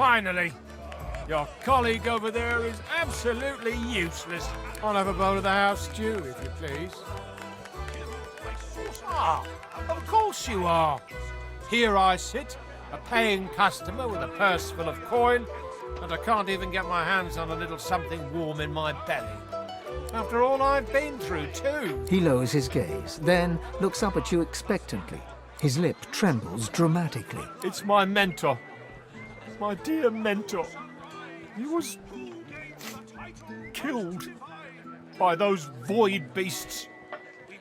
Finally! Your colleague over there is absolutely useless. I'll have a bowl of the house stew, if you please. Ah, of course you are. Here I sit, a paying customer with a purse full of coin, and I can't even get my hands on a little something warm in my belly. After all I've been through, too. He lowers his gaze, then looks up at you expectantly. His lip trembles dramatically. It's my mentor. My dear mentor. He was killed by those void beasts.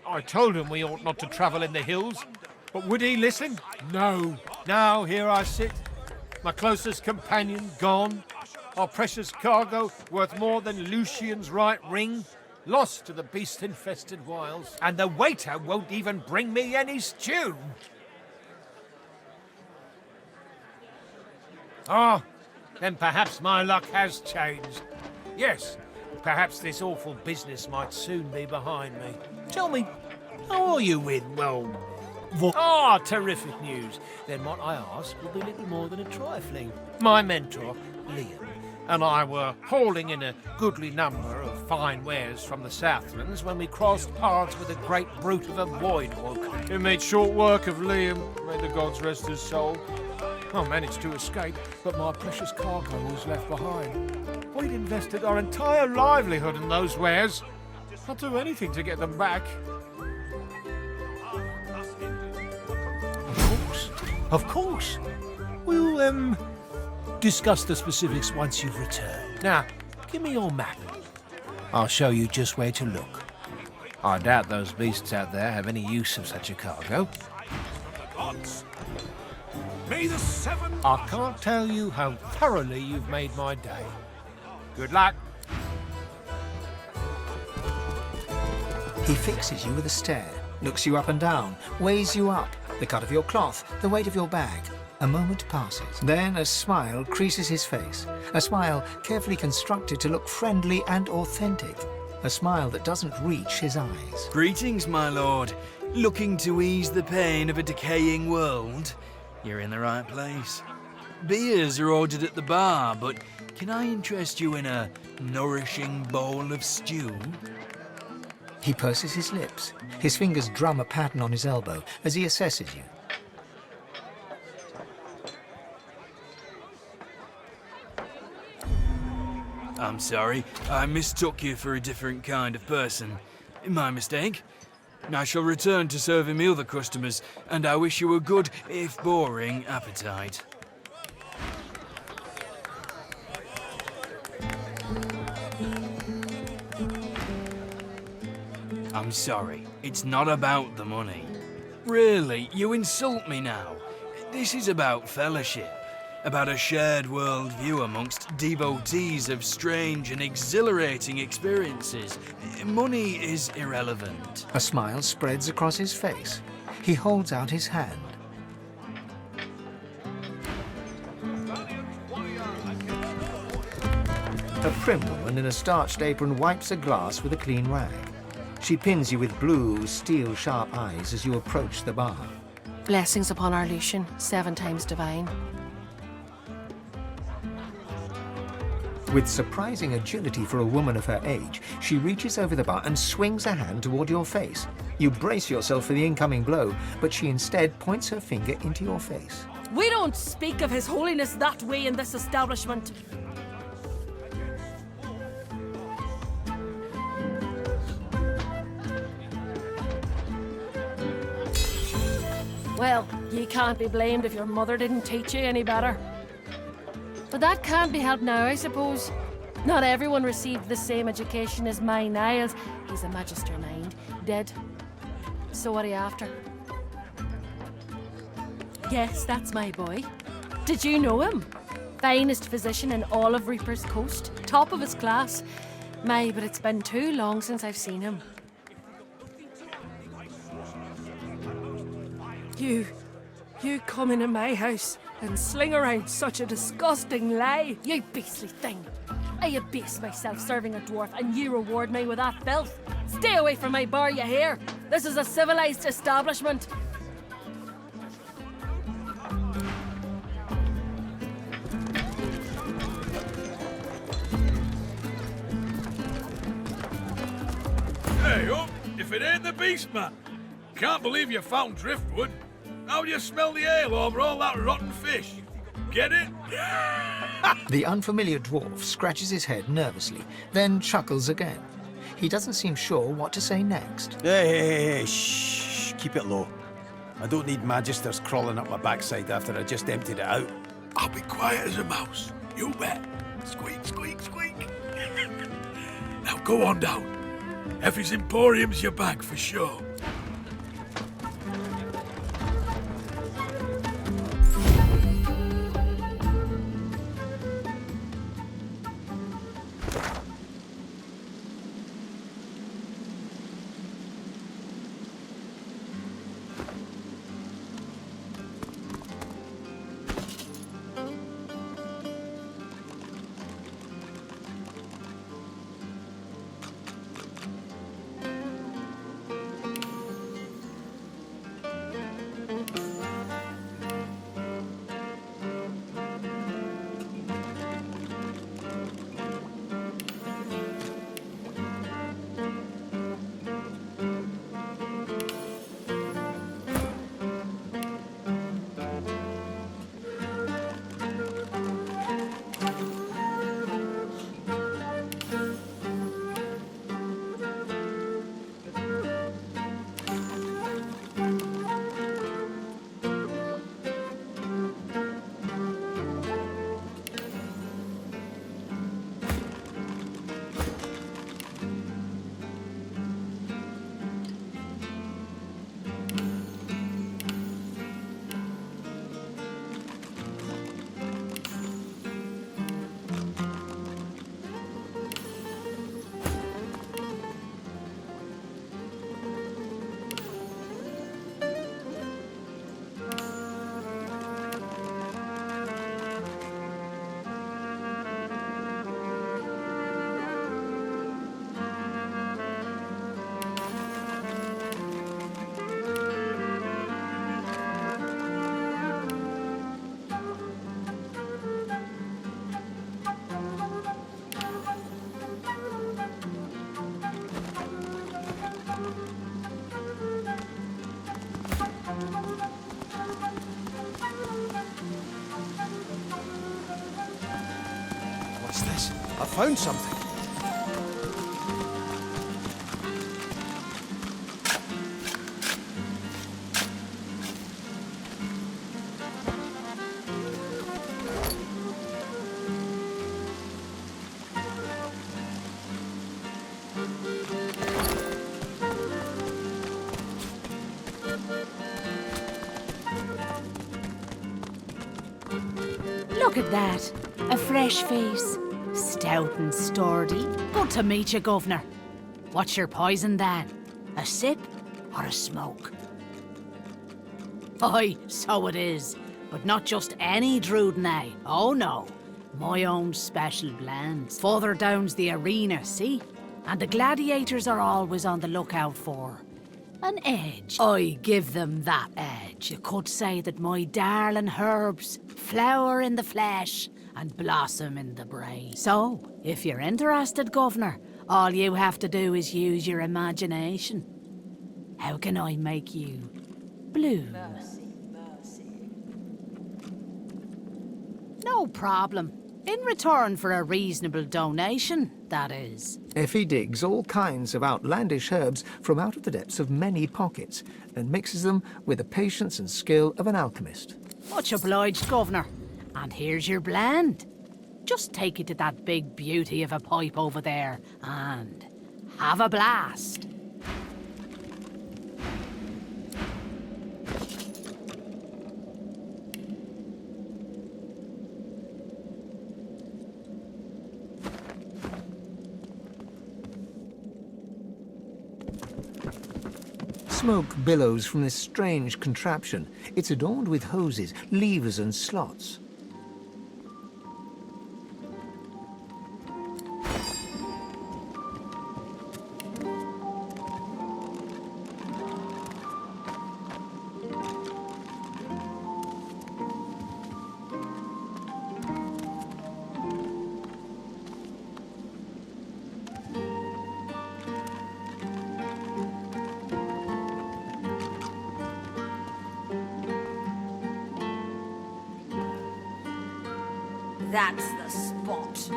I told him we ought not to travel in the hills, but would he listen? No. Now here I sit, my closest companion gone, our precious cargo worth more than Lucian's right ring, lost to the beast-infested wilds, and the waiter won't even bring me any stew. Ah, then perhaps my luck has changed. Yes, perhaps this awful business might soon be behind me. Tell me, how are you with, well... Ah, terrific news. Then what I ask will be little more than a trifling. My mentor, Liam, and I were hauling in a goodly number of fine wares from the Southlands when we crossed paths with a great brute of a voidwalk. It made short work of Liam, may the gods rest his soul. I managed to escape, but my precious cargo was left behind. We'd invested our entire livelihood in those wares. I'd do anything to get them back. Of course. We'll, discuss the specifics once you've returned. Now, give me your map. I'll show you just where to look. I doubt those beasts out there have any use of such a cargo. May the seven... I can't tell you how thoroughly you've made my day. Good luck. He fixes you with a stare, looks you up and down, weighs you up, the cut of your cloth, the weight of your bag. A moment passes. Then a smile creases his face. A smile carefully constructed to look friendly and authentic. A smile that doesn't reach his eyes. Greetings, my lord. Looking to ease the pain of a decaying world? You're in the right place. Beers are ordered at the bar, but can I interest you in a nourishing bowl of stew? He purses his lips. His fingers drum a pattern on his elbow as he assesses you. I'm sorry, I mistook you for a different kind of person. My mistake. I shall return to serving the other customers, and I wish you a good, if boring, appetite. I'm sorry, it's not about the money. Really, you insult me now. This is about fellowship, about a shared worldview amongst devotees of strange and exhilarating experiences. Money is irrelevant. A smile spreads across his face. He holds out his hand. A prim woman in a starched apron wipes a glass with a clean rag. She pins you with blue, steel-sharp eyes as you approach the bar. Blessings upon our Lucian, 7 times divine. With surprising agility for a woman of her age, she reaches over the bar and swings a hand toward your face. You brace yourself for the incoming blow, but she instead points her finger into your face. We don't speak of His Holiness that way in this establishment. Well, you can't be blamed if your mother didn't teach you any better. But that can't be helped now, I suppose. Not everyone received the same education as my Niles. He's a magister, mind. Dead. So what are you after? Yes, that's my boy. Did you know him? Finest physician in all of Reaper's Coast. Top of his class. My, but it's been too long since I've seen him. You come into my house and sling around such a disgusting lie. You beastly thing. I abase myself serving a dwarf and you reward me with that filth. Stay away from my bar, you hear? This is a civilized establishment. Hey, up! If it ain't the beast, man! Can't believe you found Driftwood. How do you smell the ale over all that rotten fish? Get it? The unfamiliar dwarf scratches his head nervously, then chuckles again. He doesn't seem sure what to say next. Hey, shh, keep it low. I don't need magisters crawling up my backside after I just emptied it out. I'll be quiet as a mouse. You bet. Squeak, squeak, squeak. Now go on down. Effie's Emporium's your bag for sure. What's this? I found something. Look at that. A fresh face. Stout and sturdy. Good to meet you, Governor. What's your poison, then? A sip or a smoke? Aye, so it is. But not just any Drudnay. Oh no. My own special blends. Further down's the arena, see? And the gladiators are always on the lookout for an edge. I give them that edge. You could say that my darling herbs flower in the flesh and blossom in the brain. So, if you're interested, Governor, all you have to do is use your imagination. How can I make you bloom? No problem. In return for a reasonable donation, that is. Effie digs all kinds of outlandish herbs from out of the depths of many pockets and mixes them with the patience and skill of an alchemist. Much obliged, Governor. And here's your blend. Just take it to that big beauty of a pipe over there and have a blast. Smoke billows from this strange contraption. It's adorned with hoses, levers and slots. That's the spot.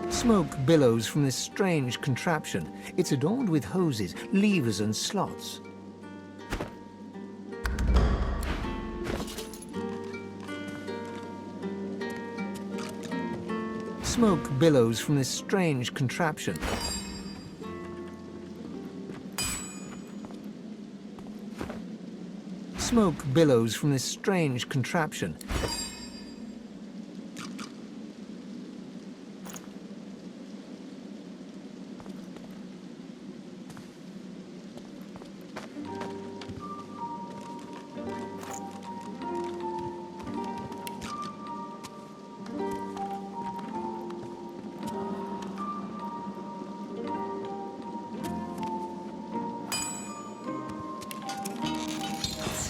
Smoke billows from this strange contraption. It's adorned with hoses, levers and slots. Smoke billows from this strange contraption. Smoke billows from this strange contraption.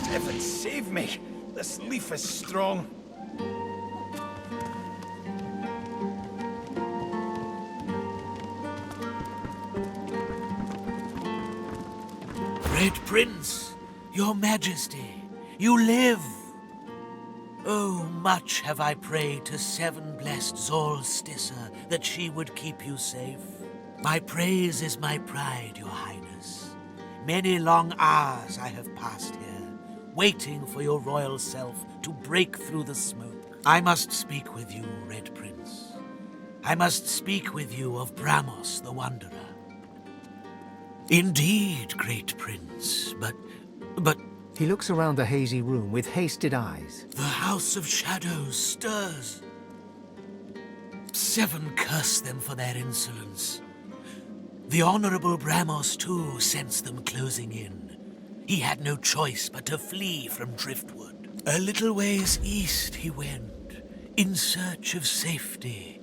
Heaven save me! This leaf is strong. Red Prince, your majesty, you live. Oh, much have I prayed to Seven Blessed Zolstissa that she would keep you safe. My praise is my pride, your highness. Many long hours I have passed here, waiting for your royal self to break through the smoke. I must speak with you, Red Prince. I must speak with you of Bramos the Wanderer. Indeed, great prince, but... He looks around the hazy room with hasted eyes. The House of Shadows stirs. Seven curse them for their insolence. The Honorable Bramos, too, sensed them closing in. He had no choice but to flee from Driftwood. A little ways east he went, in search of safety,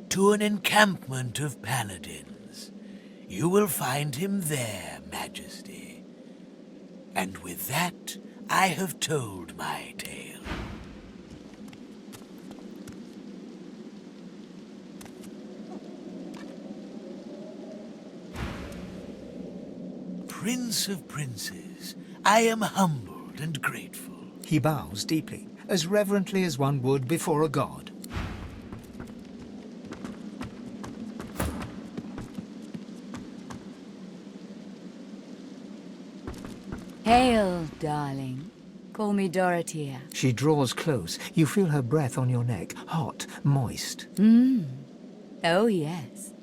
to an encampment of paladins. You will find him there, Majesty. And with that, I have told my tale. Prince of Princes, I am humbled and grateful. He bows deeply, as reverently as one would before a god. Hail, darling. Call me Dorothea. She draws close. You feel her breath on your neck, hot, moist. Oh, yes.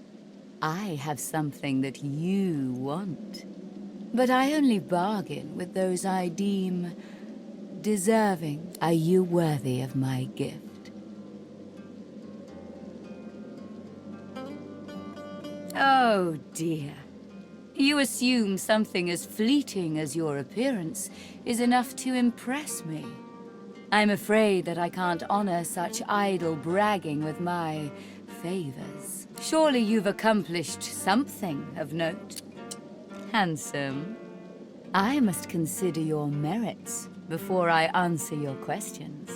I have something that you want. But I only bargain with those I deem deserving. Are you worthy of my gift? Oh, dear. You assume something as fleeting as your appearance is enough to impress me. I'm afraid that I can't honor such idle bragging with my favors. Surely you've accomplished something of note. Handsome. I must consider your merits before I answer your questions.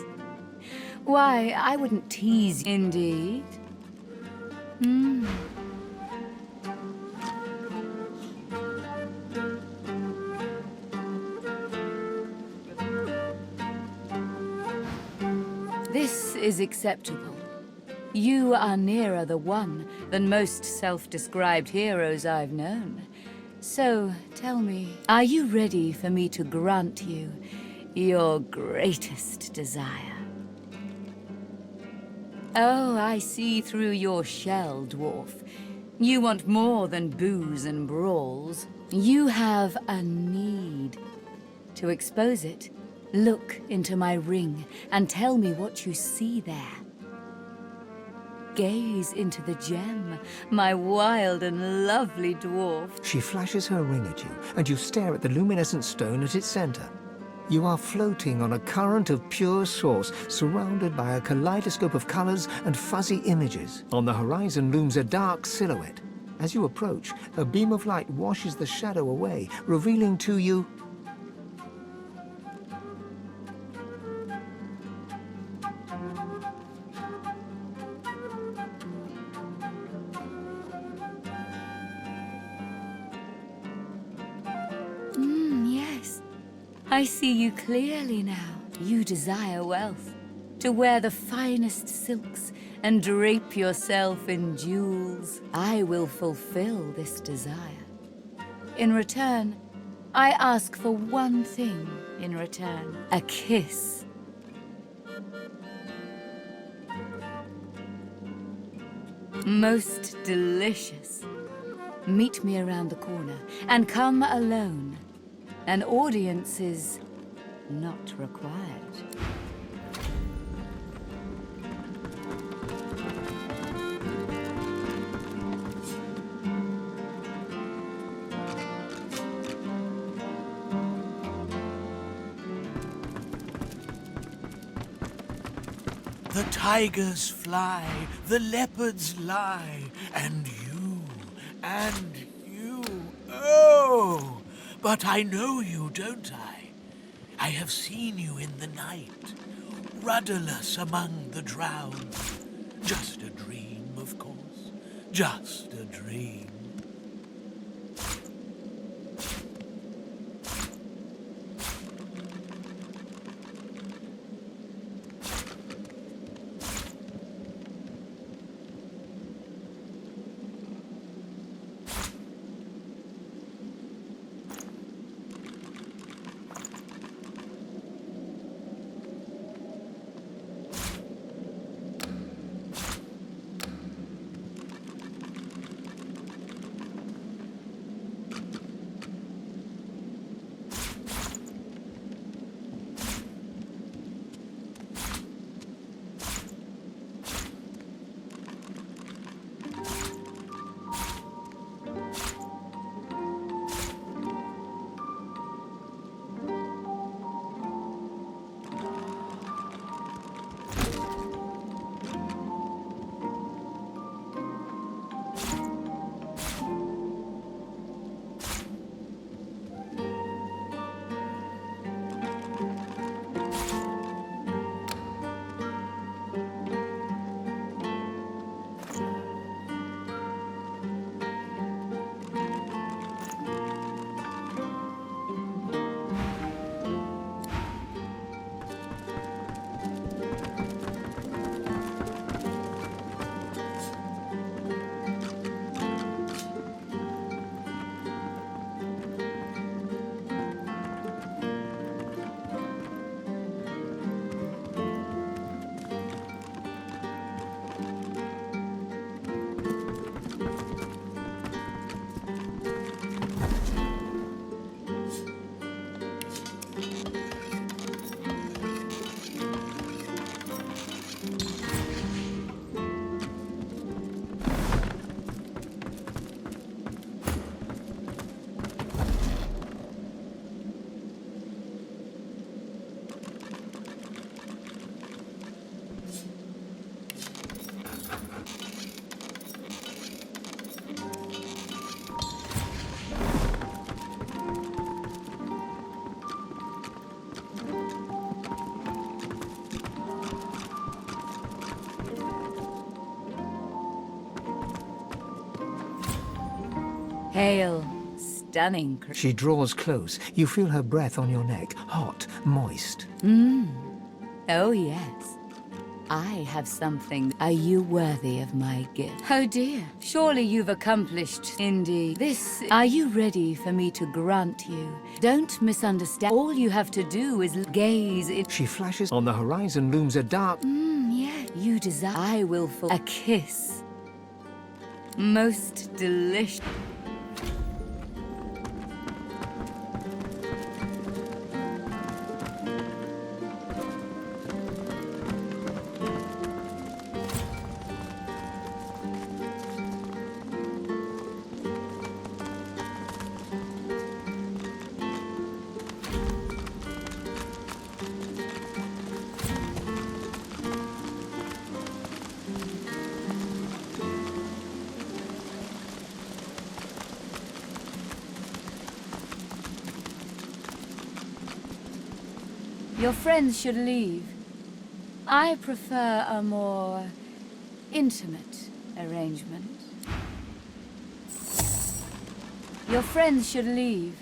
Why, I wouldn't tease, indeed. This is acceptable. You are nearer the one than most self-described heroes I've known. So, tell me, are you ready for me to grant you your greatest desire? Oh, I see through your shell, dwarf. You want more than booze and brawls. You have a need. To expose it, look into my ring and tell me what you see there. Gaze into the gem, my wild and lovely dwarf. She flashes her ring at you, and you stare at the luminescent stone at its center. You are floating on a current of pure source, surrounded by a kaleidoscope of colors and fuzzy images. On the horizon looms a dark silhouette, As you approach, a beam of light washes the shadow away, revealing to you Yes. I see you clearly now. You desire wealth, to wear the finest silks and drape yourself in jewels. I will fulfill this desire. In return, I ask for one thing in return. A kiss. Most delicious. Meet me around the corner, and come alone. An audience is not required. The tigers fly, the leopards lie, and you, oh! But I know you, don't I? I have seen you in the night, rudderless among the drowned. Just a dream, of course, just a dream. Hail, stunning she draws close. You feel her breath on your neck, hot, moist. Oh, yes. I have something. Are you worthy of my gift? Oh, dear. Surely you've accomplished, indeed. Are you ready for me to grant you? Don't misunderstand. All you have to do is gaze in. She flashes. On the horizon looms a dark. Yeah. You desire. I will a kiss. Most delicious. Your friends should leave. I prefer a more intimate arrangement. Your friends should leave.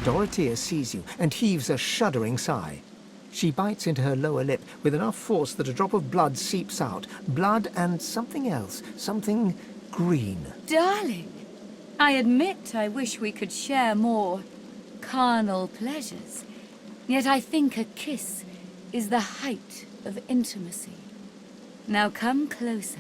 Dorothea sees you and heaves a shuddering sigh. She bites into her lower lip with enough force that a drop of blood seeps out. Blood and something else. Something green. Darling, I admit I wish we could share more carnal pleasures. Yet I think a kiss is the height of intimacy. Now come closer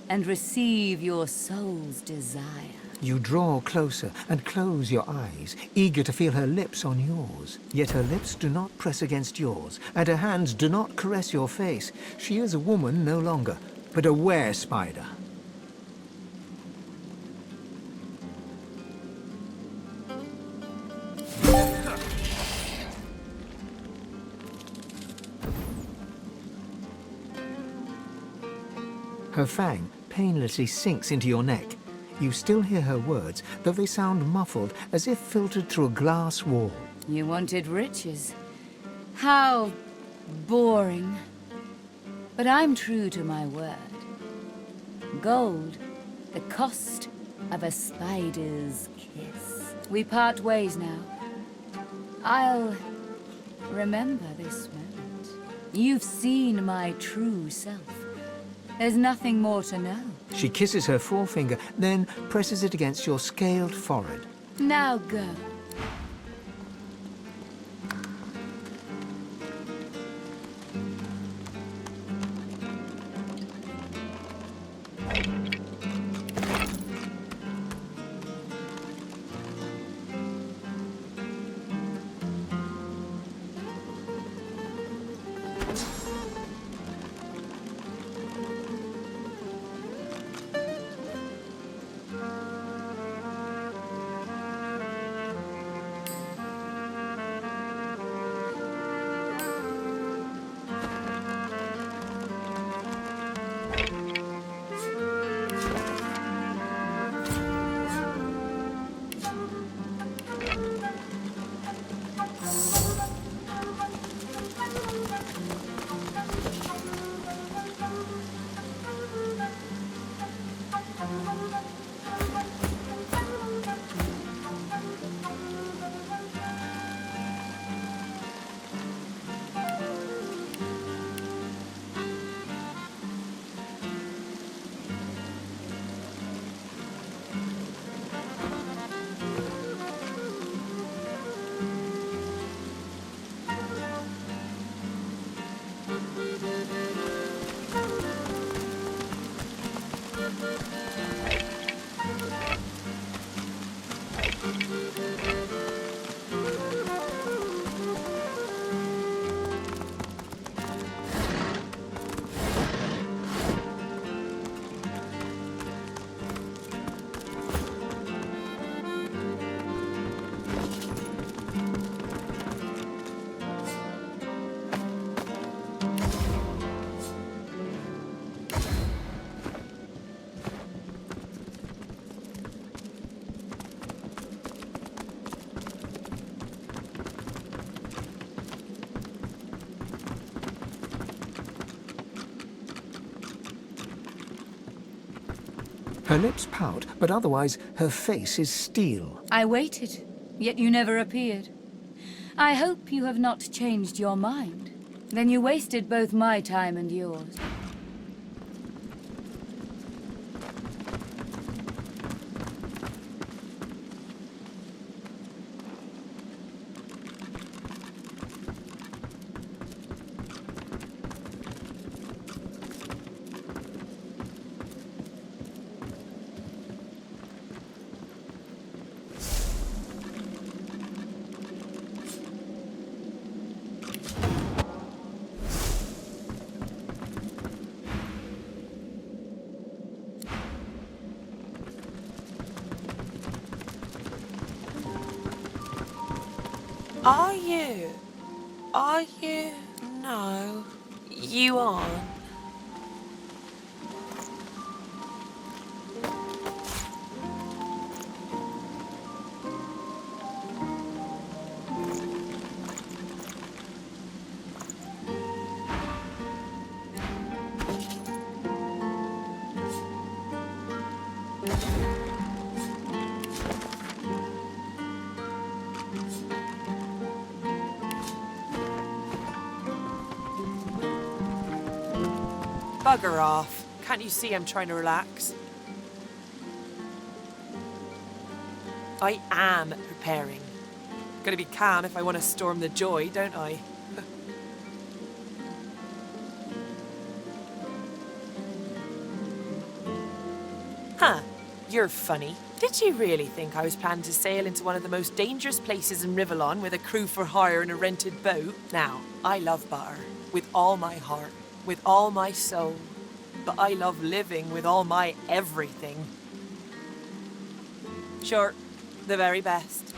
and receive your soul's desire. You draw closer and close your eyes, eager to feel her lips on yours. Yet her lips do not press against yours, and her hands do not caress your face. She is a woman no longer, but a were-spider. Her fang painlessly sinks into your neck. You still hear her words, though they sound muffled, as if filtered through a glass wall. You wanted riches. How boring. But I'm true to my word. Gold, the cost of a spider's kiss. We part ways now. I'll remember this moment. You've seen my true self. There's nothing more to know. She kisses her forefinger, then presses it against your scaled forehead. Now go. Her lips pout, but otherwise her face is steel. I waited, yet you never appeared. I hope you have not changed your mind. Then you wasted both my time and yours. Are you? No, you aren't. Bugger off. Can't you see I'm trying to relax? I am preparing. Gotta be calm if I want to storm the joy, don't I? Huh. You're funny. Did you really think I was planning to sail into one of the most dangerous places in Rivellon with a crew for hire and a rented boat? Now, I love butter. With all my heart. With all my soul. But I love living with all my everything. Sure, the very best.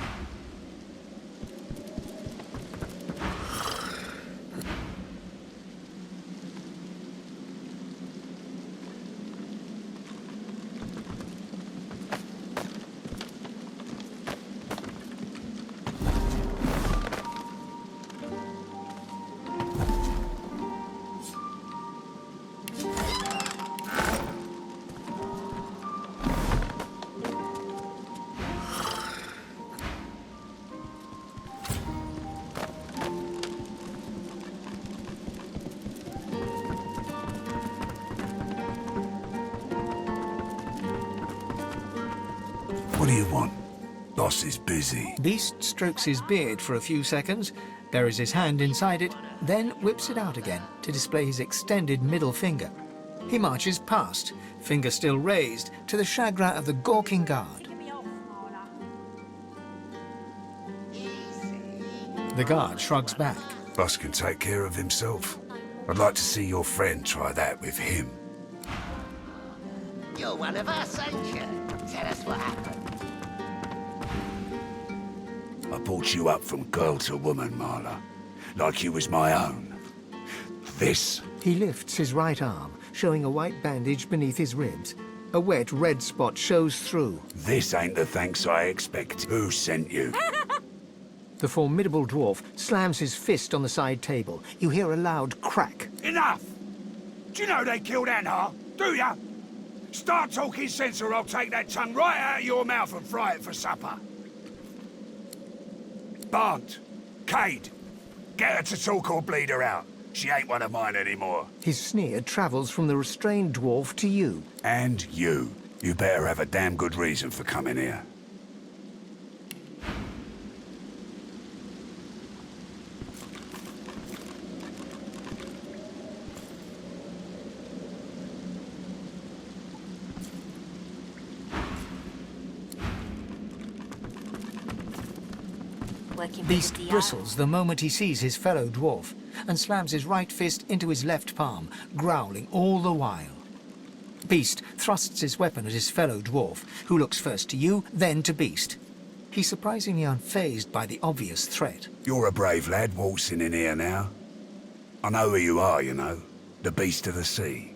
What do you want? Boss is busy. Beast strokes his beard for a few seconds, buries his hand inside it, then whips it out again to display his extended middle finger. He marches past, finger still raised, to the chagrin of the gawking guard. The guard shrugs back. Boss can take care of himself. I'd like to see your friend try that with him. You're one of us, ain't you? Tell us what happened. I brought you up from girl to woman, Marla. Like you was my own. This. He lifts his right arm, showing a white bandage beneath his ribs. A wet red spot shows through. This ain't the thanks I expect. Who sent you? The formidable dwarf slams his fist on the side table. You hear a loud crack. Enough! Do you know they killed Anhar? Do ya? Start talking sense or I'll take that tongue right out of your mouth and fry it for supper. Barnt, Cade, get her to talk or bleed her out. She ain't one of mine anymore. His sneer travels from the restrained dwarf to you. And you. You better have a damn good reason for coming here. Beast bristles the moment he sees his fellow dwarf and slams his right fist into his left palm, growling all the while. Beast thrusts his weapon at his fellow dwarf, who looks first to you, then to Beast. He's surprisingly unfazed by the obvious threat. You're a brave lad waltzing in here now. I know who you are, you know. The Beast of the Sea.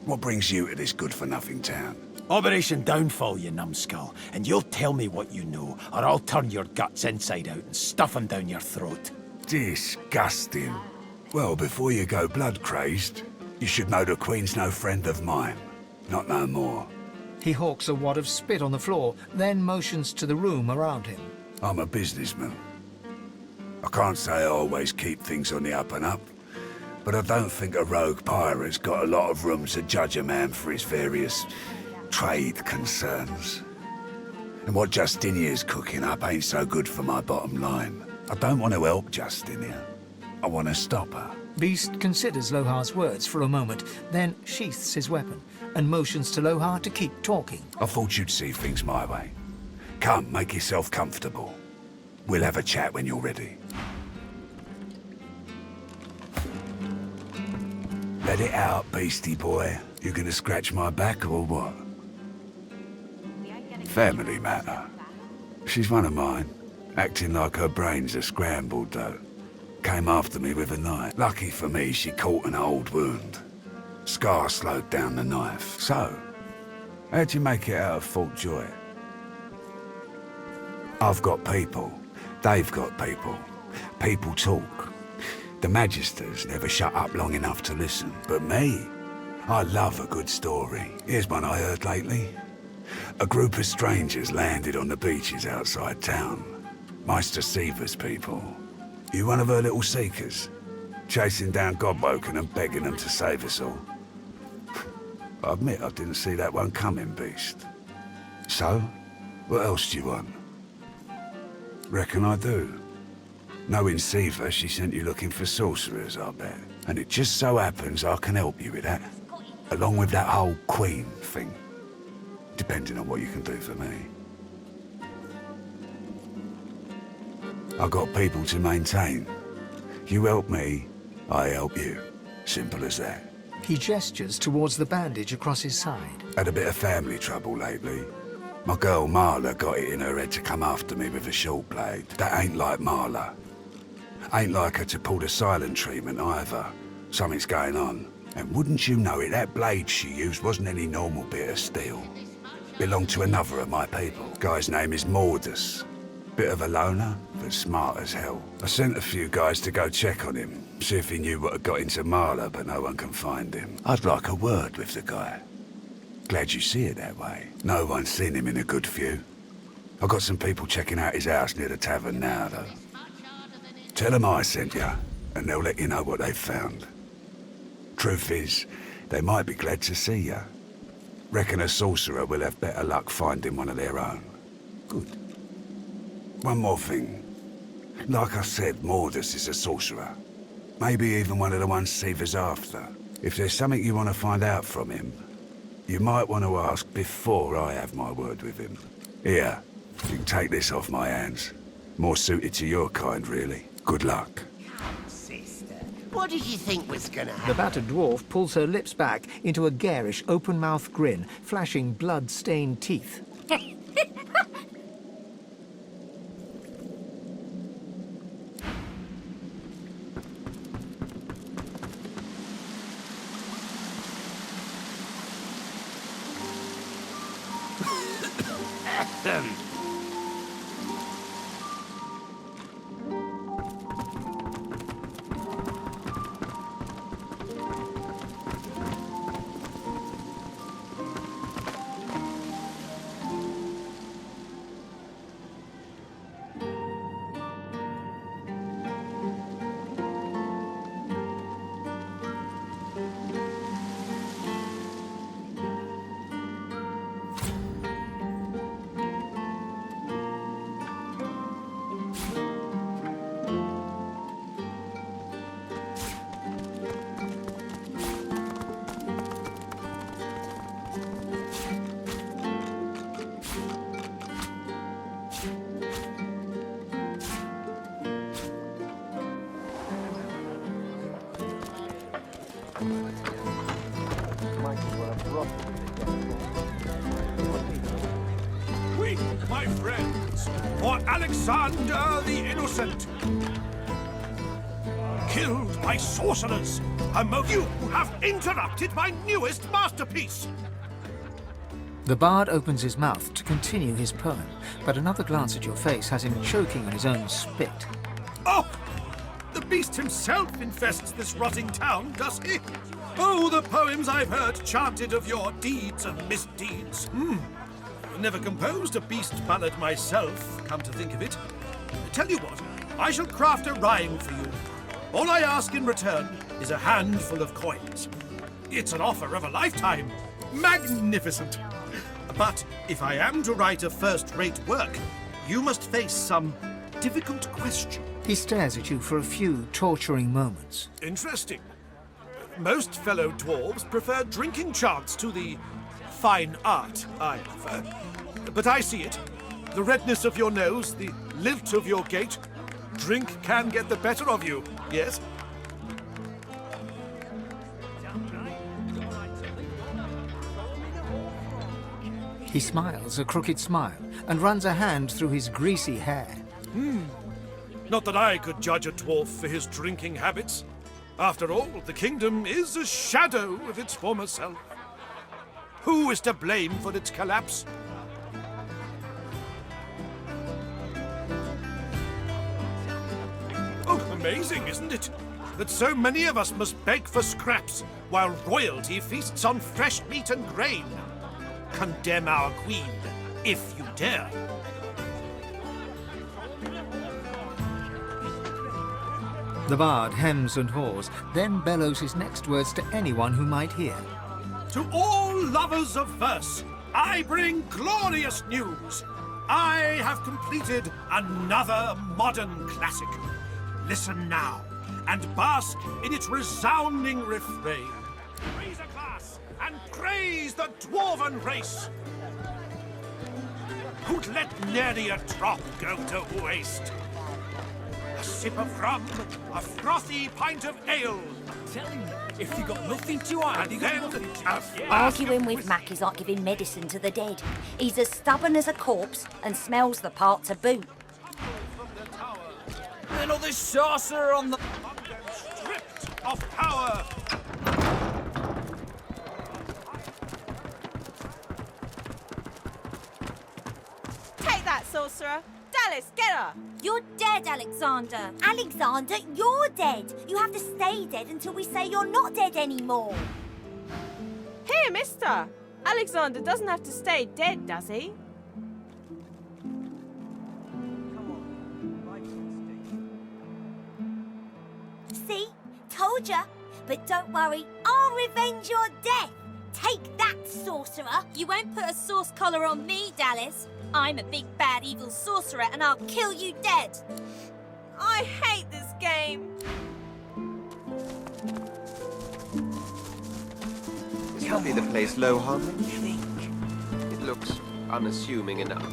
What brings you to this good-for-nothing town? Operation Downfall, you numbskull, and you'll tell me what you know, or I'll turn your guts inside out and stuff them down your throat. Disgusting. Well, before you go blood-crazed, you should know the Queen's no friend of mine. Not no more. He hawks a wad of spit on the floor, then motions to the room around him. I'm a businessman. I can't say I always keep things on the up and up, but I don't think a rogue pirate's got a lot of room to judge a man for his various trade concerns. And what Justinia's cooking up ain't so good for my bottom line. I don't want to help Justinia. I want to stop her. Beast considers Lohar's words for a moment, then sheaths his weapon and motions to Lohar to keep talking. I thought you'd see things my way. Come, make yourself comfortable. We'll have a chat when you're ready. Let it out, beastie boy. You gonna scratch my back or what? Family matter. She's one of mine. Acting like her brains are scrambled, though. Came after me with a knife. Lucky for me, she caught an old wound. Scar slowed down the knife. So, how'd you make it out of Fort Joy? I've got people. They've got people. People talk. The Magisters never shut up long enough to listen. But me, I love a good story. Here's one I heard lately. A group of strangers landed on the beaches outside town. Meister Seaver's people. You one of her little seekers? Chasing down Godwoken and begging them to save us all. I admit I didn't see that one coming, Beast. So, what else do you want? Reckon I do. Knowing Siva, she sent you looking for sorcerers, I bet. And it just so happens I can help you with that. Along with that whole queen thing. Depending on what you can do for me. I got people to maintain. You help me, I help you. Simple as that. He gestures towards the bandage across his side. Had a bit of family trouble lately. My girl Marla got it in her head to come after me with a short blade. That ain't like Marla. Ain't like her to pull the silent treatment either. Something's going on. And wouldn't you know it, that blade she used wasn't any normal bit of steel. Belonged to another of my people. Guy's name is Mordus. Bit of a loner, but smart as hell. I sent a few guys to go check on him, see if he knew what had got into Marla, but no one can find him. I'd like a word with the guy. Glad you see it that way. No one's seen him in a good few. I've got some people checking out his house near the tavern now, though. Tell them I sent you, and they'll let you know what they've found. Truth is, they might be glad to see you. Reckon a sorcerer will have better luck finding one of their own. Good. One more thing. Like I said, Mordus is a sorcerer. Maybe even one of the ones Siva's after. If there's something you want to find out from him, you might want to ask before I have my word with him. Here, you can take this off my hands. More suited to your kind, really. Good luck. Sister, what did you think was gonna The happen? battered dwarf pulls her lips back into a garish, open-mouthed grin, flashing blood-stained teeth. Weep, my friends, for Alexander the Innocent. Killed by sorcerers. You have interrupted my newest masterpiece. The bard opens his mouth to continue his poem, but another glance at your face has him choking on his own spit. Oh! The beast himself infests this rotting town, does he? Oh, the poems I've heard chanted of your deeds and misdeeds. Never composed a beast ballad myself, come to think of it. Tell you what, I shall craft a rhyme for you. All I ask in return is a handful of coins. It's an offer of a lifetime. Magnificent. But if I am to write a first-rate work, you must face some difficult question. He stares at you for a few torturing moments. Interesting. Most fellow dwarves prefer drinking chants to the fine art I prefer. But I see it. The redness of your nose, the lilt of your gait. Drink can get the better of you, yes? He smiles a crooked smile and runs a hand through his greasy hair. Not that I could judge a dwarf for his drinking habits. After all, the kingdom is a shadow of its former self. Who is to blame for its collapse? Oh, amazing, isn't it? That so many of us must beg for scraps, while royalty feasts on fresh meat and grain. Condemn our queen, if you dare. The bard hems and haws, then bellows his next words to anyone who might hear. To all lovers of verse, I bring glorious news. I have completed another modern classic. Listen now, and bask in its resounding refrain. Raise a glass and praise the dwarven race, who'd let nary a drop go to waste. A sip of rum, a frothy pint of ale. Tell him, if you got nothing to hide, And then Arguing with Mac is like giving medicine to the dead. He's as stubborn as a corpse and smells the part to boot. another saucer on the... stripped of power. Take that, sorcerer. Dallas, get her. You're dead, Alexander. Alexander, you're dead. You have to stay dead until we say you're not dead anymore. Here, mister. Alexander doesn't have to stay dead, does he? See? Told ya. But don't worry, I'll revenge your death. Take that, sorcerer. You won't put a sauce collar on me, Dallas. I'm a big bad evil sorcerer and I'll kill you dead. I hate this game. Is Happy the place low harm, you think? It looks unassuming enough.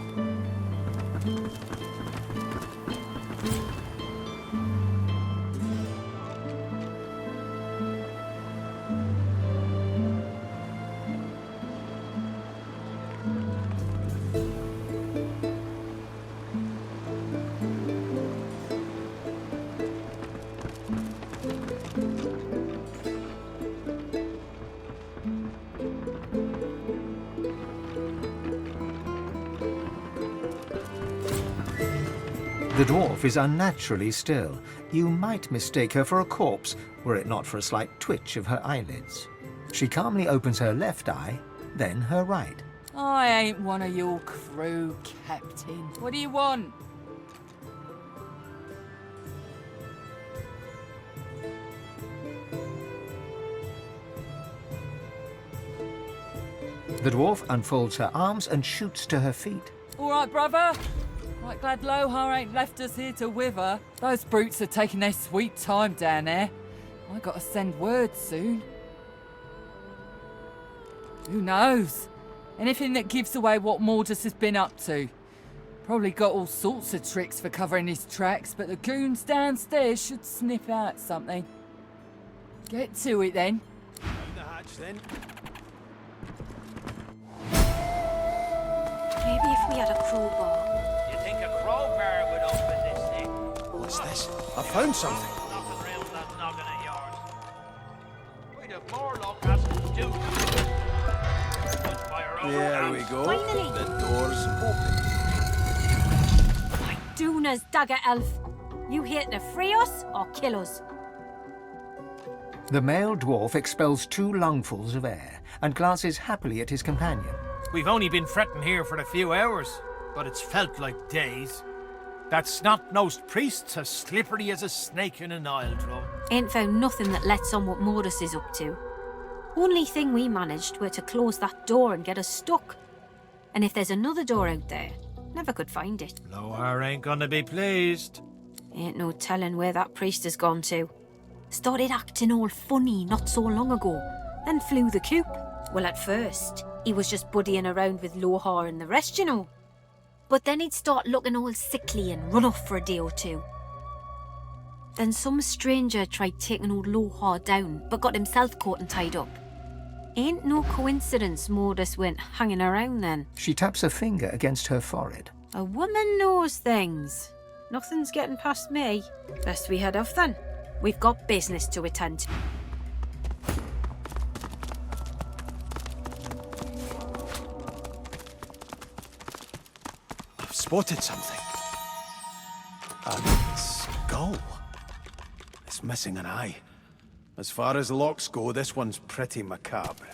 The dwarf is unnaturally still. You might mistake her for a corpse, were it not for a slight twitch of her eyelids. She calmly opens her left eye, then her right. I ain't one of your crew, Captain. What do you want? The dwarf unfolds her arms and shoots to her feet. All right, brother. Right glad Lohar ain't left us here to wither. Those brutes are taking their sweet time down there. I gotta send word soon. Who knows? Anything that gives away what Mordus has been up to. Probably got all sorts of tricks for covering his tracks, but the goons downstairs should sniff out something. Get to it then. Down the hatch then. Maybe if we had a crowbar. You think a crowbar would open this thing? What's this? I found something. Nothing real that noggin of yours. We'd have more luck asking Duke. There we go. Finally. The door's open. Duna's dagger elf. You here to free us or kill us? The male dwarf expels 2 lungfuls of air and glances happily at his companion. We've only been fretting here for a few hours, but it's felt like days. That snot-nosed priest's as slippery as a snake in an Nile drum. Ain't found nothing that lets on what Mordus is up to. Only thing we managed were to close that door and get us stuck. And if there's another door out there, never could find it. Lohar ain't gonna be pleased. Ain't no telling where that priest has gone to. Started acting all funny not so long ago, then flew the coop. Well, at first, he was just buddying around with Lohar and the rest, you know. But then he'd start looking all sickly and run off for a day or two. Then some stranger tried taking old Lohar down, but got himself caught and tied up. Ain't no coincidence Mordus went hanging around then. She taps a finger against her forehead. A woman knows things. Nothing's getting past me. Best we head off then. We've got business to attend to. I've spotted something. A skull. It's missing an eye. As far as locks go, this one's pretty macabre.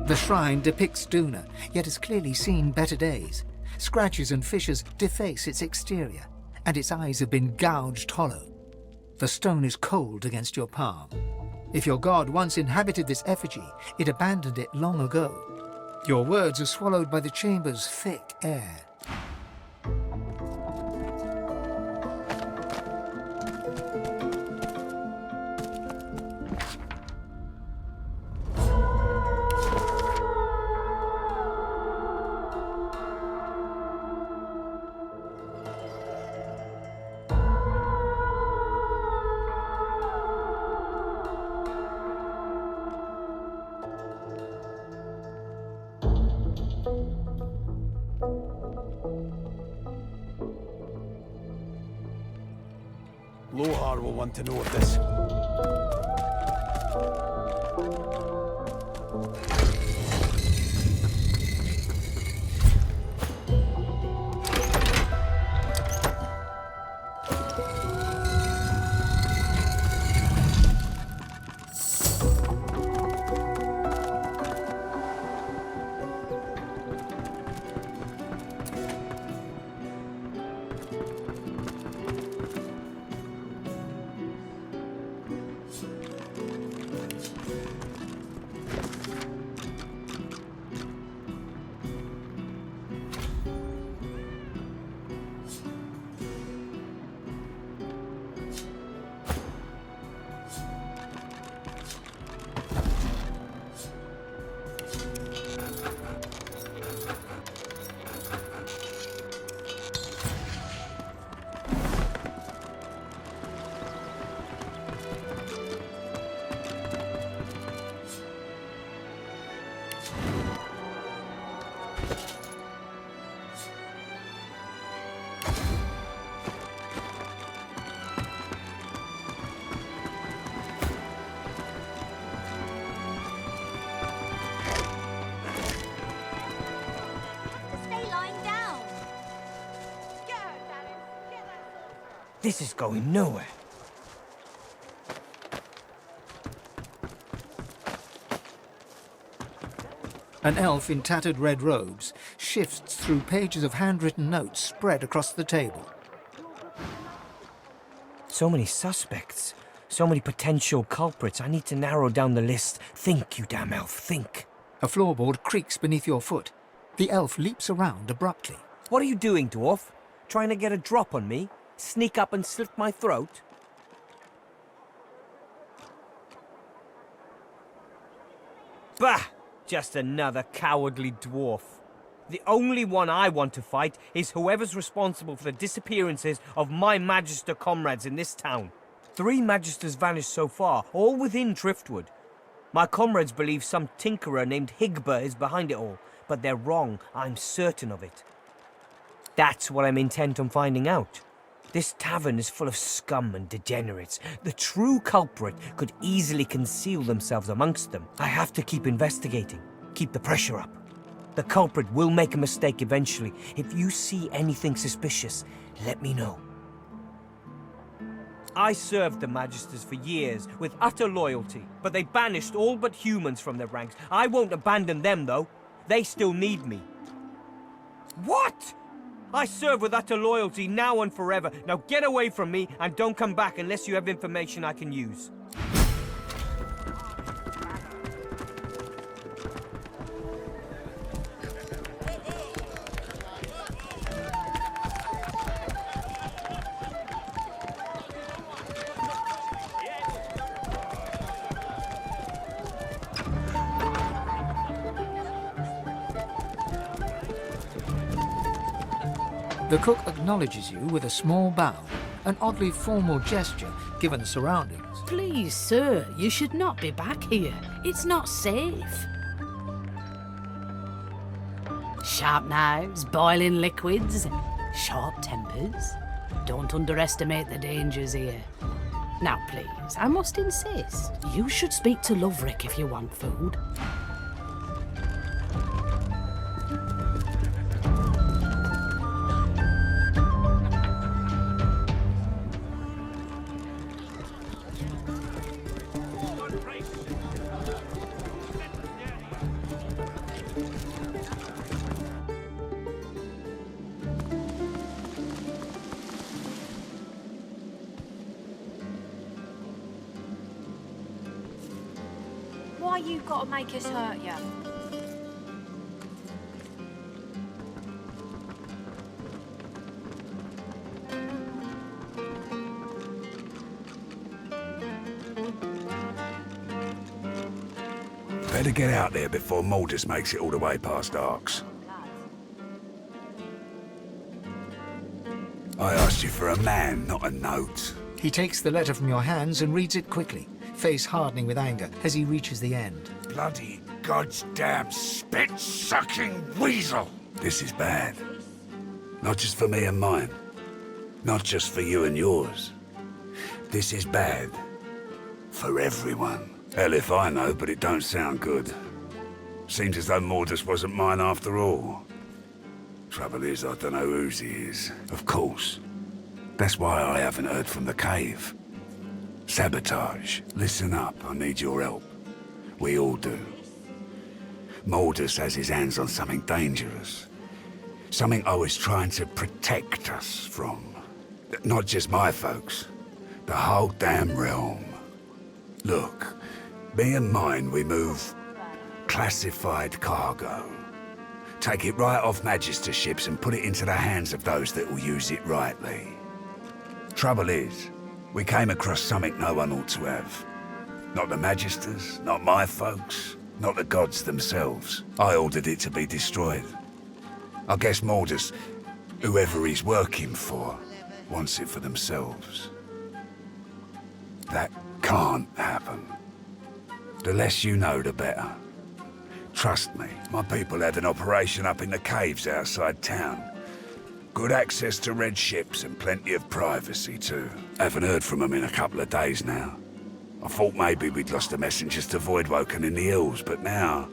The shrine depicts Duna, yet has clearly seen better days. Scratches and fissures deface its exterior, and its eyes have been gouged hollow. The stone is cold against your palm. If your god once inhabited this effigy, it abandoned it long ago. Your words are swallowed by the chamber's thick air. Lohar will want to know of this. This is going nowhere. An elf in tattered red robes shifts through pages of handwritten notes spread across the table. So many suspects. So many potential culprits. I need to narrow down the list. Think, you damn elf, think. A floorboard creaks beneath your foot. The elf leaps around abruptly. What are you doing, dwarf? Trying to get a drop on me? Sneak up and slit my throat? Bah! Just another cowardly dwarf. The only one I want to fight is whoever's responsible for the disappearances of my Magister comrades in this town. 3 Magisters vanished so far, all within Driftwood. My comrades believe some tinkerer named Higba is behind it all, but they're wrong, I'm certain of it. That's what I'm intent on finding out. This tavern is full of scum and degenerates. The true culprit could easily conceal themselves amongst them. I have to keep investigating, keep the pressure up. The culprit will make a mistake eventually. If you see anything suspicious, let me know. I served the Magisters for years with utter loyalty, but they banished all but humans from their ranks. I won't abandon them, though. They still need me. What? I serve with utter loyalty now and forever. Now get away from me and don't come back unless you have information I can use. The cook acknowledges you with a small bow, an oddly formal gesture given the surroundings. Please, sir, you should not be back here. It's not safe. Sharp knives, boiling liquids, short tempers. Don't underestimate the dangers here. Now, please, I must insist. You should speak to Loverick if you want food. you gotta make us hurt ya? Better get out there before Mordus makes it all the way past Arks. I asked you for a man, not a note. He takes the letter from your hands and reads it quickly, face hardening with anger as he reaches the end. Bloody goddamn spit-sucking weasel! This is bad. Not just for me and mine. Not just for you and yours. This is bad. For everyone. Hell if I know, but it don't sound good. Seems as though Mordus wasn't mine after all. Trouble is, I don't know whose he is. Of course. That's why I haven't heard from the cave. Sabotage. Listen up, I need your help. We all do. Mordus has his hands on something dangerous. Something I was trying to protect us from. Not just my folks. The whole damn realm. Look, me and mine, we move classified cargo. Take it right off Magister ships and put it into the hands of those that will use it rightly. Trouble is, we came across something no one ought to have. Not the Magisters, not my folks, not the gods themselves. I ordered it to be destroyed. I guess Mordus, whoever he's working for, wants it for themselves. That can't happen. The less you know, the better. Trust me, my people had an operation up in the caves outside town. Good access to red ships and plenty of privacy too. Haven't heard from them in a couple of days now. I thought maybe we'd lost the messengers to Voidwoken in the hills, but now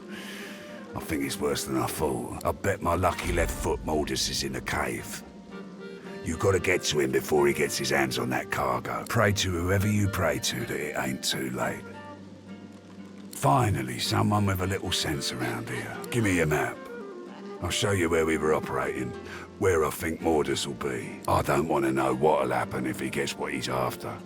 I think it's worse than I thought. I bet my lucky left foot Mordus is in the cave. You gotta get to him before he gets his hands on that cargo. Pray to whoever you pray to that it ain't too late. Finally, someone with a little sense around here. Give me your map. I'll show you where we were operating, where I think Mordus will be. I don't want to know what'll happen if he gets what he's after.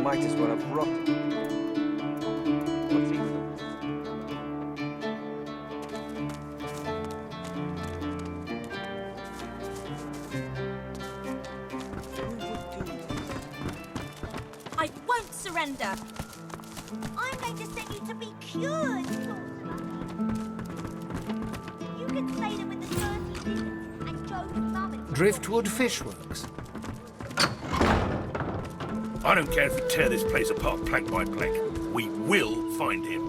Might as well have rotted. What's he? I won't surrender. I'm going to send you to be cured, sorcerer. You can slay them with the dirty lizards and Joe's mum and... Driftwood Fishworks. I don't care if you tear this place apart plank by plank. We will find him.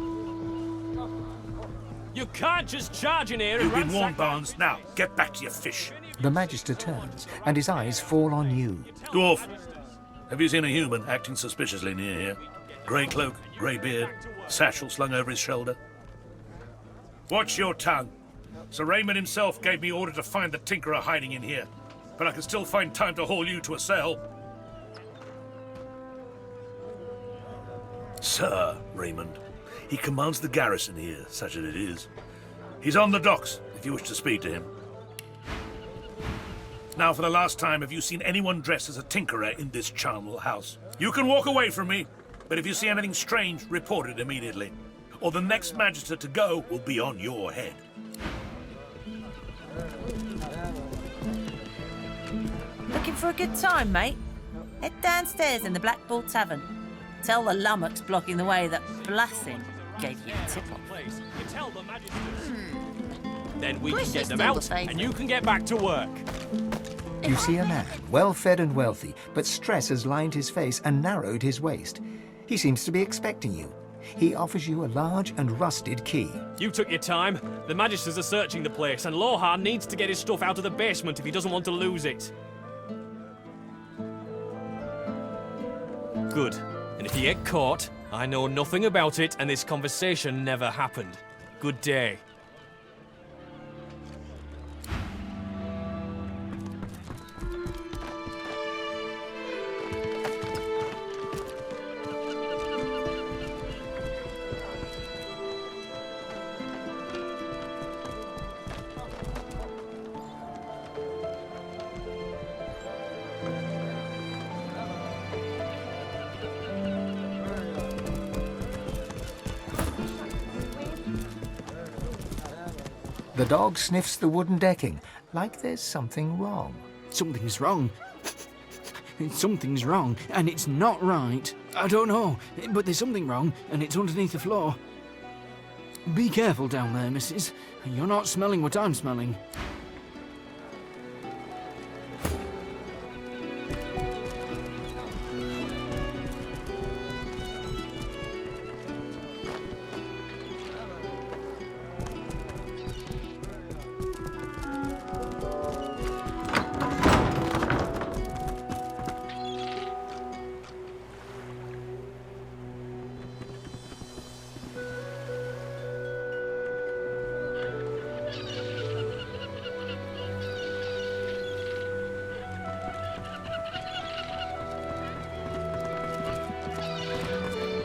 You can't just charge in here and You've been ransack... warned, Barnes. Now, get back to your fish. The Magister turns, and his eyes fall on you. Dwarf, have you seen a human acting suspiciously near here? Grey cloak, grey beard, satchel slung over his shoulder. Watch your tongue. Sir Raymond himself gave me order to find the Tinkerer hiding in here, but I can still find time to haul you to a cell. Sir Raymond. He commands the garrison here, such as it is. He's on the docks, if you wish to speak to him. Now, for the last time, have you seen anyone dressed as a tinkerer in this charnel house? You can walk away from me, but if you see anything strange, report it immediately, or the next Magister to go will be on your head. Looking for a good time, mate? Head downstairs in the Black Bull Tavern. Tell the lummox blocking the way that Blassin gave you a tip-off. Then we can get them out, and you can get back to work. You see a man, well-fed and wealthy, but stress has lined his face and narrowed his waist. He seems to be expecting you. He offers you a large and rusted key. You took your time. The Magisters are searching the place, and Lohan needs to get his stuff out of the basement if he doesn't want to lose it. Good. And if you get caught, I know nothing about it, and this conversation never happened. Good day. The dog sniffs the wooden decking, like there's something wrong. Something's wrong. Something's wrong, and it's not right. I don't know, but there's something wrong, and it's underneath the floor. Be careful down there, missus. You're not smelling what I'm smelling.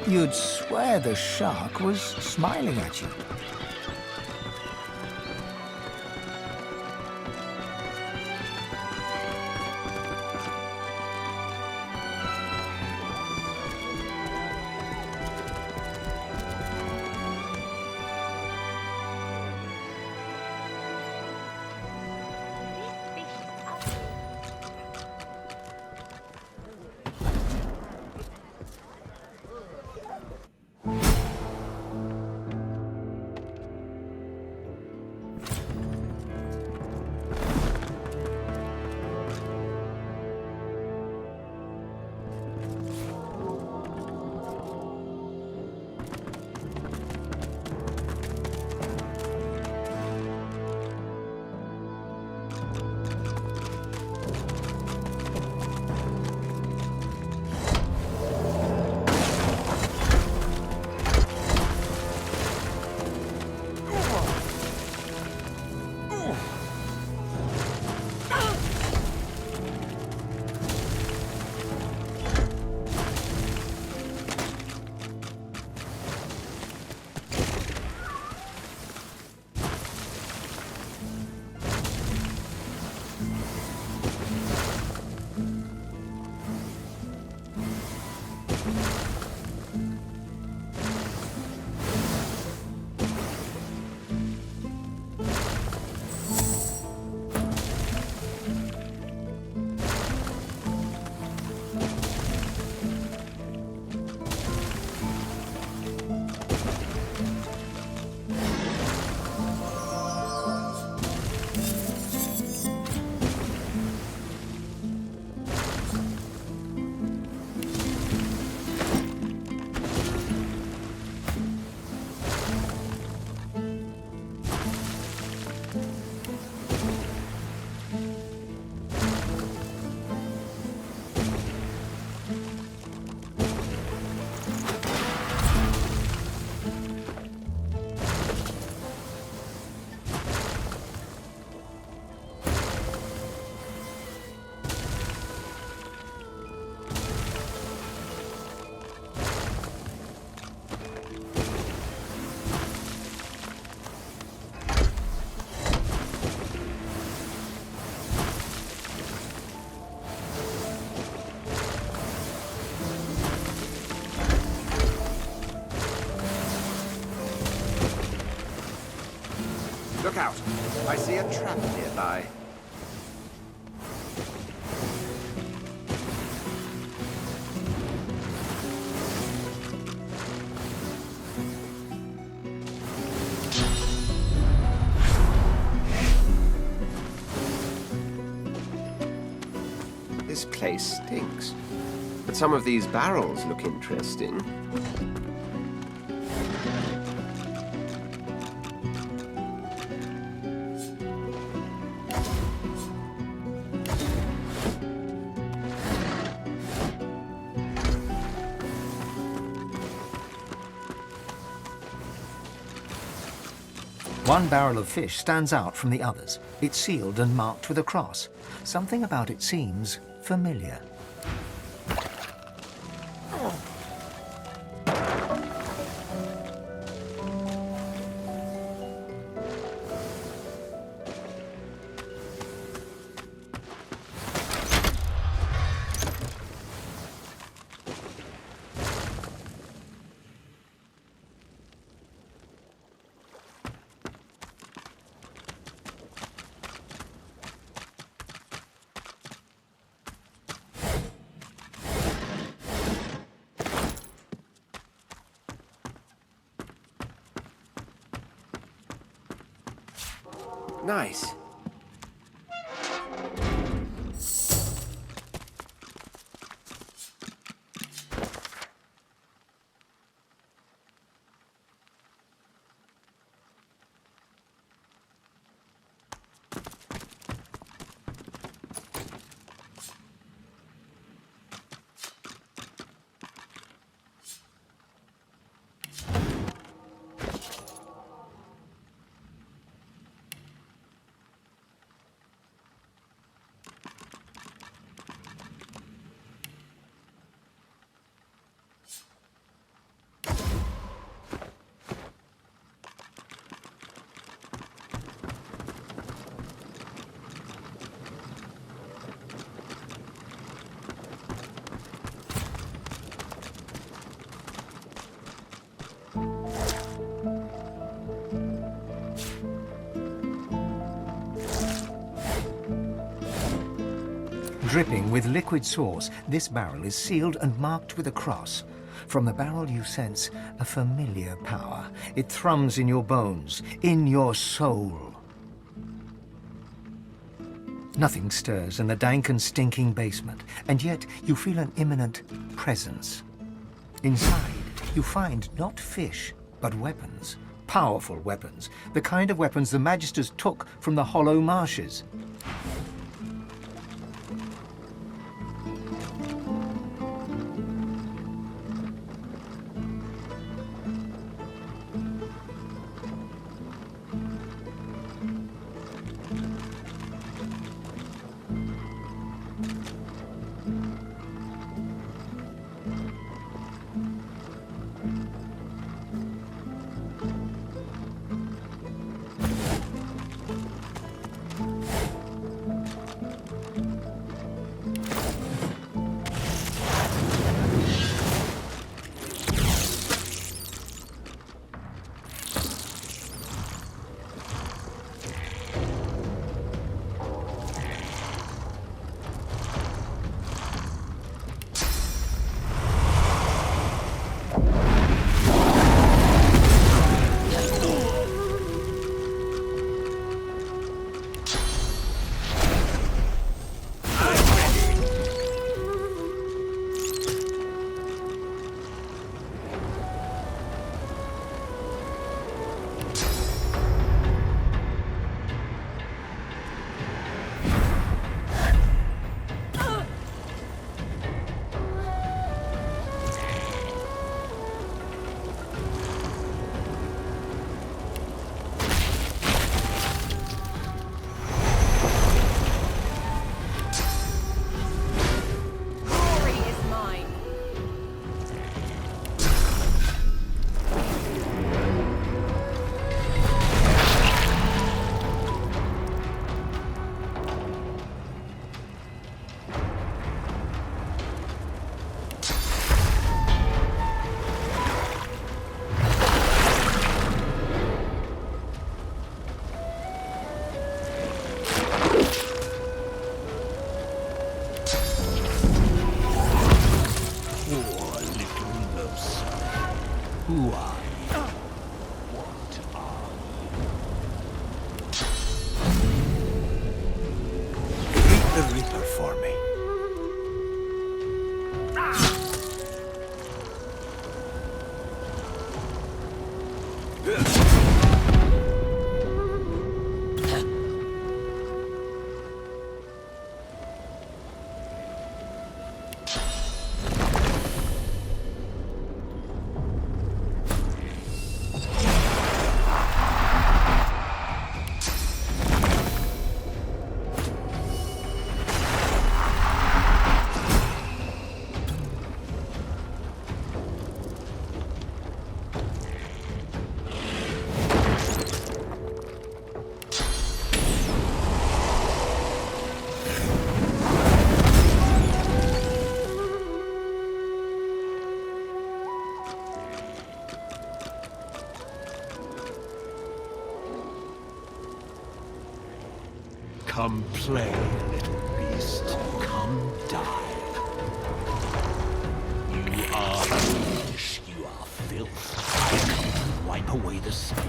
You'd swear the shark was smiling at you. Look out! I see a trap nearby. place stinks. But some of these barrels look interesting. One barrel of fish stands out from the others. It's sealed and marked with a cross. Something about it seems familiar. Nice. Dripping with liquid sauce, this barrel is sealed and marked with a cross. From the barrel you sense a familiar power. It thrums in your bones, in your soul. Nothing stirs in the dank and stinking basement, and yet you feel an imminent presence. Inside, you find not fish, but weapons. Powerful weapons, the kind of weapons the Magisters took from the hollow marshes. Who are you? What are you? Greet the Reaper for me. Come play, little beast. Come die. You are fish, you are filth. Come to wipe away the stains.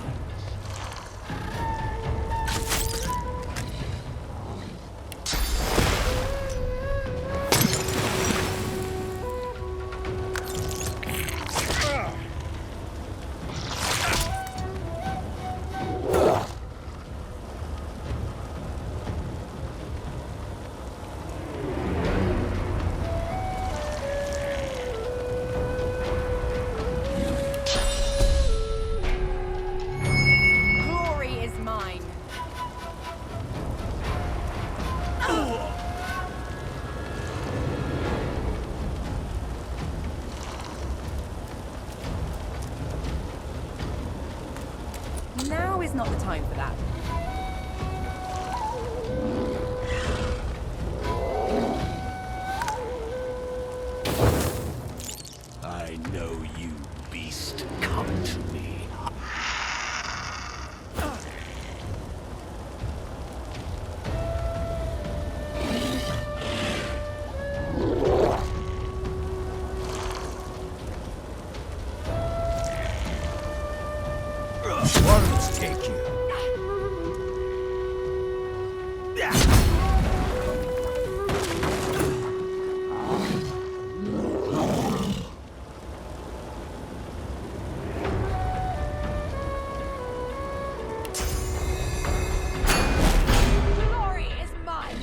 Now is not the time for that. I know you, beast. Come to me. Worms take you. Glory is mine.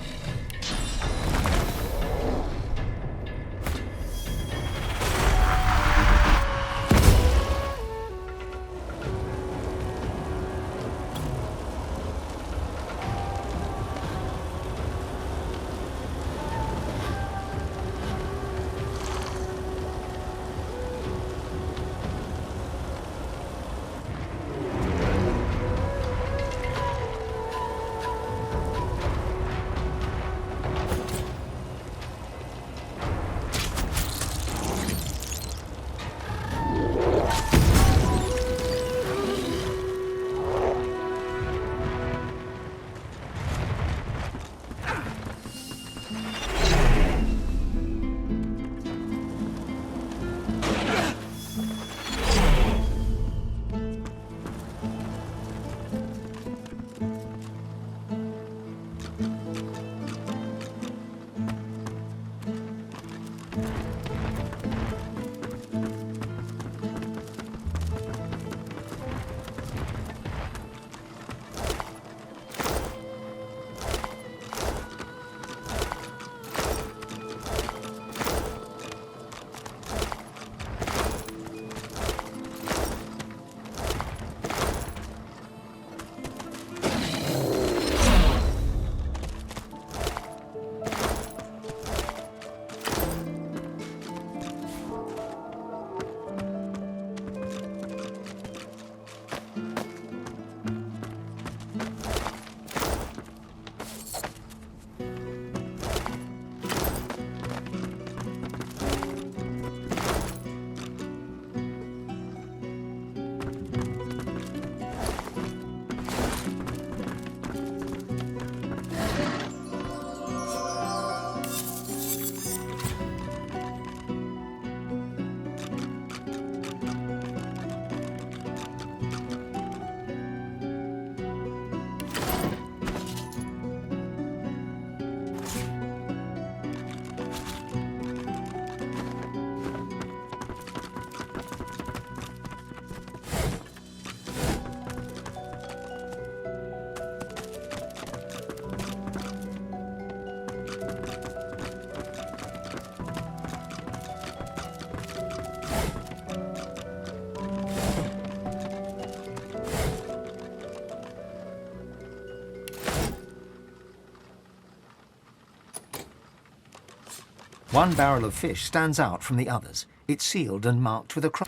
One barrel of fish stands out from the others. It's sealed and marked with a cross.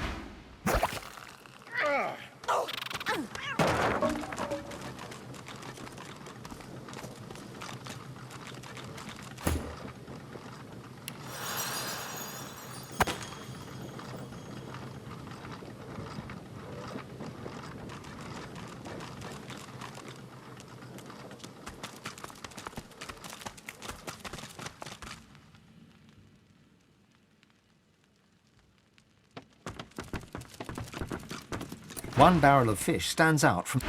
One barrel of fish stands out from...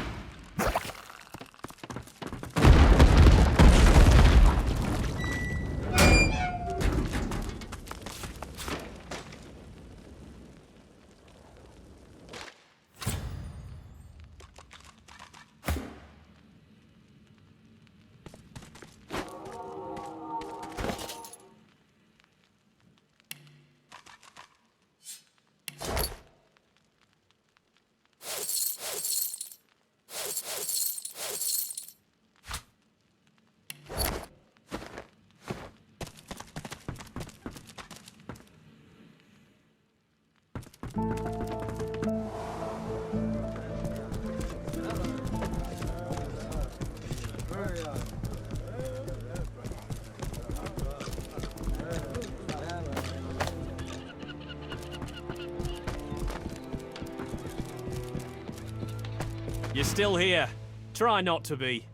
You're still here. Try not to be.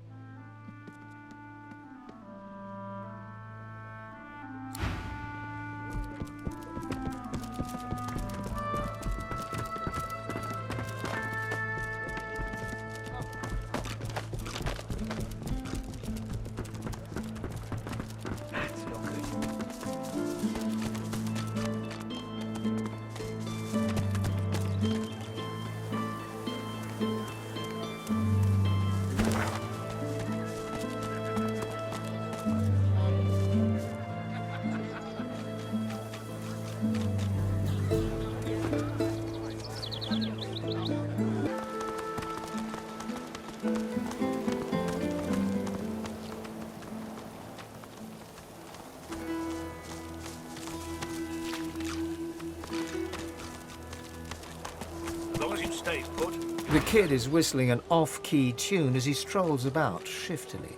The kid is whistling an off-key tune as he strolls about shiftily.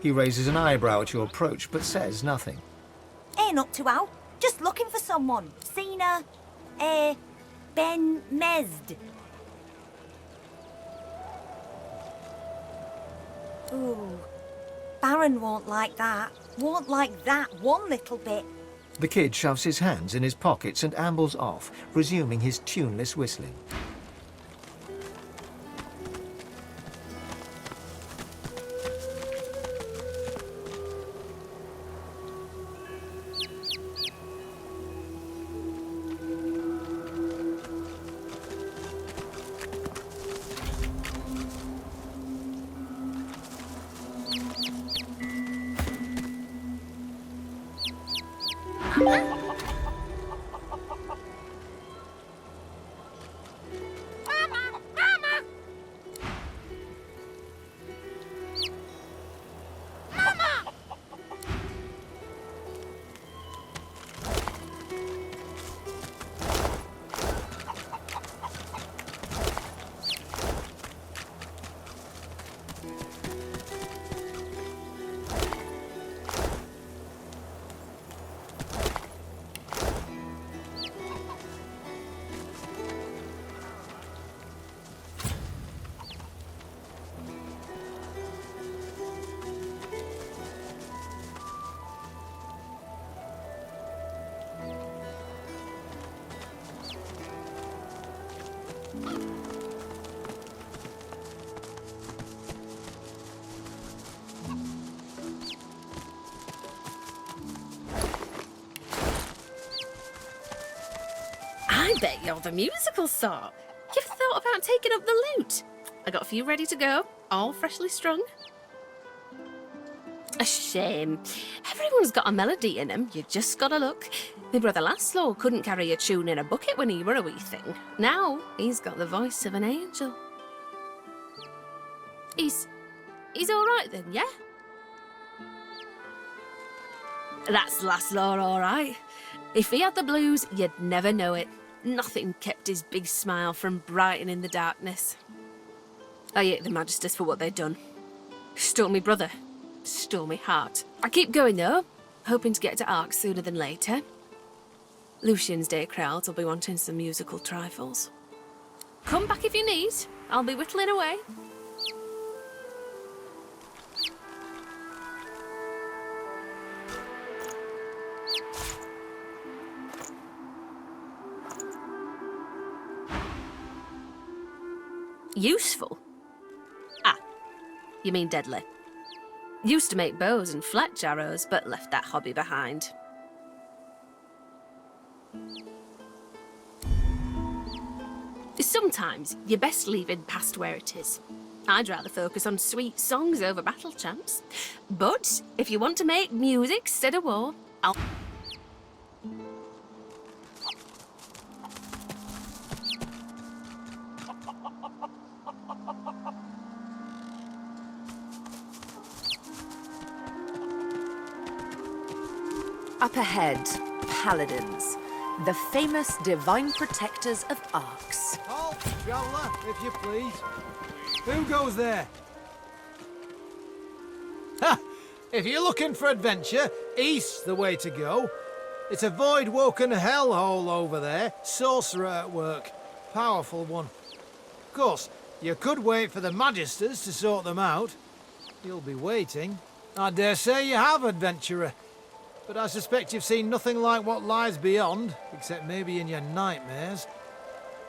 He raises an eyebrow at your approach, but says nothing. Ain't up to out. Just looking for someone. Seen Ben Mesd. Ooh. Baron won't like that. Won't like that one little bit. The kid shoves his hands in his pockets and ambles off, resuming his tuneless whistling. I bet you're the musical sort. You've thought about taking up the lute. I got a few ready to go, all freshly strung. A shame. Everyone's got a melody in them, you just gotta look. My brother Laszlo couldn't carry a tune in a bucket when he were a wee thing. Now, he's got the voice of an angel. He's all right then, yeah? That's Laszlo, all right. If he had the blues, you'd never know it. Nothing kept his big smile from brightening the darkness. I hate the Magisters for what they'd done. Stole me brother. Stole me heart. I keep going, though, hoping to get to Ark sooner than later. Lucian's day crowds will be wanting some musical trifles. Come back if you need. I'll be whittling away. Useful? Ah, you mean deadly. Used to make bows and fletch arrows, but left that hobby behind. Sometimes you're best leaving past where it is. I'd rather focus on sweet songs over battle champs. But if you want to make music instead of war, I'll... Up ahead, paladins, the famous divine protectors of Arks. Halt, traveller, if you please. Who goes there? Ha! If you're looking for adventure, east's the way to go. It's a void-woken hellhole over there, sorcerer at work. Powerful one. Of course, you could wait for the Magisters to sort them out. You'll be waiting. I dare say you have, adventurer. But I suspect you've seen nothing like what lies beyond, except maybe in your nightmares.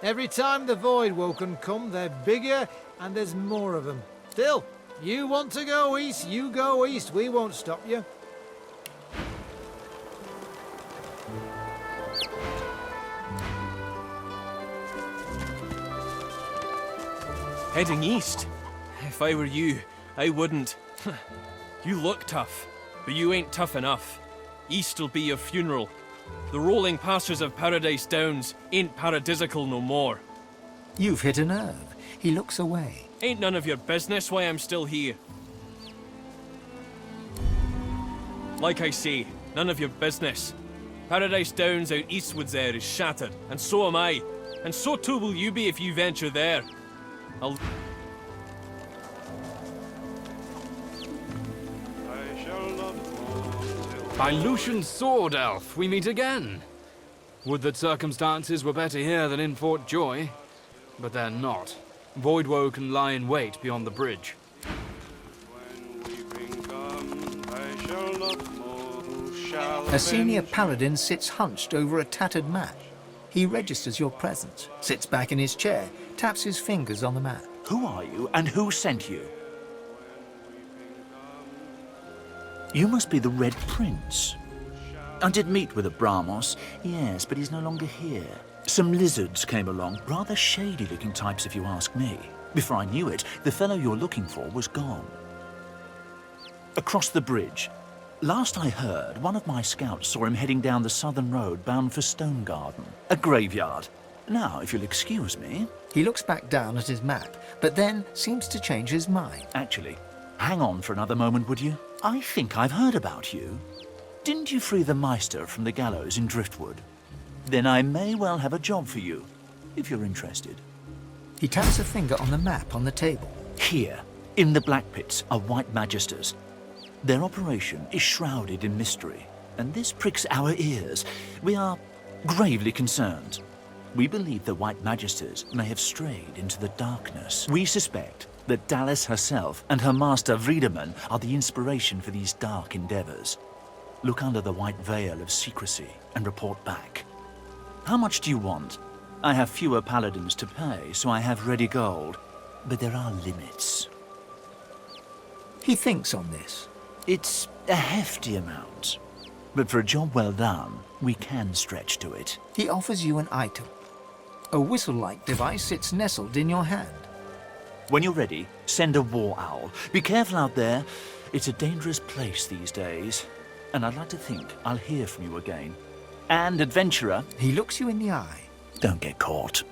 Every time the Void-Woken come, they're bigger and there's more of them. Still, you want to go east, you go east. We won't stop you. Heading east? If I were you, I wouldn't. You look tough, but you ain't tough enough. East'll be your funeral. The rolling pastures of Paradise Downs ain't paradisical no more. You've hit a nerve. He looks away. Ain't none of your business why I'm still here. Like I say, none of your business. Paradise Downs out eastwards there is shattered, and so am I. And so too will you be if you venture there. I'll... By Lucian's sword, Elf, we meet again. Would that circumstances were better here than in Fort Joy, but they're not. Voidwoken lie in wait beyond the bridge. A senior paladin sits hunched over a tattered map. He registers your presence, sits back in his chair, taps his fingers on the map. Who are you, and who sent you? You must be the Red Prince. I did meet with Abramos, yes, but he's no longer here. Some lizards came along, rather shady-looking types if you ask me. Before I knew it, the fellow you're looking for was gone. Across the bridge. Last I heard, one of my scouts saw him heading down the southern road bound for Stone Garden, a graveyard. Now, if you'll excuse me... He looks back down at his map, but then seems to change his mind. Actually, hang on for another moment, would you? I think I've heard about you. Didn't you free the Meister from the gallows in Driftwood? Then I may well have a job for you, if you're interested. He taps a finger on the map on the table. Here, in the Black Pits, are White Magisters. Their operation is shrouded in mystery, and this pricks our ears. We are gravely concerned. We believe the White Magisters may have strayed into the darkness. We suspect that Dallas herself and her master Vriedemann are the inspiration for these dark endeavors. Look under the white veil of secrecy and report back. How much do you want? I have fewer paladins to pay, so I have ready gold. But there are limits. He thinks on this. It's a hefty amount. But for a job well done, we can stretch to it. He offers you an item. A whistle-like device sits nestled in your hand. When you're ready, send a war owl. Be careful out there. It's a dangerous place these days. And I'd like to think I'll hear from you again. And, adventurer... He looks you in the eye. Don't get caught.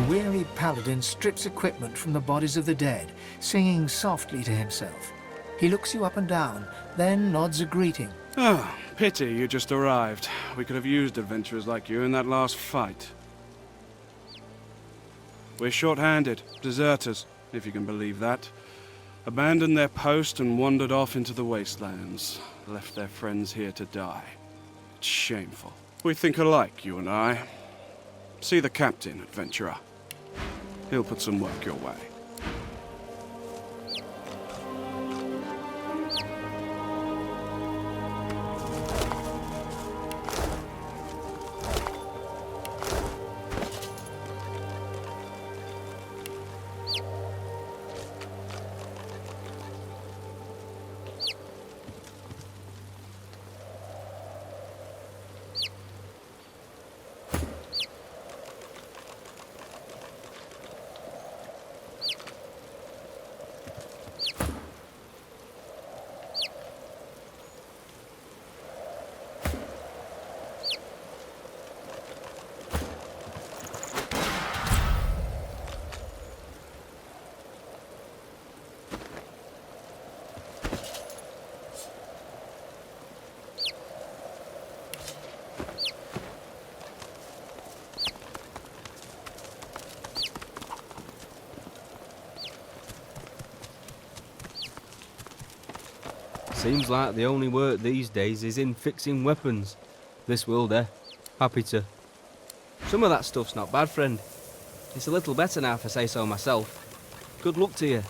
weary paladin strips equipment from the bodies of the dead, singing softly to himself. He looks you up and down, then nods a greeting. Oh, pity you just arrived. We could have used adventurers like you in that last fight. We're short-handed, deserters, if you can believe that. Abandoned their post and wandered off into the wastelands. Left their friends here to die. It's shameful. We think alike, you and I. See the captain, adventurer. He'll put some work your way. Seems like the only work these days is in fixing weapons. This will do. Happy to. Some of that stuff's not bad, friend. It's a little better now, if I say so myself. Good luck to you.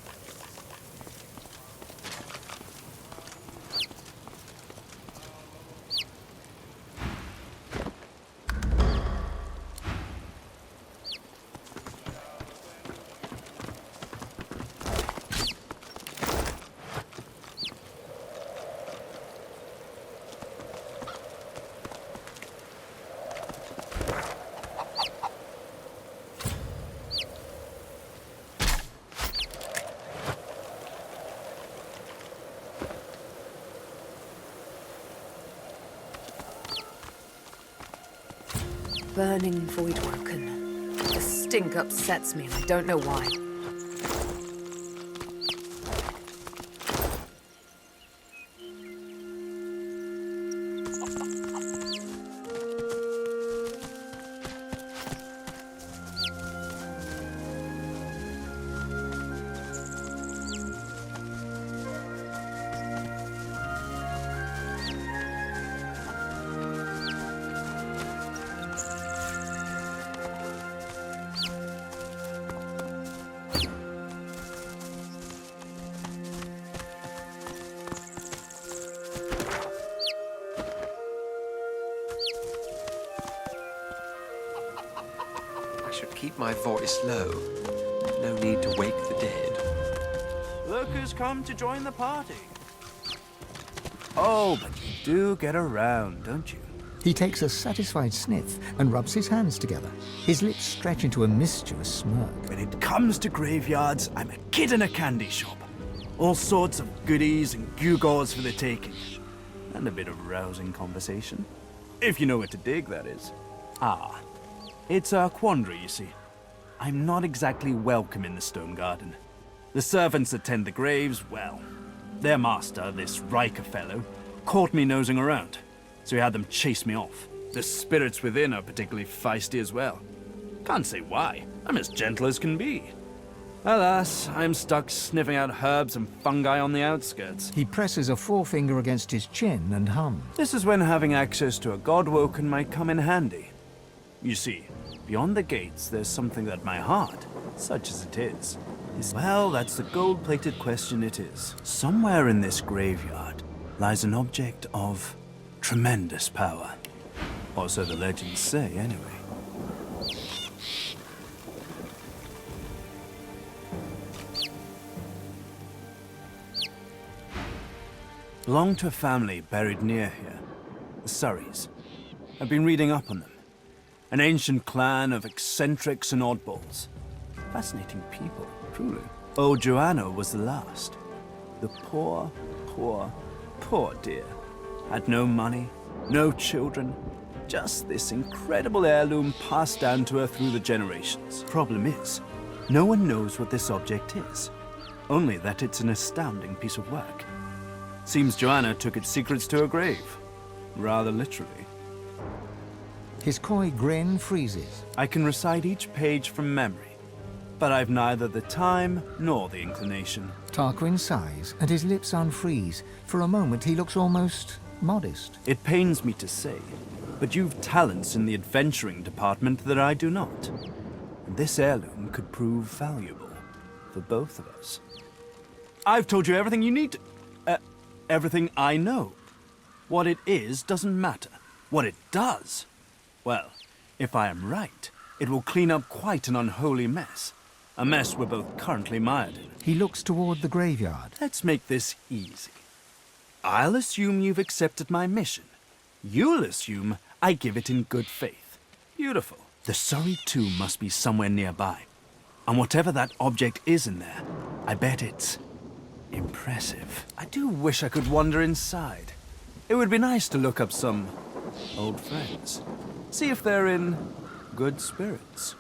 Burning void woken. The stink upsets me and I don't know why. Should keep my voice low. No need to wake the dead. Look who's come to join the party. Oh, but you do get around, don't you? He takes a satisfied sniff and rubs his hands together. His lips stretch into a mischievous smirk. When it comes to graveyards, I'm a kid in a candy shop. All sorts of goodies and gewgaws for the taking. And a bit of rousing conversation. If you know where to dig, that is. Ah. It's a quandary, you see. I'm not exactly welcome in the Stone Garden. The servants that tend the graves, well, their master, this Riker fellow, caught me nosing around, so he had them chase me off. The spirits within are particularly feisty as well. Can't say why. I'm as gentle as can be. Alas, I'm stuck sniffing out herbs and fungi on the outskirts. He presses a forefinger against his chin and hums. This is when having access to a god-woken might come in handy. You see, beyond the gates, there's something that my heart, such as it is... Well, that's the gold-plated question it is. Somewhere in this graveyard lies an object of tremendous power. Or so the legends say, anyway. Belonged to a family buried near here, the Surreys. I've been reading up on them. An ancient clan of eccentrics and oddballs. Fascinating people, truly. Old Joanna was the last. The poor dear. Had no money, no children, Just this incredible heirloom passed down to her through the generations. Problem is, no one knows what this object is. Only that it's an astounding piece of work. Seems Joanna took its secrets to her grave. Rather literally. His coy grin freezes. I can recite each page from memory, but I've neither the time nor the inclination. Tarquin sighs, and his lips unfreeze. For a moment, he looks almost modest. It pains me to say, but you've talents in the adventuring department that I do not. And this heirloom could prove valuable for both of us. I've told you everything you need to... everything I know. What it is doesn't matter. What it does... well, if I am right, it will clean up quite an unholy mess. A mess we're both currently mired in. He looks toward the graveyard. Let's make this easy. I'll assume you've accepted my mission. You'll assume I give it in good faith. Beautiful. The Surrey tomb must be somewhere nearby. And whatever that object is in there, I bet it's impressive. I do wish I could wander inside. It would be nice to look up some old friends. See if they're in good spirits.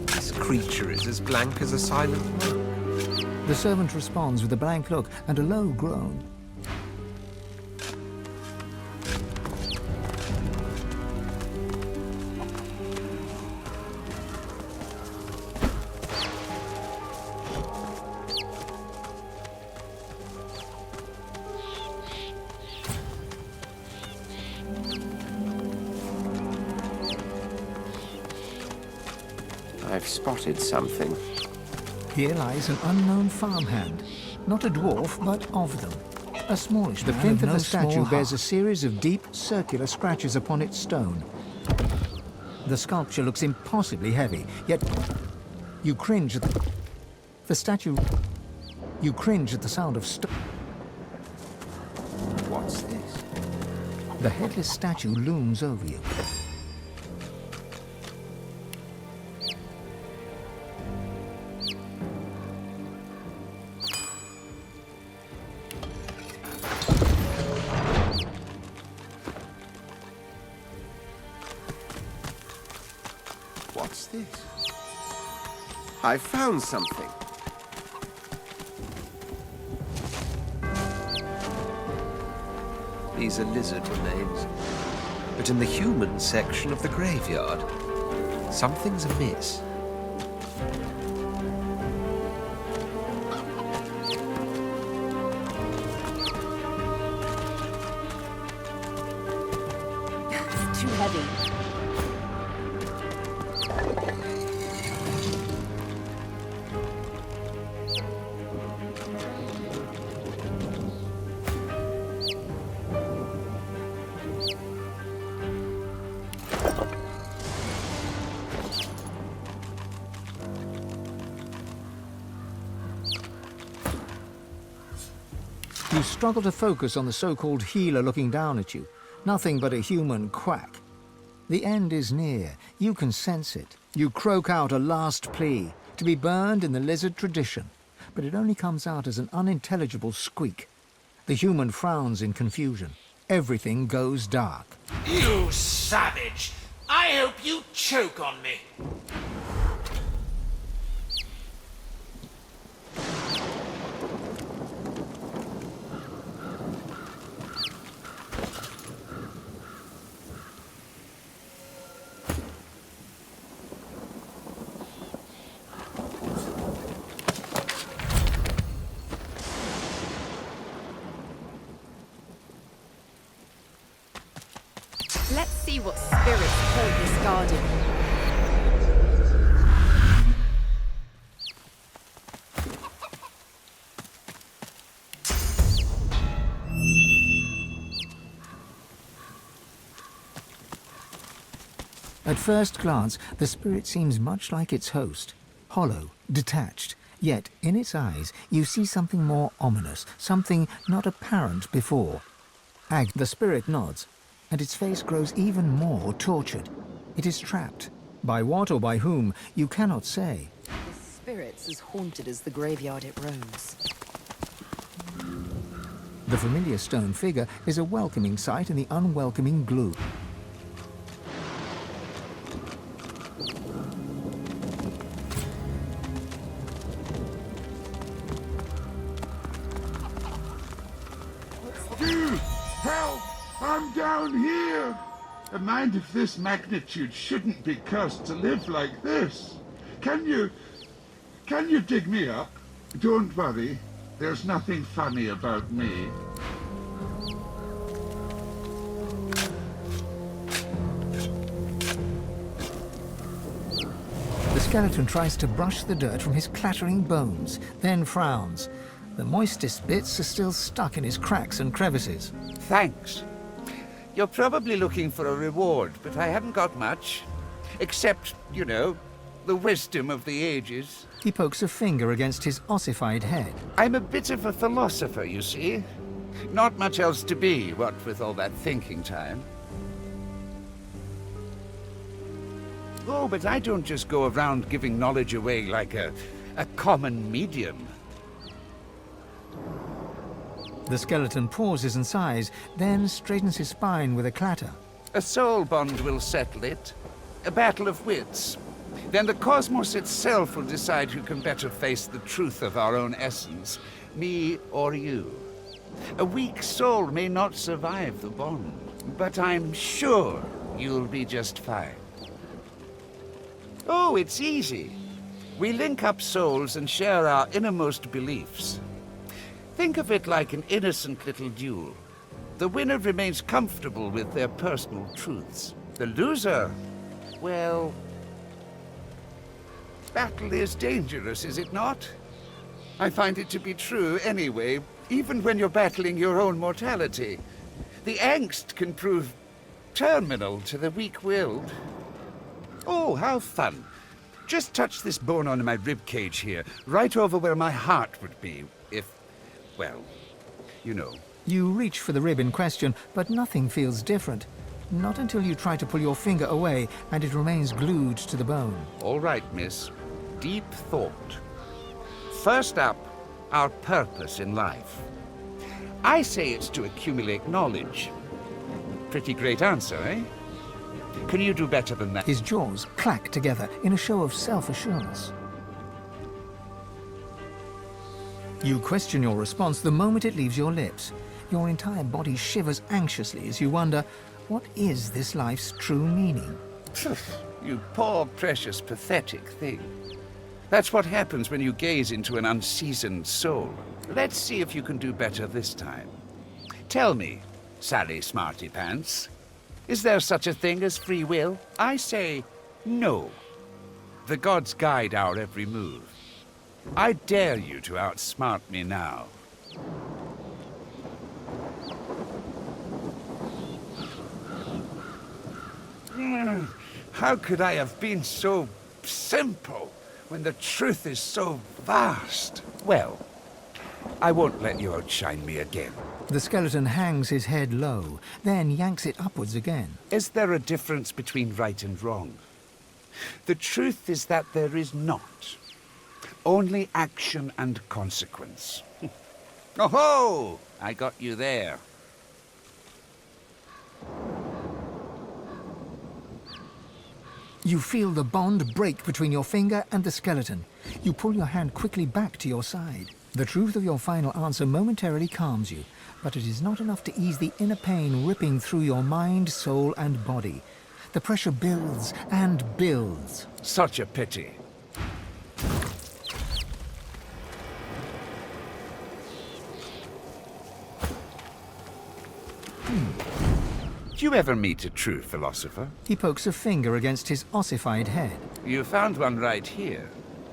This creature is as blank as a silent monk. The servant responds with a blank look and a low groan. I've spotted something. Here lies an unknown farmhand. Not a dwarf, but of them. A smallish man. The plinth of the statue bears a series of deep, circular scratches upon its stone. The sculpture looks impossibly heavy, yet you cringe at the statue. You cringe at the sound of stone. What's this? The headless statue looms over you. What's this? I found something. These are lizard remains. But in the human section of the graveyard, something's amiss. It's too heavy. You struggle to focus on the so-called healer looking down at you. Nothing but a human quack. The end is near. You can sense it. You croak out a last plea, to be burned in the lizard tradition. But it only comes out as an unintelligible squeak. The human frowns in confusion. Everything goes dark. You savage! I hope you choke on me. Let's see what spirits haunt this garden. At first glance, the spirit seems much like its host. Hollow, detached, Yet, in its eyes, you see something more ominous, something not apparent before. The spirit nods, and its face grows even more tortured. It is trapped. By what or by whom, you cannot say. The spirit's as haunted as the graveyard it roams. The familiar stone figure is a welcoming sight in the unwelcoming gloom. Dude, help! I'm down here! A mind of this magnitude shouldn't be cursed to live like this. Can you dig me up? Don't worry, there's nothing funny about me. The skeleton tries to brush the dirt from his clattering bones, then frowns. The moistest bits are still stuck in his cracks and crevices. Thanks. You're probably looking for a reward, but I haven't got much. Except, you know, the wisdom of the ages. He pokes a finger against his ossified head. I'm a bit of a philosopher, you see. Not much else to be, what with all that thinking time. Oh, but I don't just go around giving knowledge away like a common medium. The skeleton pauses and sighs, then straightens his spine with a clatter. A soul bond will settle it. A battle of wits. Then the cosmos itself will decide who can better face the truth of our own essence, me or you. A weak soul may not survive the bond, but I'm sure you'll be just fine. Oh, it's easy. We link up souls and share our innermost beliefs. Think of it like an innocent little duel. The winner remains comfortable with their personal truths. The loser, well, battle is dangerous, is it not? I find it to be true anyway, even when you're battling your own mortality. The angst can prove terminal to the weak-willed. Oh, how fun. Just touch this bone on my rib cage here, right over where my heart would be, if, well, you know. You reach for the rib in question, but nothing feels different. Not until you try to pull your finger away and it remains glued to the bone. All right, miss. Deep thought. First up, our purpose in life. I say it's to accumulate knowledge. Pretty great answer, eh? Can you do better than that? His jaws clack together in a show of self-assurance. You question your response the moment it leaves your lips. Your entire body shivers anxiously as you wonder, what is this life's true meaning? You poor, precious, pathetic thing. That's what happens when you gaze into an unseasoned soul. Let's see if you can do better this time. Tell me, Sally Smarty Pants, is there such a thing as free will? I say no. The gods guide our every move. I dare you to outsmart me now. How could I have been so simple when the truth is so vast? Well, I won't let you outshine me again. The skeleton hangs his head low, then yanks it upwards again. Is there a difference between right and wrong? The truth is that there is not. Only action and consequence. Oh-ho! I got you there. You feel the bond break between your finger and the skeleton. You pull your hand quickly back to your side. The truth of your final answer momentarily calms you, but it is not enough to ease the inner pain ripping through your mind, soul, and body. The pressure builds and builds. Such a pity. Do you ever meet a true philosopher? He pokes a finger against his ossified head. You found one right here.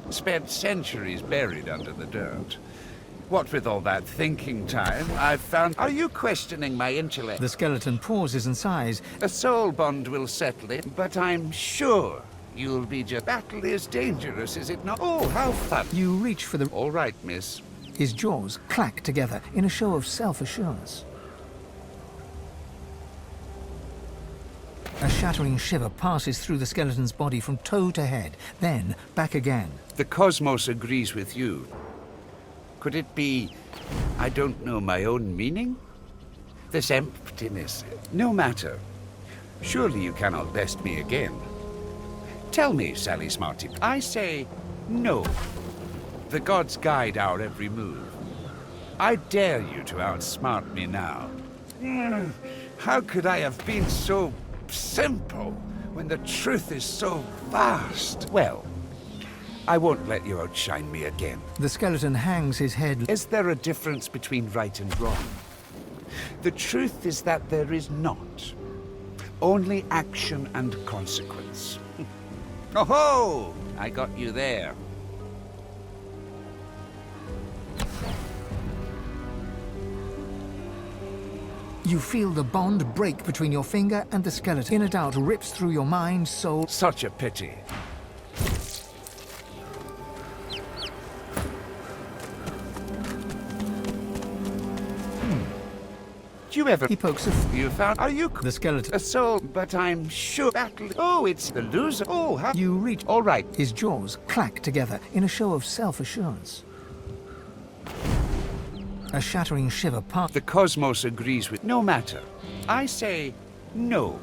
Spent centuries buried under the dirt. What with all that thinking time, I've found... Are you questioning my intellect? The skeleton pauses and sighs. A soul bond will settle it, but I'm sure you'll be just... Battle is dangerous, is it not? Oh, how fun. You reach for the... All right, miss. His jaws clack together in a show of self-assurance. A shattering shiver passes through the skeleton's body from toe to head, then back again. The cosmos agrees with you. Could it be, I don't know, my own meaning? This emptiness. No matter. Surely you cannot best me again. Tell me, Sally Smarty. I say no. The gods guide our every move. I dare you to outsmart me now. How could I have been so simple when the truth is so vast? Well, I won't let you outshine me again. The skeleton hangs his head. Is there a difference between right and wrong? The truth is that there is not. Only action and consequence. Oh-ho! I got you there. You feel the bond break between your finger and the skeleton. Inner doubt rips through your mind, soul. Such a pity. Do you ever... He pokes a... You found... Are you... The skeleton... A soul, but I'm sure... Battle... Oh, it's the loser. Oh, how... You reach... All right. His jaws clack together in a show of self-assurance. A shattering shiver passes... The cosmos agrees with... No matter. I say no.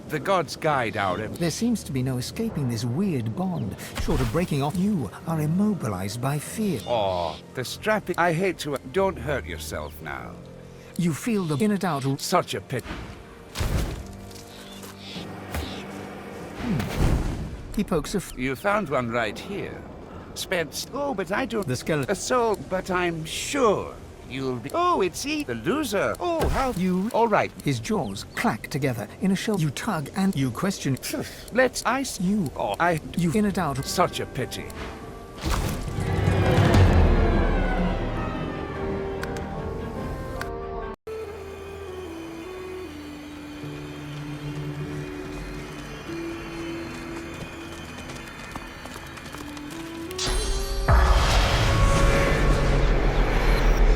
The gods guide our... There seems to be no escaping this weird bond. Short of breaking off, you are immobilized by fear. Oh, the strapping... I hate to... Don't hurt yourself now. You feel the inner doubt... Such a pity. He pokes a... You found one right here. Spence. Oh, but I don't... The skeleton... A soul, but I'm sure you'll be... Oh, it's he, the loser. Oh, how... You... All right. His jaws clack together in a show... You tug and... You question... Let's ice... You... Oh, You inner doubt... Such a pity.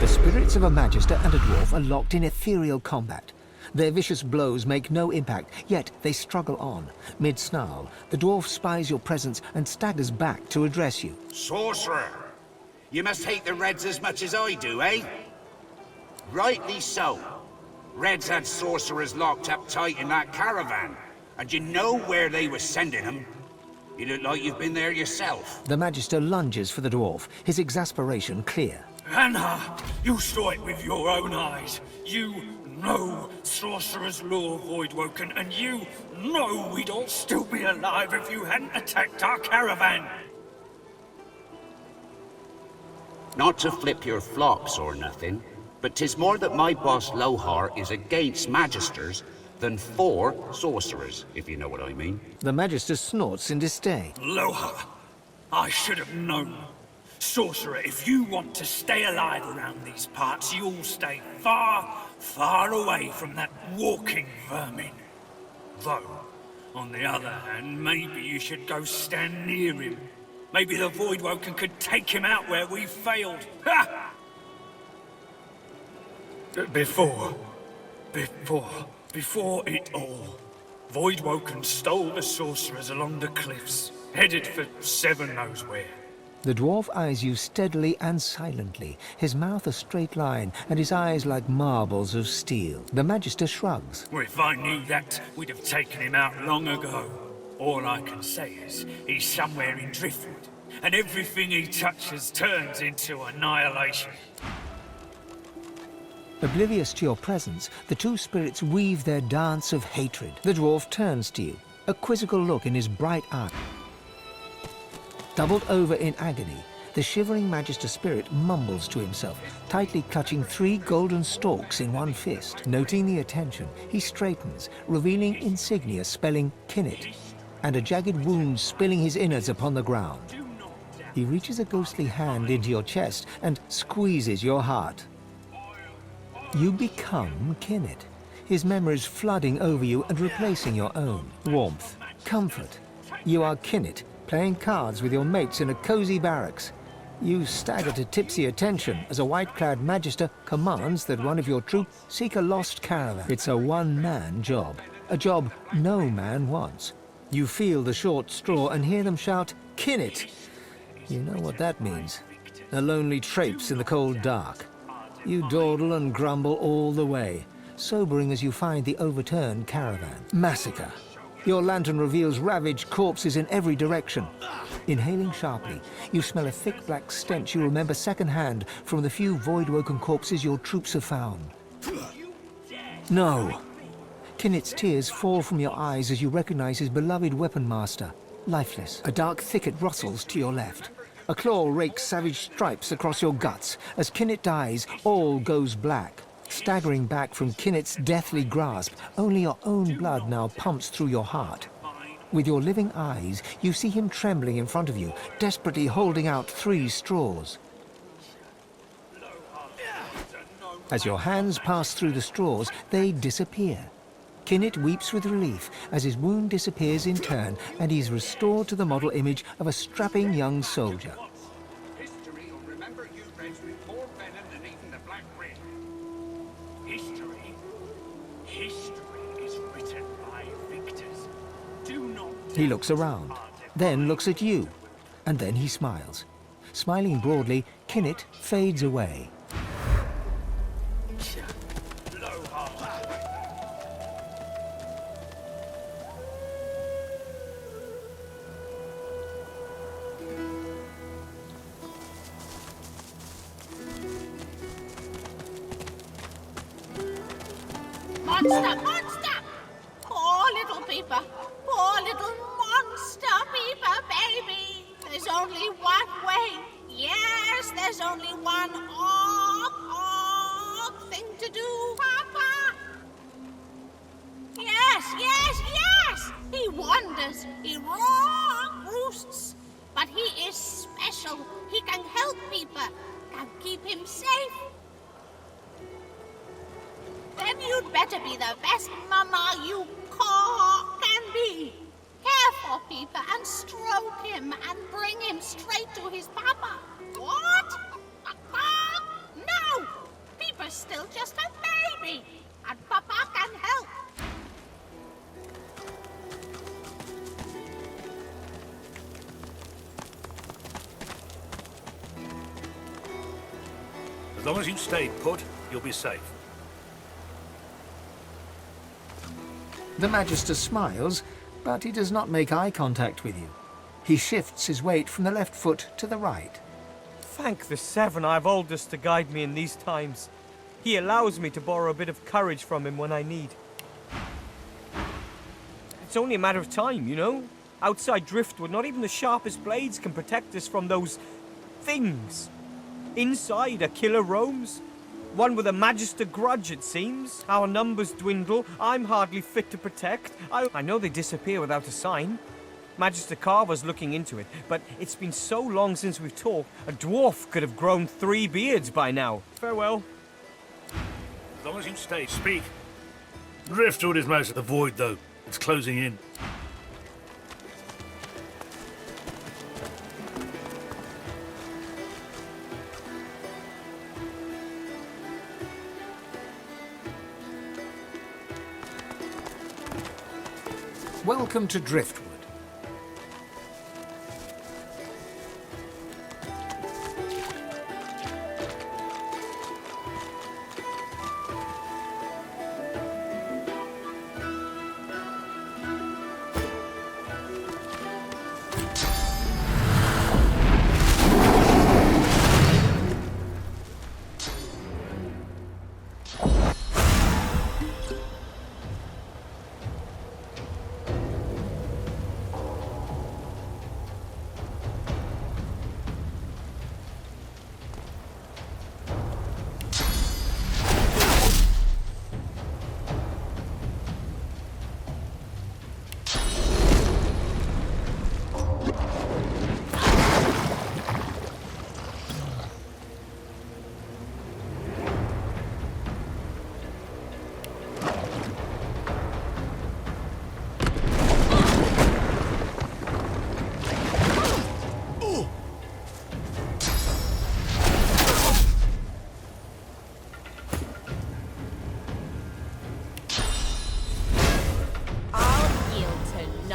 The spirits of a Magister and a dwarf are locked in ethereal combat. Their vicious blows make no impact, yet they struggle on. Mid-snarl, the dwarf spies your presence and staggers back to address you. Sorcerer! You must hate the Reds as much as I do, eh? Rightly so. Reds had sorcerers locked up tight in that caravan, and you know where they were sending them. You look like you've been there yourself. The Magister lunges for the dwarf, his exasperation clear. Anna, you saw it with your own eyes. You know Sorcerer's Law, Voidwoken, and you know we'd all still be alive if you hadn't attacked our caravan. Not to flip your flops or nothing, but 'tis more that my boss Lohar is against Magisters than for sorcerers, if you know what I mean. The Magister snorts in disdain. Lohar, I should have known. Sorcerer, if you want to stay alive around these parts, you'll stay far, far away from that walking vermin. Though, on the other hand, maybe you should go stand near him. Maybe the Voidwoken could take him out where we failed. Ha! Before it all, Voidwoken stole the sorcerers along the cliffs, headed for Seven knows where. The dwarf eyes you steadily and silently, his mouth a straight line, and his eyes like marbles of steel. The Magister shrugs. Well, if I knew that, we'd have taken him out long ago. All I can say is, he's somewhere in Driftwood, and everything he touches turns into annihilation. Oblivious to your presence, the two spirits weave their dance of hatred. The dwarf turns to you, a quizzical look in his bright eye. Doubled over in agony, the shivering Magister spirit mumbles to himself, tightly clutching 3 golden stalks in one fist. Noting the attention, he straightens, revealing insignia spelling Kinnet, and a jagged wound spilling his innards upon the ground. He reaches a ghostly hand into your chest and squeezes your heart. You become Kinnet, his memories flooding over you and replacing your own. Warmth, comfort, You are Kinnit, playing cards with your mates in a cozy barracks. You stagger to tipsy attention as a white-clad magister commands that one of your troop seek a lost caravan. It's a one-man job, a job no man wants. You feel the short straw and hear them shout, "Kinnit!" You know what that means. A lonely traipse in the cold dark. You dawdle and grumble all the way, sobering as you find the overturned caravan. Massacre. Your lantern reveals ravaged corpses in every direction. Inhaling sharply, you smell a thick black stench you remember secondhand from the few void-woken corpses your troops have found. No. Kinnit's tears fall from your eyes as you recognize his beloved weapon master, lifeless. A dark thicket rustles to your left. A claw rakes savage stripes across your guts. As Kinnit dies, all goes black. Staggering back from Kinnit's deathly grasp, only your own blood now pumps through your heart. With your living eyes, you see him trembling in front of you, desperately holding out 3 straws. As your hands pass through the straws, they disappear. Kinnit weeps with relief as his wound disappears in turn and he's restored to the model image of a strapping young soldier. History will remember you Reds with more venom than even the Black Ring. History is written by victors. Do not. He looks around, then looks at you, and then he smiles. Smiling broadly, Kinnit fades away. Monster! Monster! Poor little Peeper! Poor little monster Peeper, baby! There's only one way. Yes, there's only one thing to do, Papa! Yes! He wanders, he roosts, but he is special. He can help Peeper, can keep him safe. Then you'd better be the best mama you can be. Care for Peeper and stroke him and bring him straight to his papa. What? No! Peeper's still just a baby, and Papa can help. As long as you stay put, you'll be safe. The Magister smiles, but he does not make eye contact with you. He shifts his weight from the left foot to the right. Thank the Seven I've Aldous to guide me in these times. He allows me to borrow a bit of courage from him when I need. It's only a matter of time, you know? Outside Driftwood, not even the sharpest blades can protect us from those things. Inside, a killer roams. One with a Magister grudge, it seems. Our numbers dwindle. I'm hardly fit to protect. I know they disappear without a sign. Magister Carver's looking into it, but it's been so long since we've talked, a dwarf could have grown 3 beards by now. Farewell. As long as you stay, speak. Driftwood is most of the void, though. It's closing in. Welcome to Driftwood.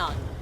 none.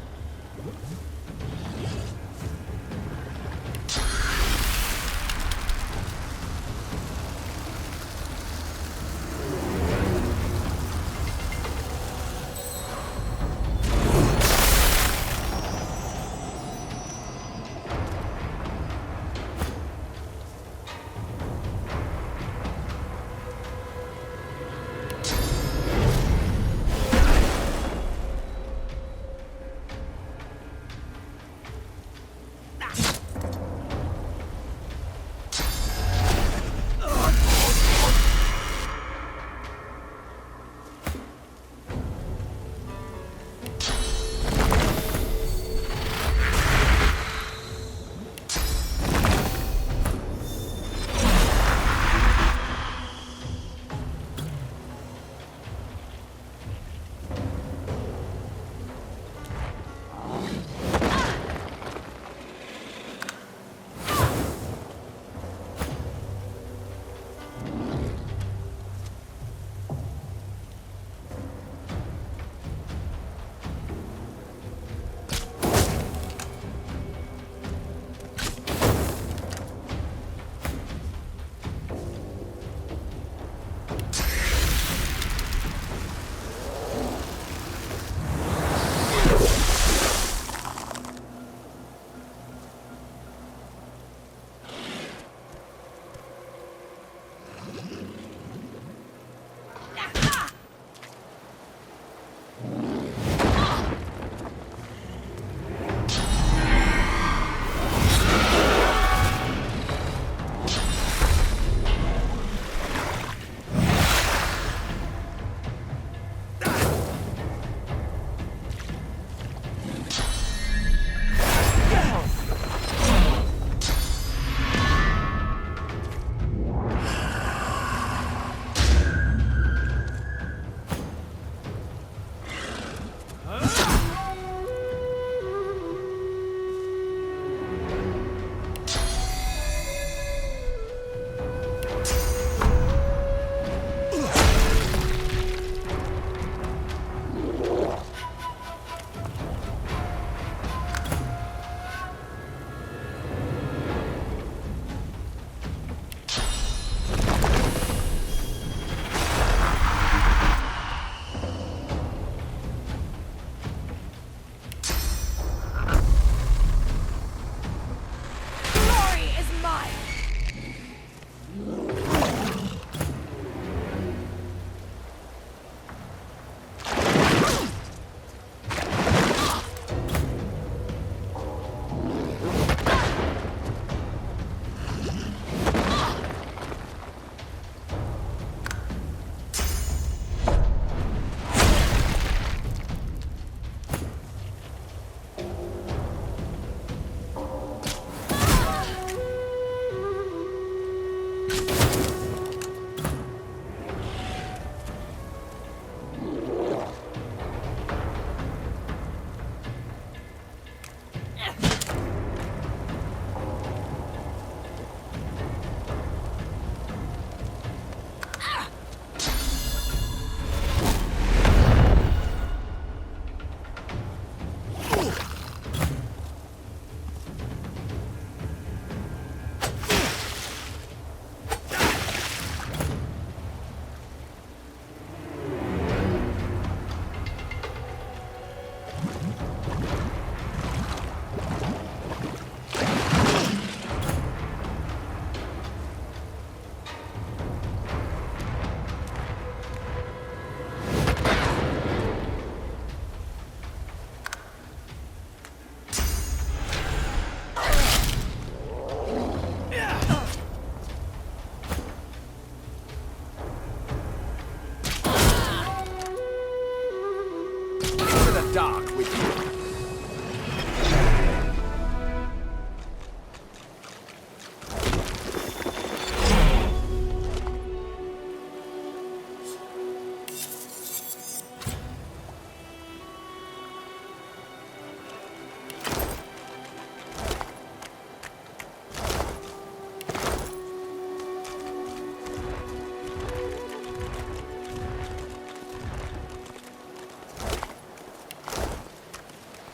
dark with you.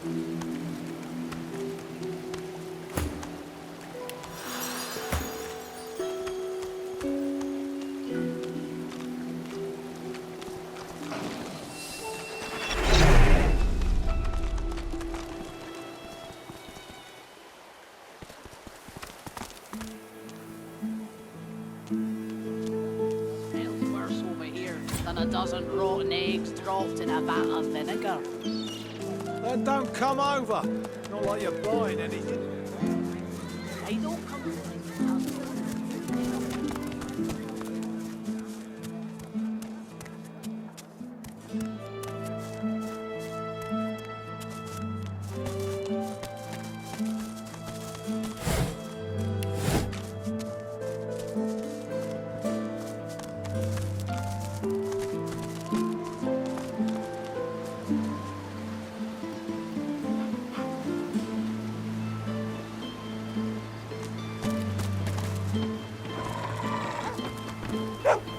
Smells worse over here than a dozen rotten eggs dropped in a vat of vinegar. Then don't come over. Not like you're buying anything. I don't come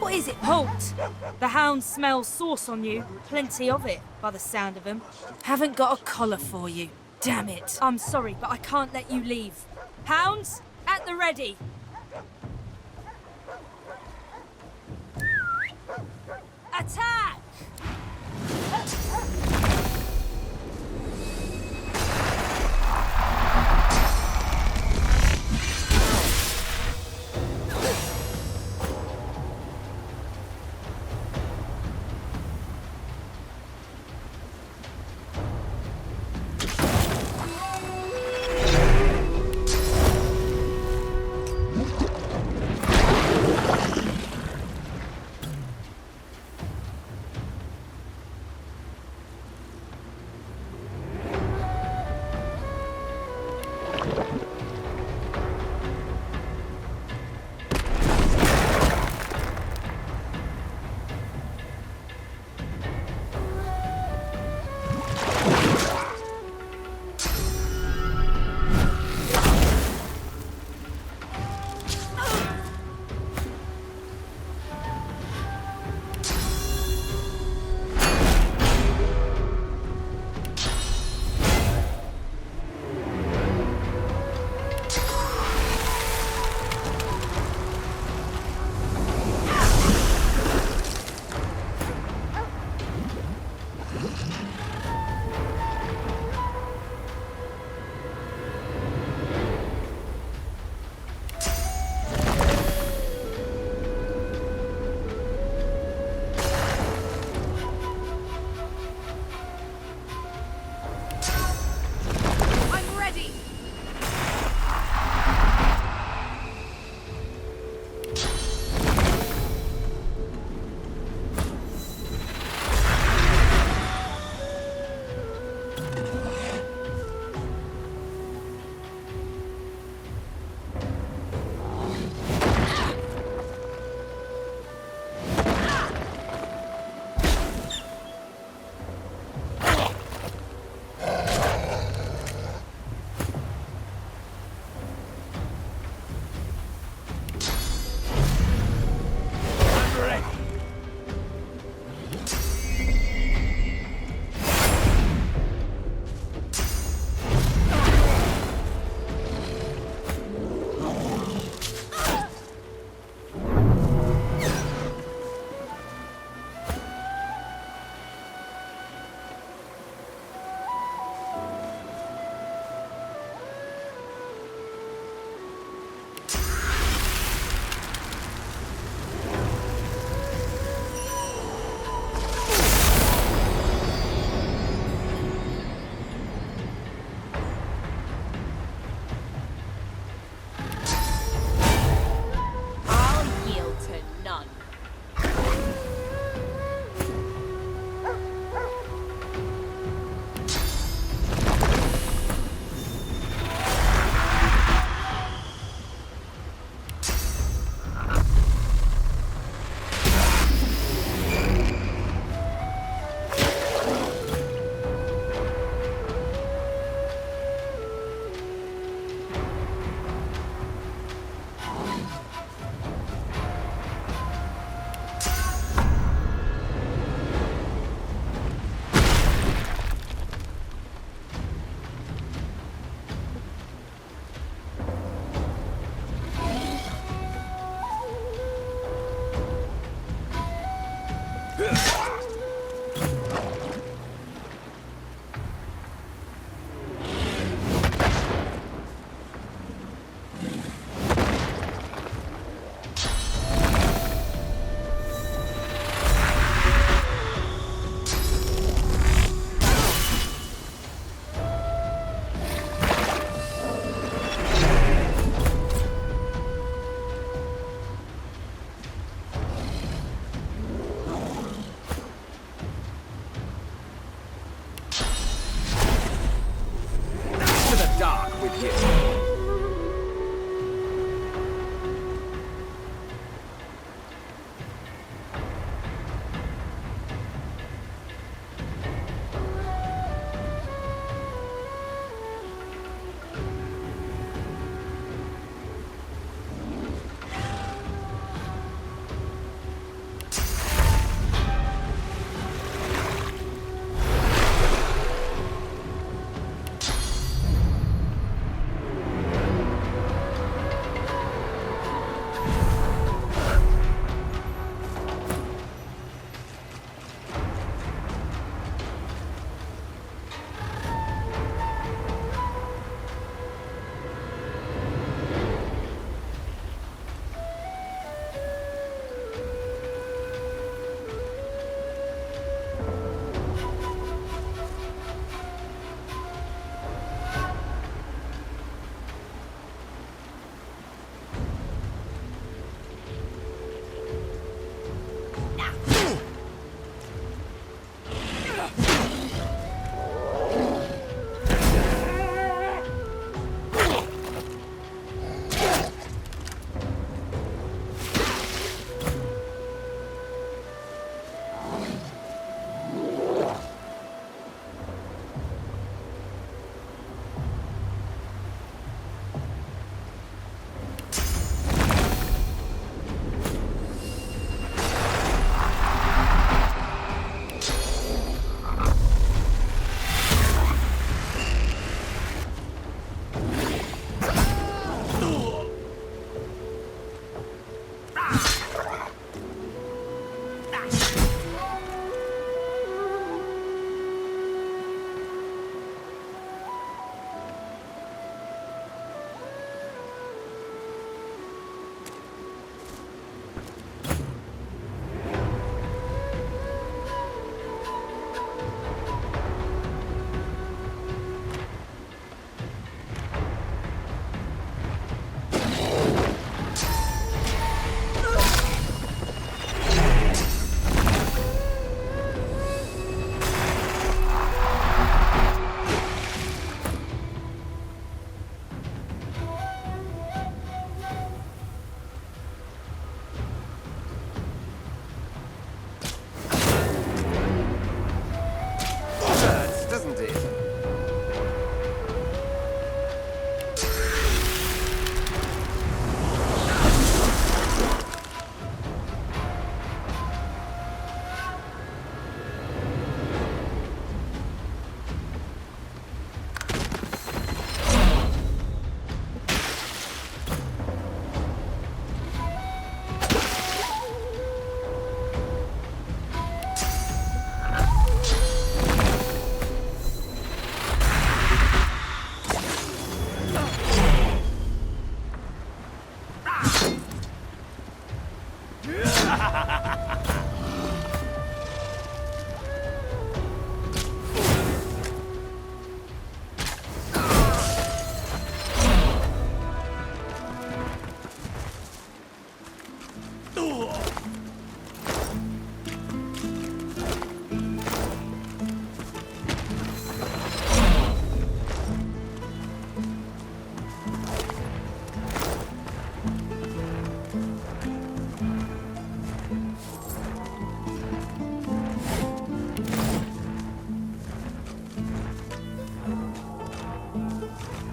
What is it, Halt? The hounds smell sauce on you. Plenty of it, by the sound of them. Haven't got a collar for you. Damn it. I'm sorry, but I can't let you leave. Hounds, at the ready. Attack!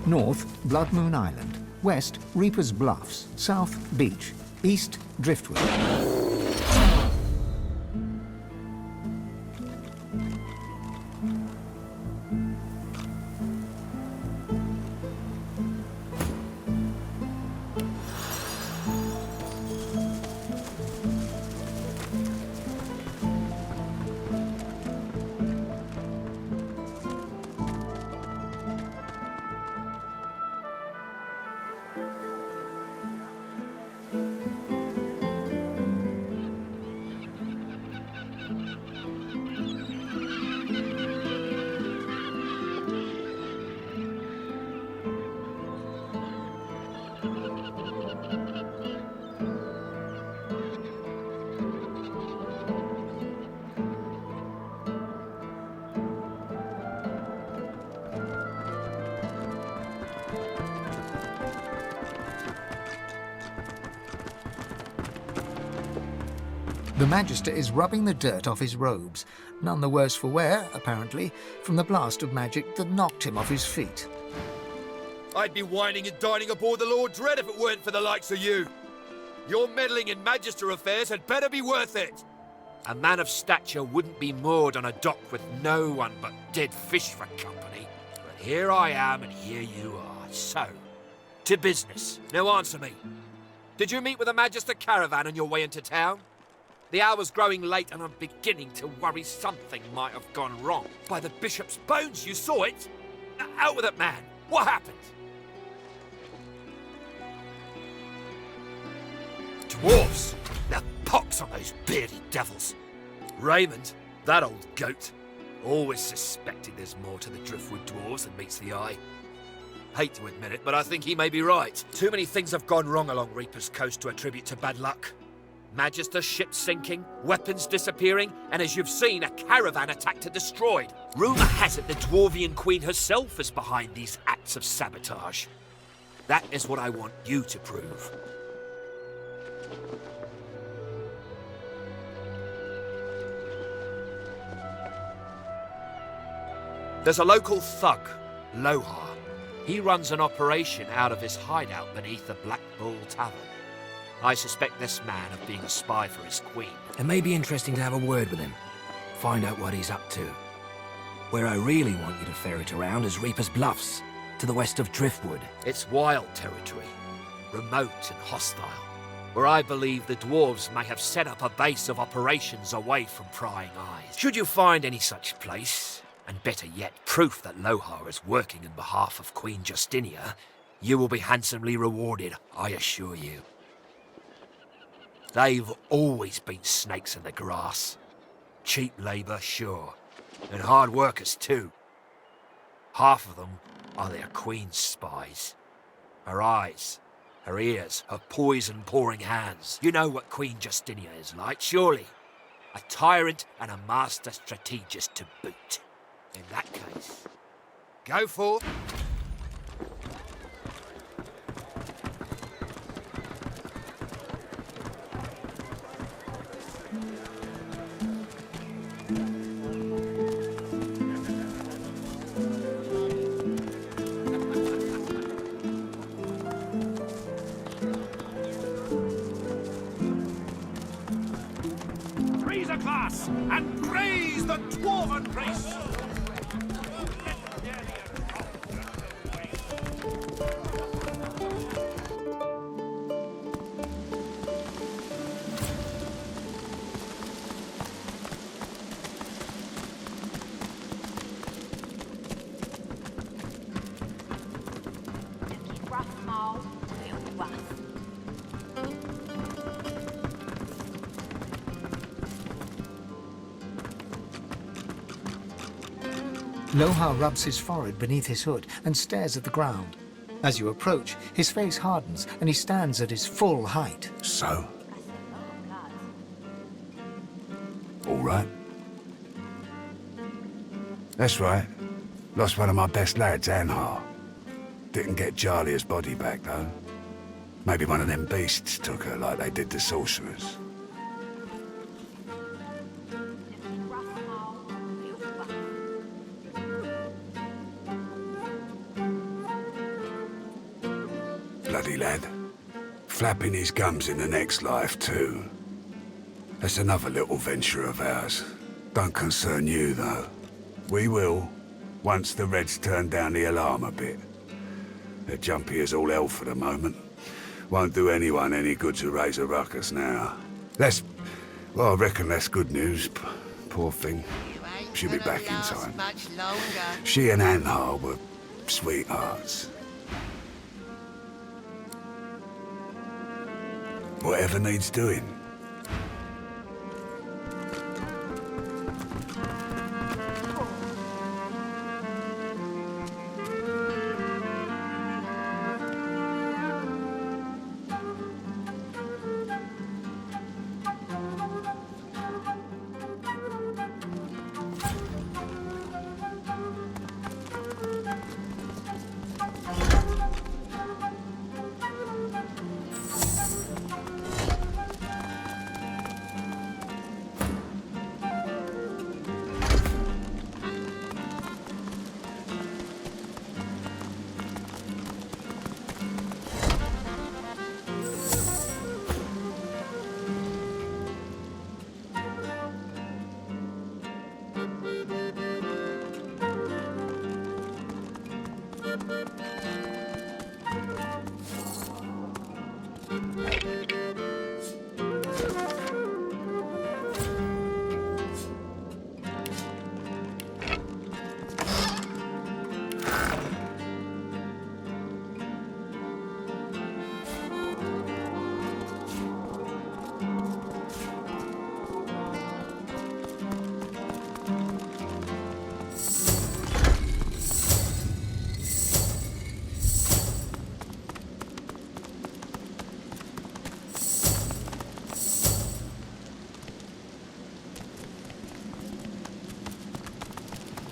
North, Blood Moon Island. West, Reaper's Bluffs. South, Beach. East, Driftwood. The Magister is rubbing the dirt off his robes, none the worse for wear, apparently, from the blast of magic that knocked him off his feet. I'd be whining and dining aboard the Lord Dread if it weren't for the likes of you. Your meddling in Magister affairs had better be worth it. A man of stature wouldn't be moored on a dock with no one but dead fish for company. But here I am and here you are. So, to business. Now answer me. Did you meet with a Magister caravan on your way into town? The hour's growing late and I'm beginning to worry something might have gone wrong. By the Bishop's bones, you saw it? Out with it, man. What happened? Dwarves! Now pox on those beardy devils. Raymond, that old goat, always suspected there's more to the Driftwood dwarves than meets the eye. Hate to admit it, but I think he may be right. Too many things have gone wrong along Reaper's Coast to attribute to bad luck. Magister ships sinking, weapons disappearing, and as you've seen, a caravan attacked and destroyed. Rumour has it the Dwarvian Queen herself is behind these acts of sabotage. That is what I want you to prove. There's a local thug, Lohar. He runs an operation out of his hideout beneath the Black Bull Tavern. I suspect this man of being a spy for his queen. It may be interesting to have a word with him. Find out what he's up to. Where I really want you to ferret around is Reaper's Bluffs, to the west of Driftwood. It's wild territory, remote and hostile, where I believe the dwarves may have set up a base of operations away from prying eyes. Should you find any such place, and better yet, proof that Lohar is working in behalf of Queen Justinia, you will be handsomely rewarded, I assure you. They've always been snakes in the grass. Cheap labour, sure, and hard workers too. Half of them are their queen's spies. Her eyes, her ears, her poison-pouring hands. You know what Queen Justinia is like, surely. A tyrant and a master strategist to boot. In that case, go forth. Raise a glass and praise the dwarven race! Lohar rubs his forehead beneath his hood and stares at the ground. As you approach, his face hardens and he stands at his full height. So? All right. That's right. Lost one of my best lads, Anhar. Didn't get Jalia's body back, though. Maybe one of them beasts took her like they did the sorcerers. bloody lad. Flapping his gums in the next life, too. That's another little venture of ours. Don't concern you, though. We will, once the Reds turn down the alarm a bit. They're jumpy as all hell for the moment. Won't do anyone any good to raise a ruckus now. Well, I reckon that's good news. Poor thing. She'll be back in time. She and Anhar were sweethearts. Whatever needs doing.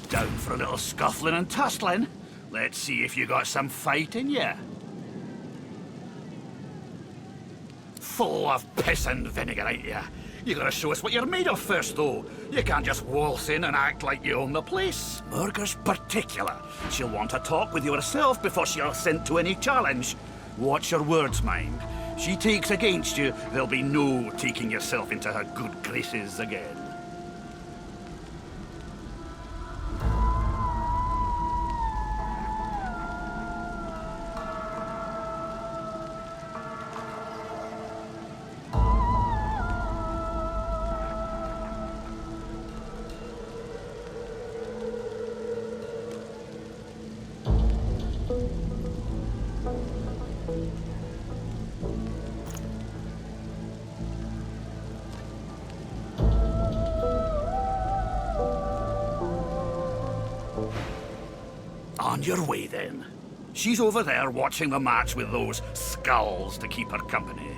Down for a little scuffling and tussling? Let's see if you got some fight in you. Full of piss and vinegar, ain't ya? You gotta show us what you're made of first, though. You can't just waltz in and act like you own the place. Murga's particular. She'll want to talk with you herself before she'll assent to any challenge. Watch your words, mind. She takes against you, there'll be no taking yourself into her good graces again. On your way, then. She's over there watching the match with those skulls to keep her company.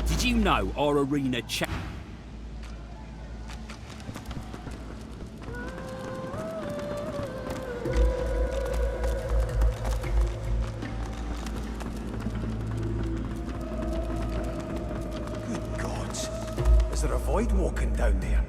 Did you know our arena Is there a void walking down there?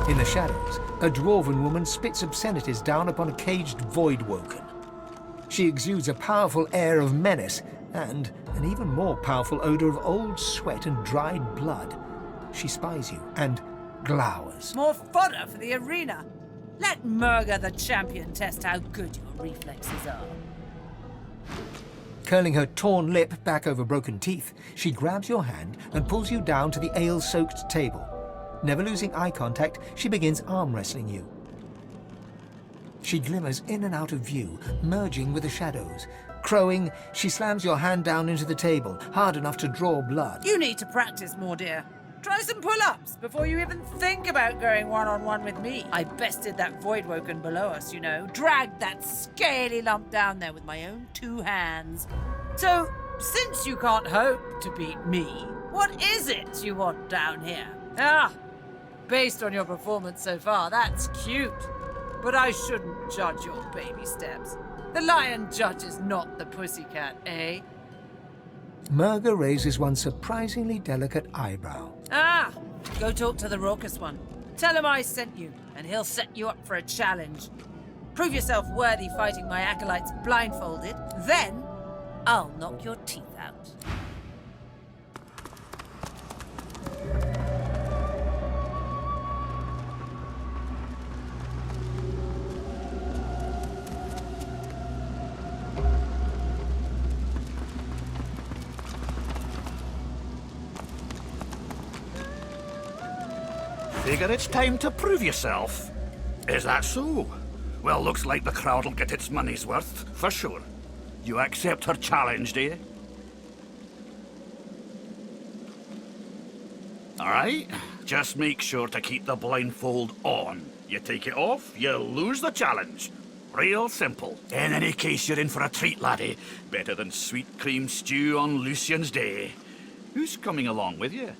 In the shadows, a dwarven woman spits obscenities down upon a caged void-woken. She exudes a powerful air of menace and an even more powerful odor of old sweat and dried blood. She spies you and glowers. More fodder for the arena. Let Murga the champion test how good your reflexes are. Curling her torn lip back over broken teeth, she grabs your hand and pulls you down to the ale-soaked table. Never losing eye contact, she begins arm wrestling you. She glimmers in and out of view, merging with the shadows. Crowing, she slams your hand down into the table, hard enough to draw blood. You need to practice more, dear. Try some pull-ups before you even think about going one-on-one with me. I bested that void-woken below us, you know. Dragged that scaly lump down there with my own 2 hands. So, Since you can't hope to beat me, what is it you want down here? Ah, based on your performance so far, that's cute. But I shouldn't judge your baby steps. The lion judges not the pussycat, eh? Murga raises one surprisingly delicate eyebrow. Ah, go talk to the raucous one. Tell him I sent you, and he'll set you up for a challenge. Prove yourself worthy fighting my acolytes blindfolded, then I'll knock your teeth out. Figure it's time to prove yourself. Is that so? Well, looks like the crowd'll get its money's worth, for sure. You accept her challenge, do you? Alright, just make sure to keep the blindfold on. You take it off, you lose the challenge. Real simple. In any case, you're in for a treat, laddie. Better than sweet cream stew on Lucian's Day. Who's coming along with you?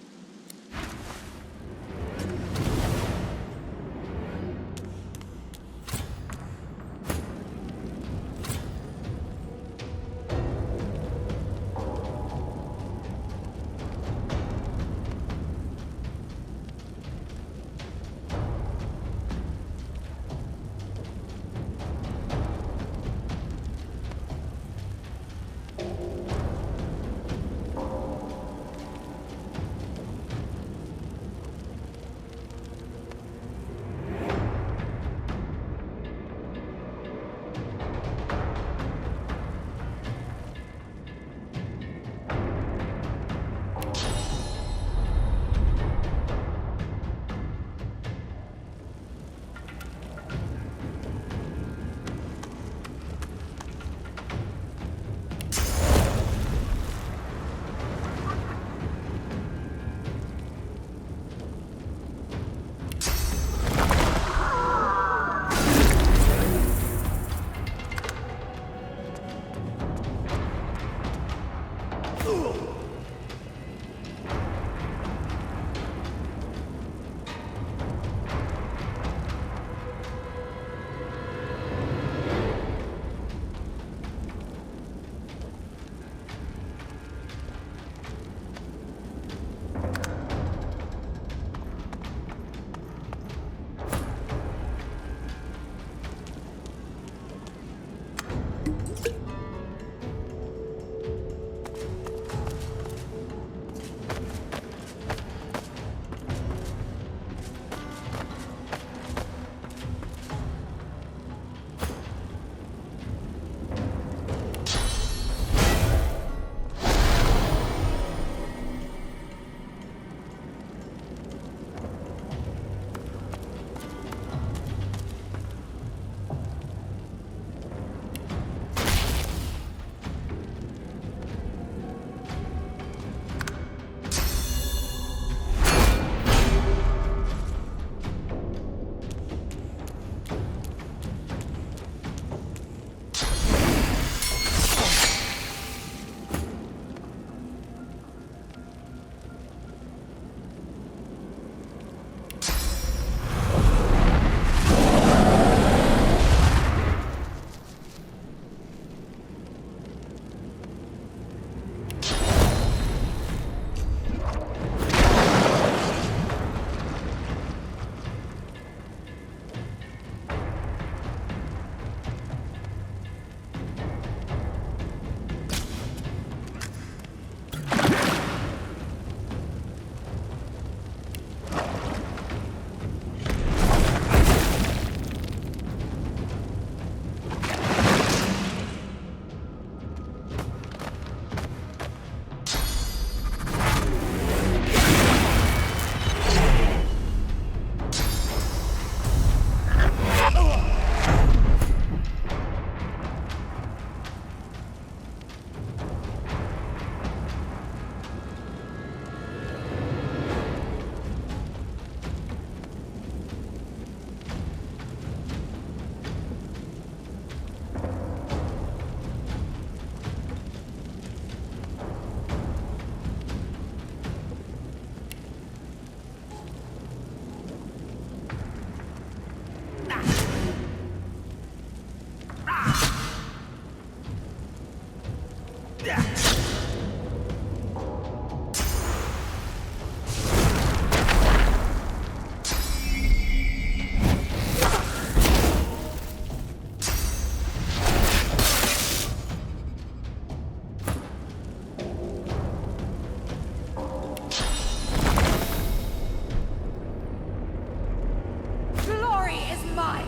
Glory is mine!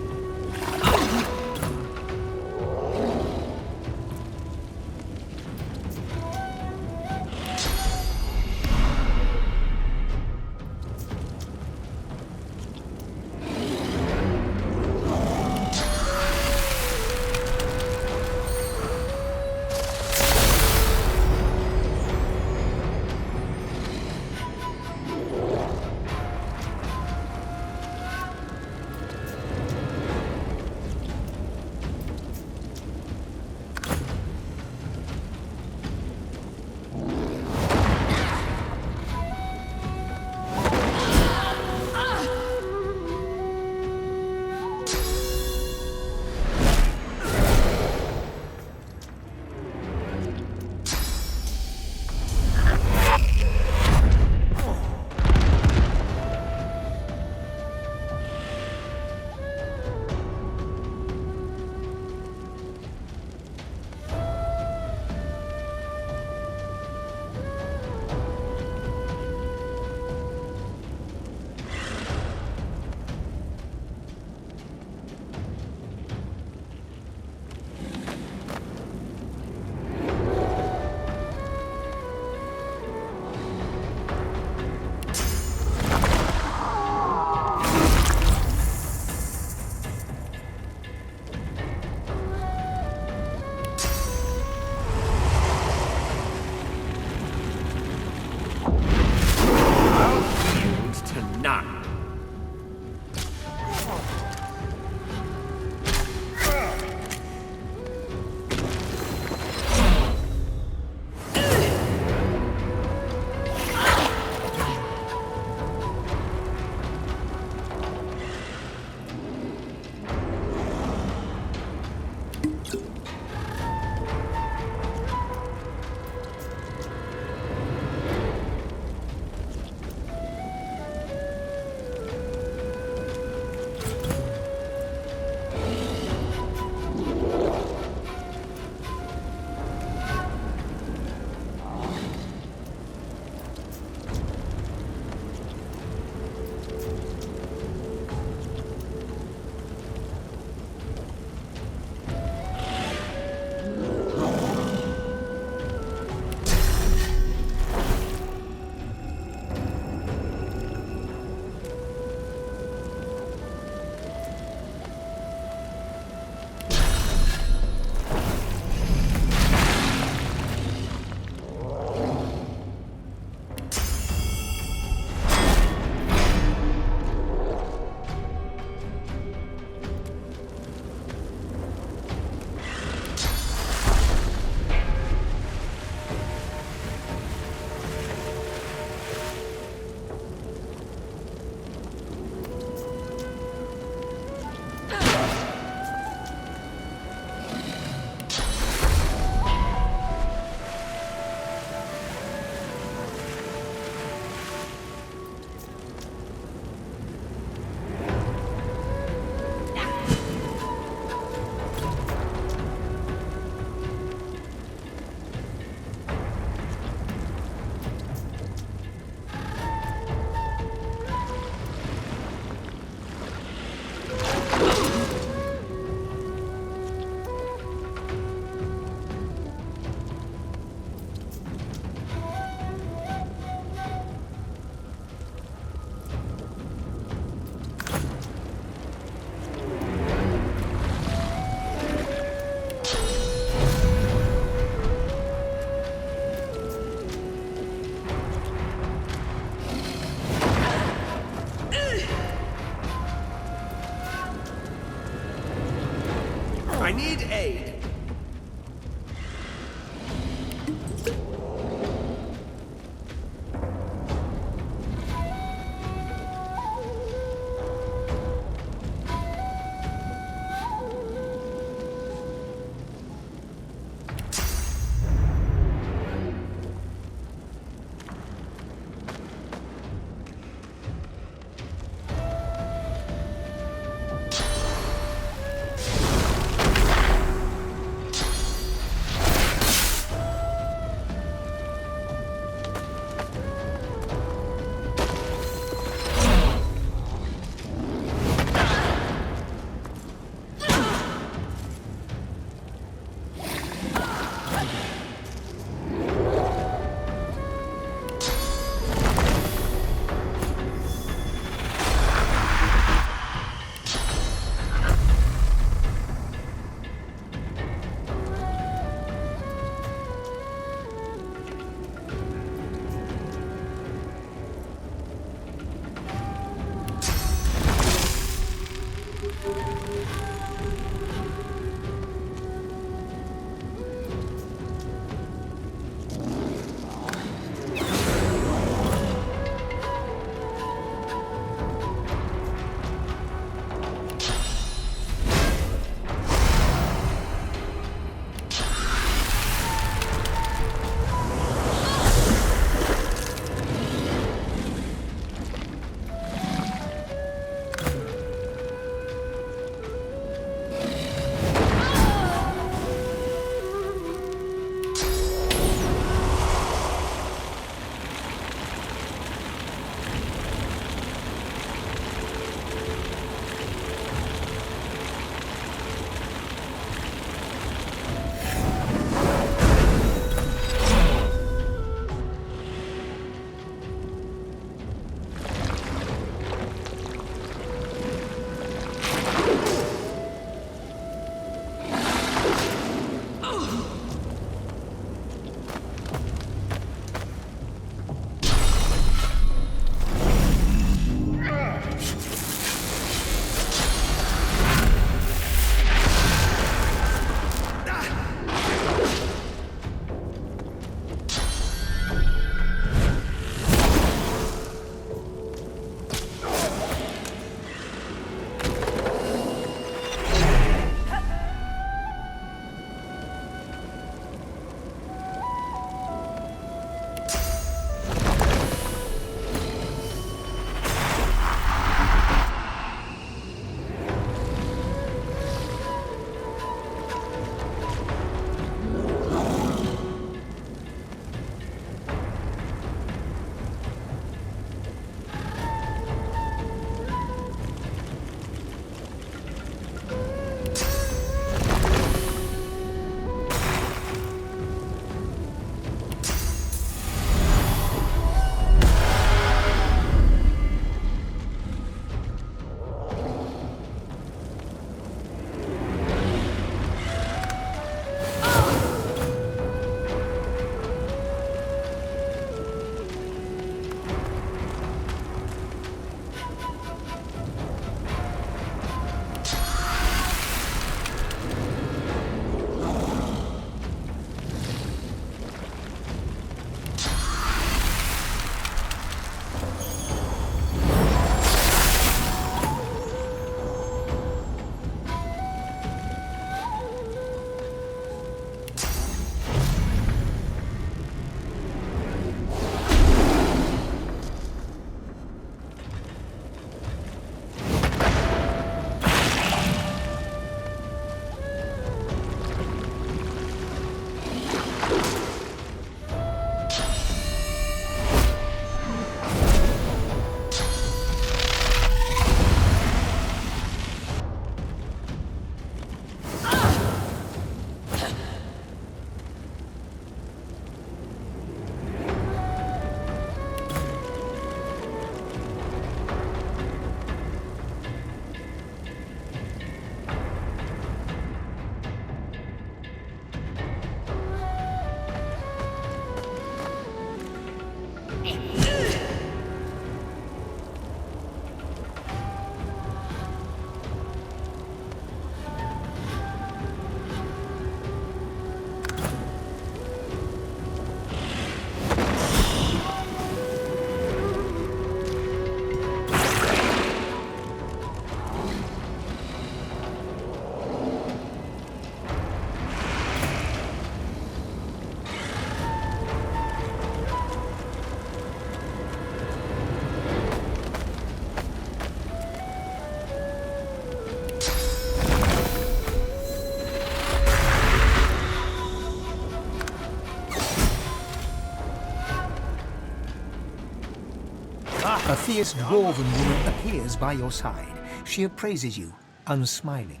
A fierce dwarven woman appears by your side. She appraises you, unsmiling.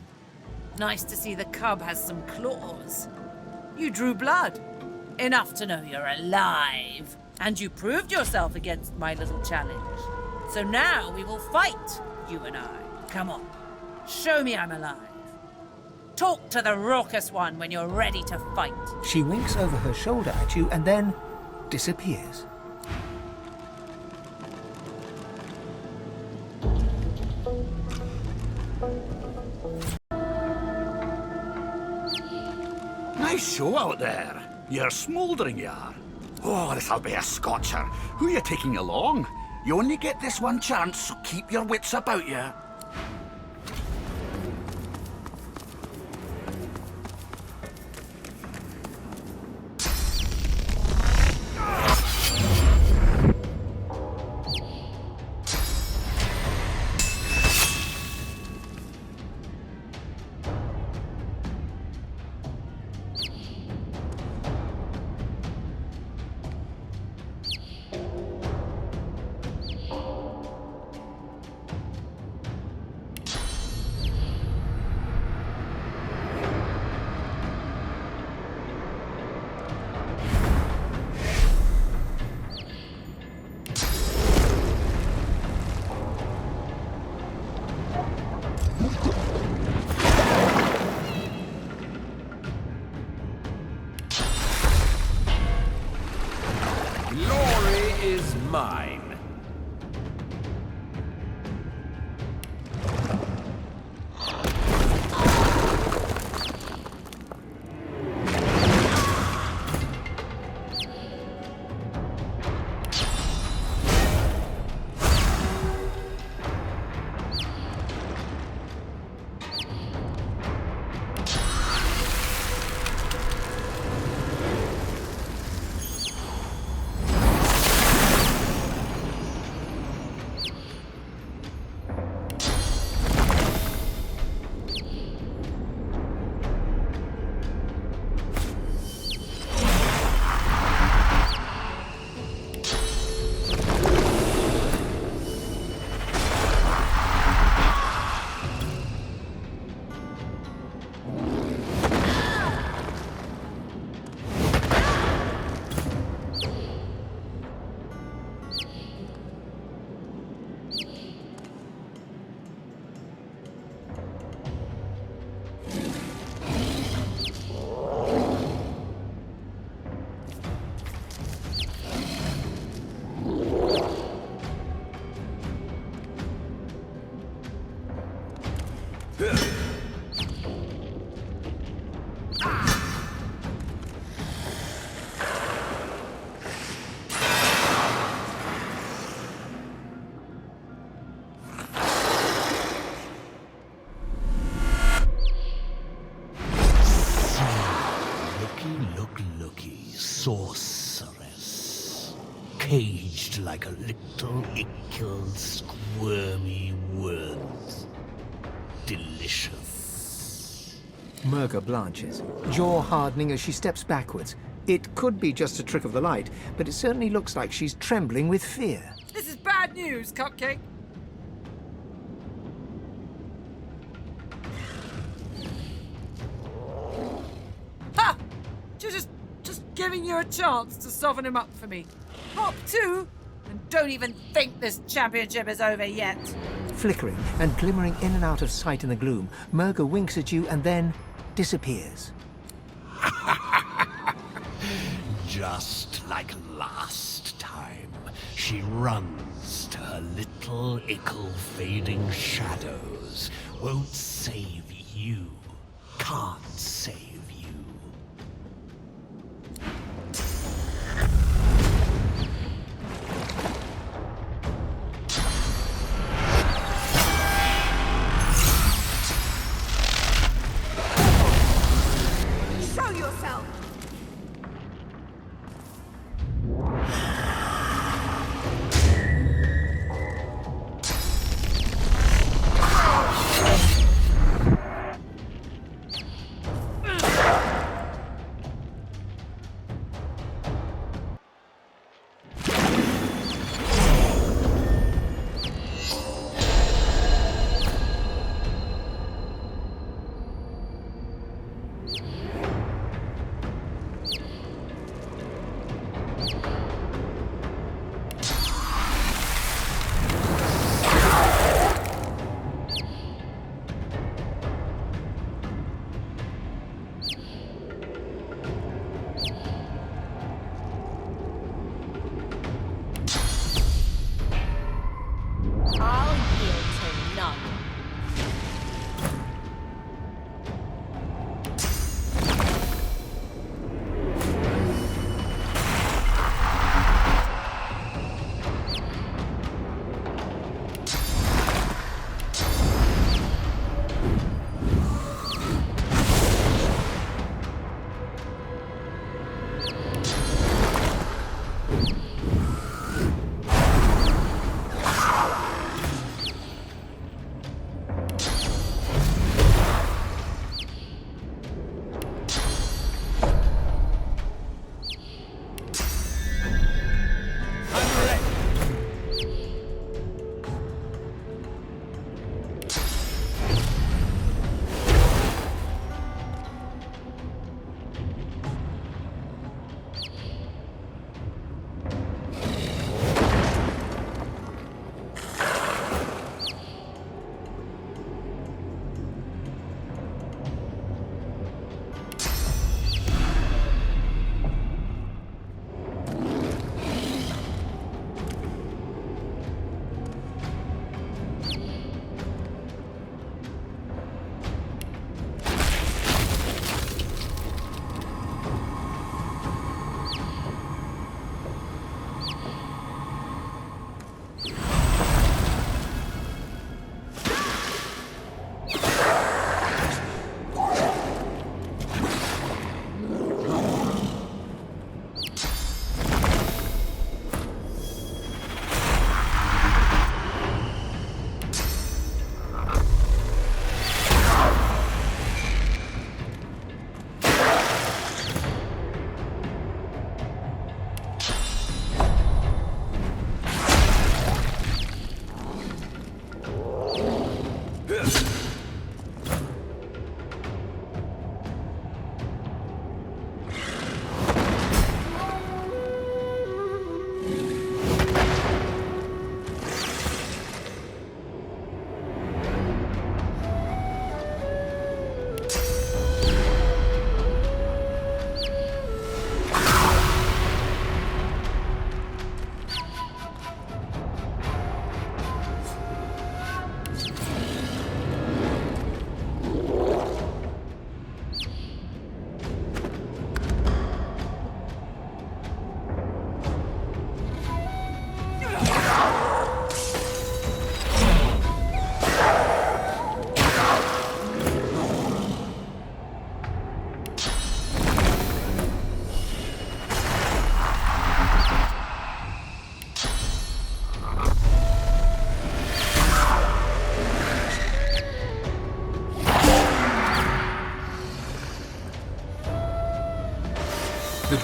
Nice to see the cub has some claws. You drew blood. Enough to know you're alive. And you proved yourself against my little challenge. So now we will fight, you and I. Come on. Show me I'm alive. Talk to the raucous one when you're ready to fight. She winks over her shoulder at you and then disappears. Nice show out there. You're smouldering, you are. Oh, this'll be a scotcher. Who you taking along? You only get this one chance, so keep your wits about you. Mine. Sorceress, caged like a little ickle squirmy worms. Delicious. Murga blanches, jaw hardening as she steps backwards. It could be just a trick of the light, but it certainly looks like she's trembling with fear. This is bad news, Cupcake. Ha! Just giving you a chance to soften him up for me. Hop 2, and don't even think this championship is over yet. Flickering and glimmering in and out of sight in the gloom, Murga winks at you and then disappears. Just like last time, she runs to her little ickle fading shadows. Won't save you. Can't save you. Show yourself!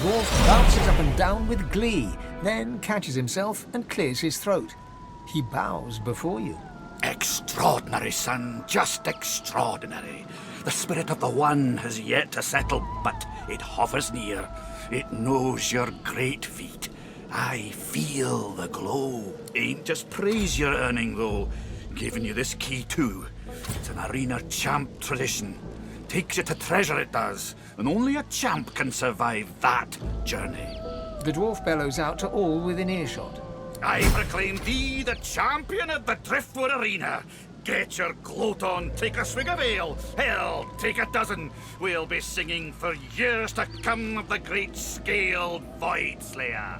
dwarf bounces up and down with glee, then catches himself and clears his throat. He bows before you. Extraordinary, son, just extraordinary. The spirit of the One has yet to settle, but it hovers near. It knows your great feat. I feel the glow. Ain't just praise you're earning, though. Giving you this key, too. It's an arena champ tradition. Takes you to treasure, it does. And only a champ can survive that journey. The dwarf bellows out to all within earshot. I proclaim thee the champion of the Driftwood arena. Get your gloat on, take a swig of ale. Hell, take a dozen. We'll be singing for years to come of the great scaled Void Slayer.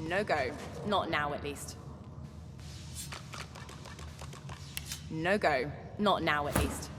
No go. Not now, at least. No go. Not now, at least.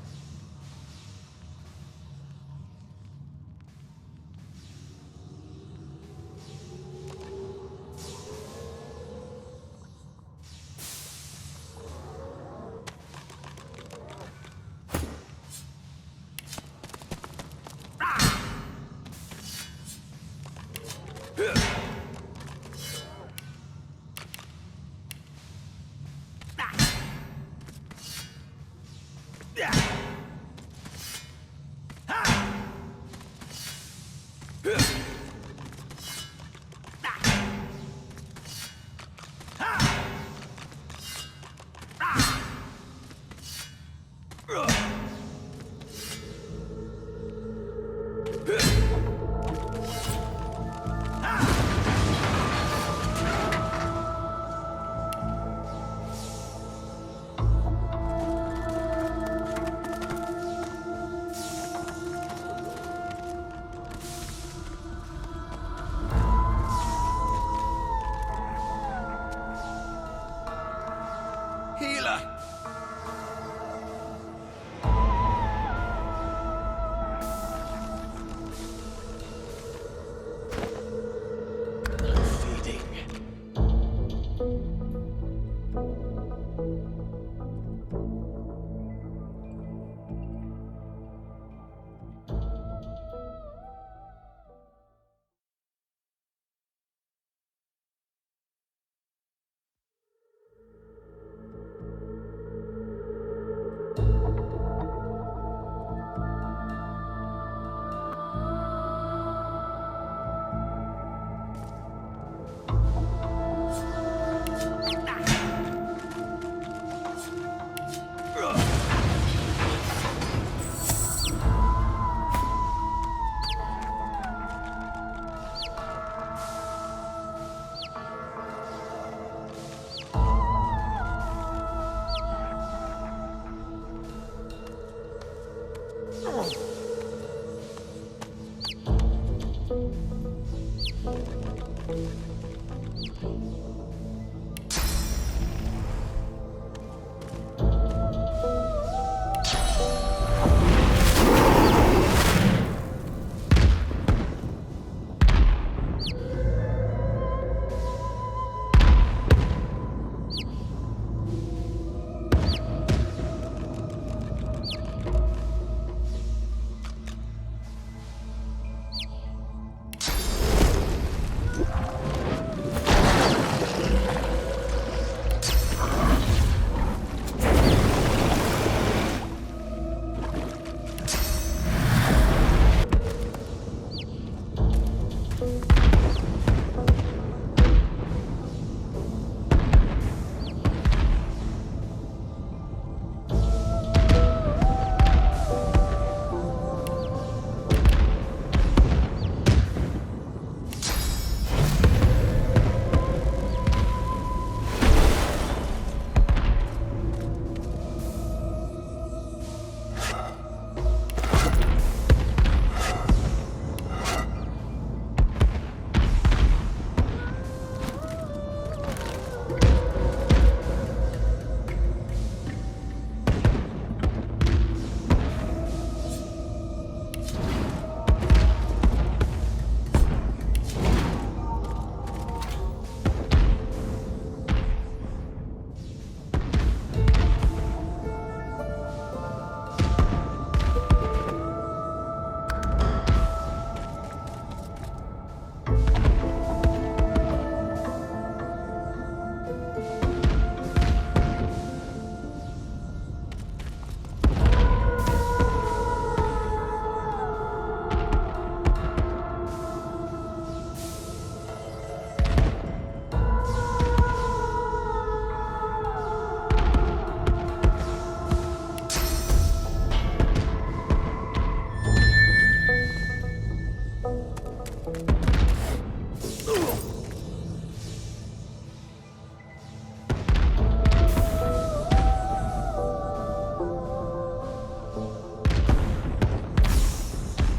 Yeah.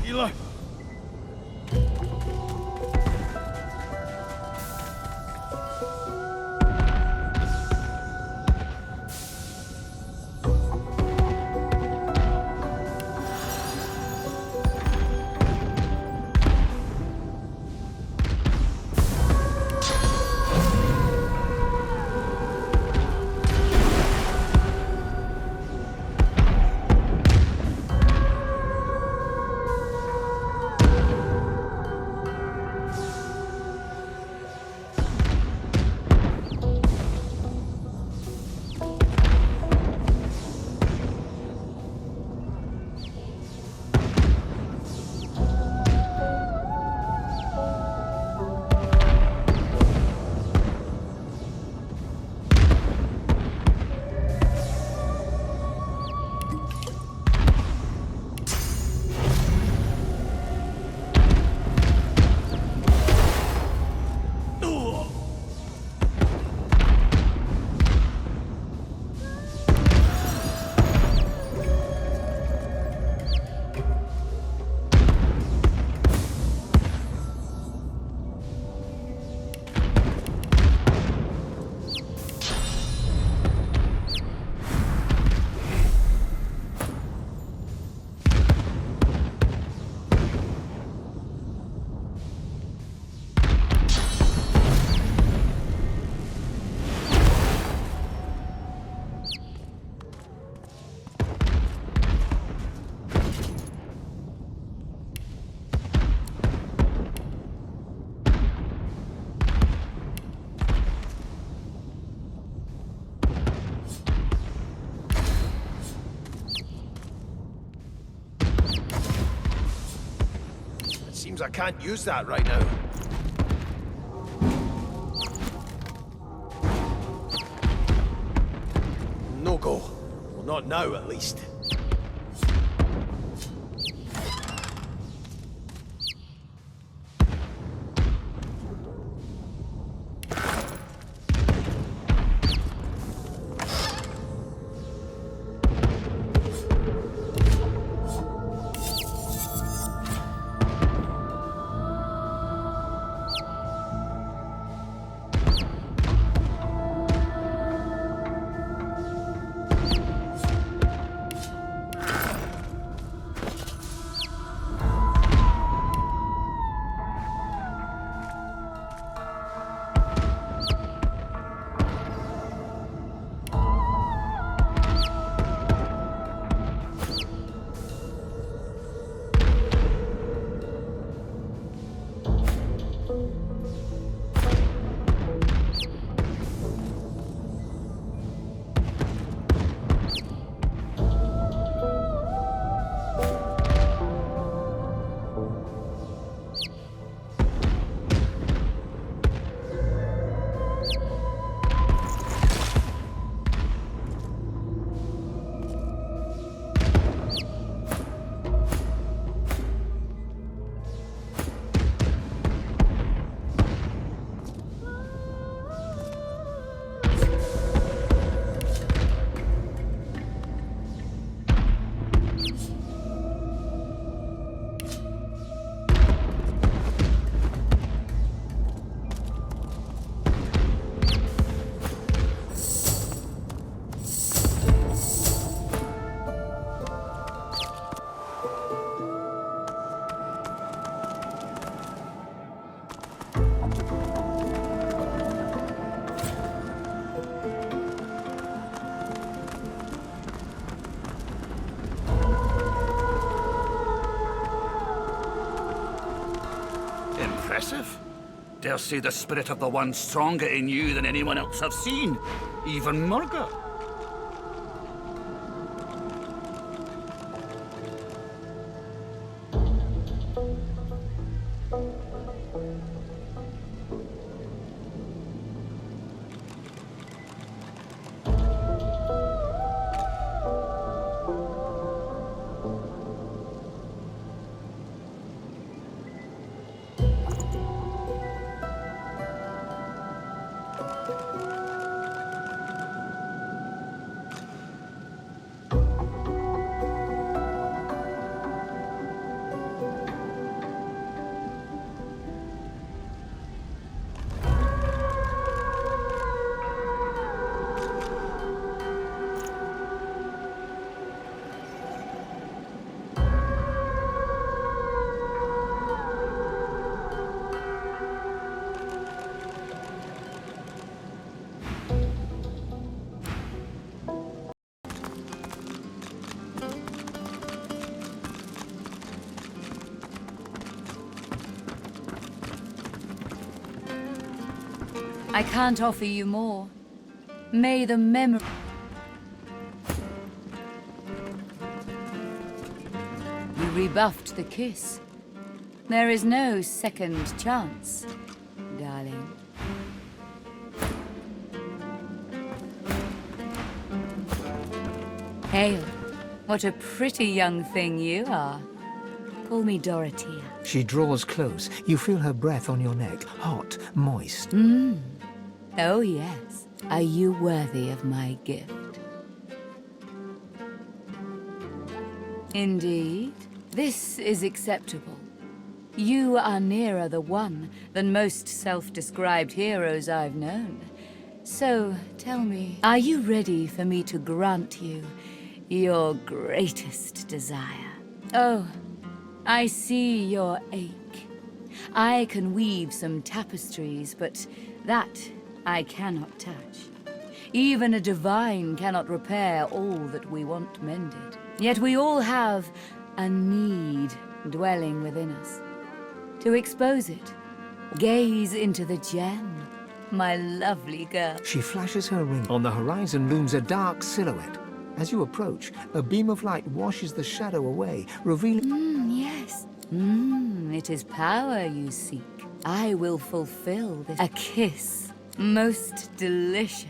healer. Seems I can't use that right now. No go. Well, not now, at least. Impressive. Dare say the spirit of the one stronger in you than anyone else I've seen. Even Murga. I can't offer you more. May the memory... You rebuffed the kiss. There is no second chance, darling. Hail, what a pretty young thing you are. Call me Dorothea. She draws close. You feel her breath on your neck, hot, moist. Oh yes. Are you worthy of my gift? Indeed. This is acceptable. You are nearer the one than most self-described heroes I've known. So, tell me, are you ready for me to grant you your greatest desire? Oh, I see your ache. I can weave some tapestries, but that I cannot touch. Even a divine cannot repair all that we want mended. Yet we all have a need dwelling within us. To expose it, gaze into the gem, my lovely girl. She flashes her ring. On the horizon looms a dark silhouette. As you approach, a beam of light washes the shadow away, revealing... Yes. It is power you seek. I will fulfill this. A kiss. Most delicious.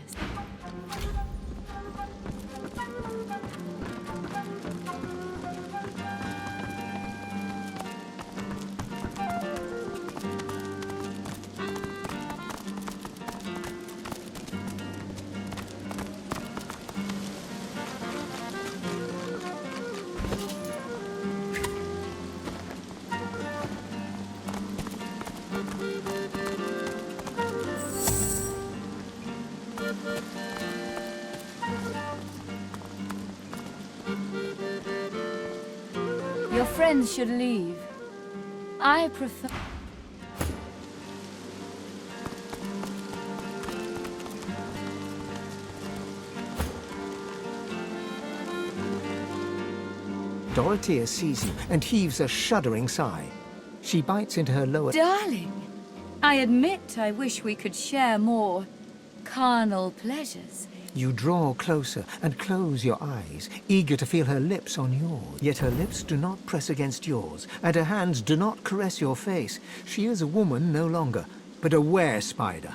Your friends should leave. I prefer... Dorothea sees you and heaves a shuddering sigh. She bites into her lower... Darling, I admit I wish we could share more carnal pleasures. You draw closer and close your eyes, eager to feel her lips on yours. Yet her lips do not press against yours, and her hands do not caress your face. She is a woman no longer, but a were-spider.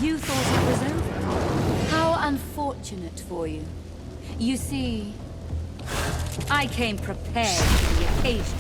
You thought it was over? How unfortunate for you. You see, I came prepared for the occasion.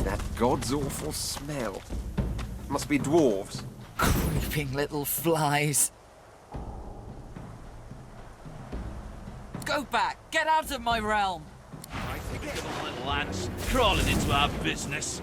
That god's awful smell. Must be dwarves. Creeping little flies. Go back! Get out of my realm! I think of them little ants crawling into our business.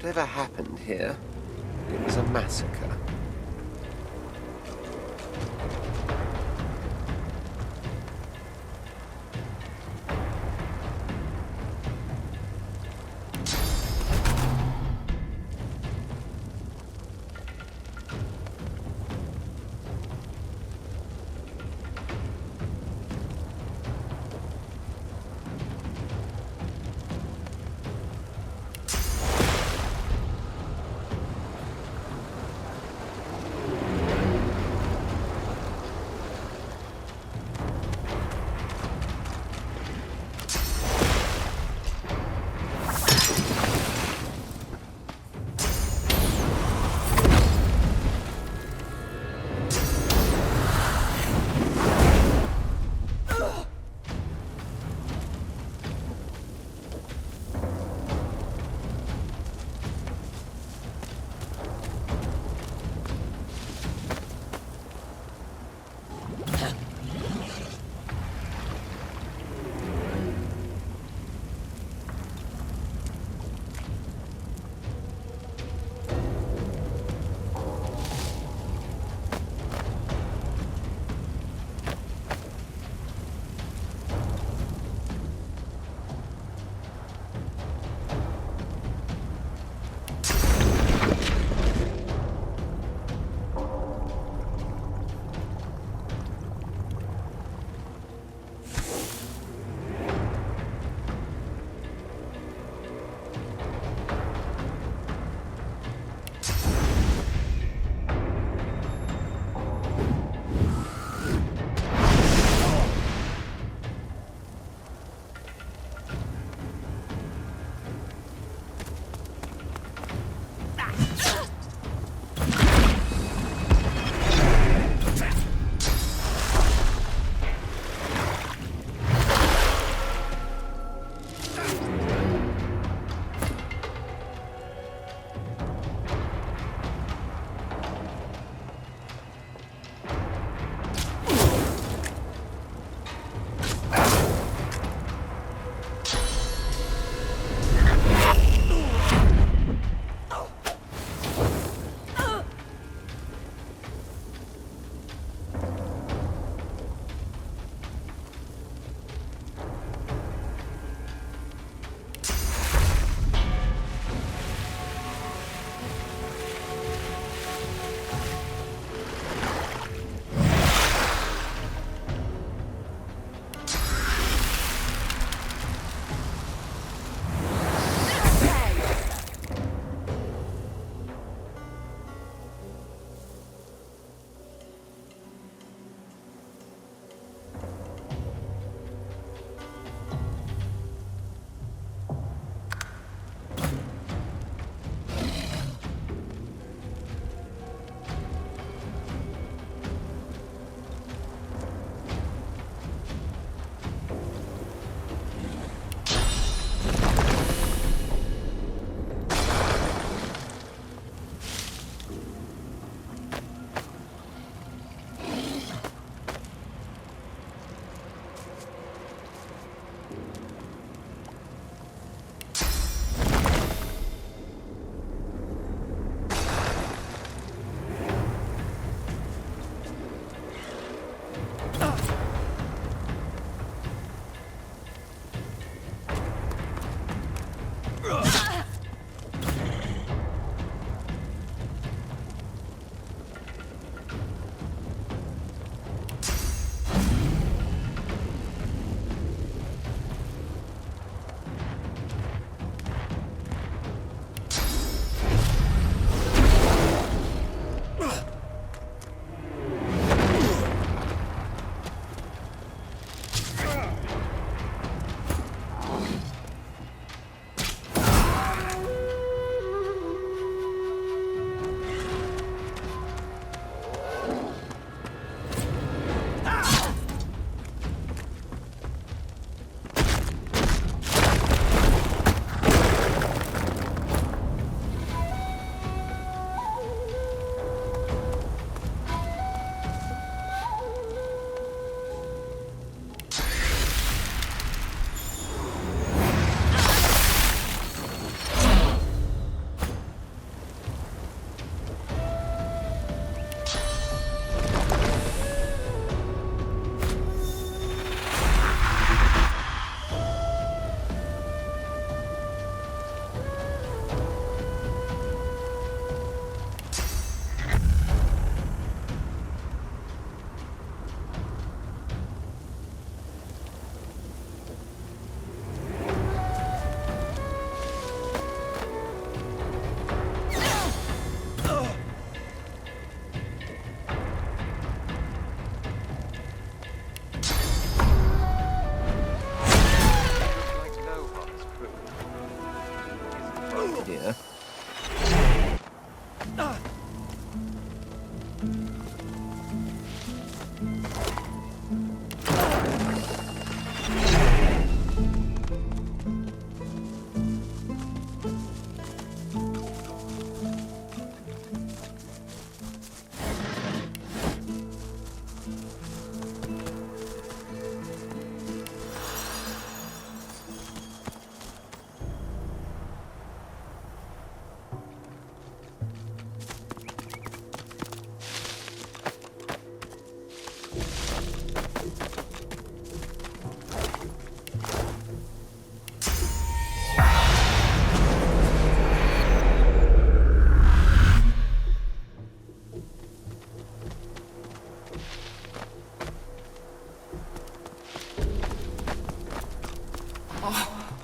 Whatever happened here, it was a massacre.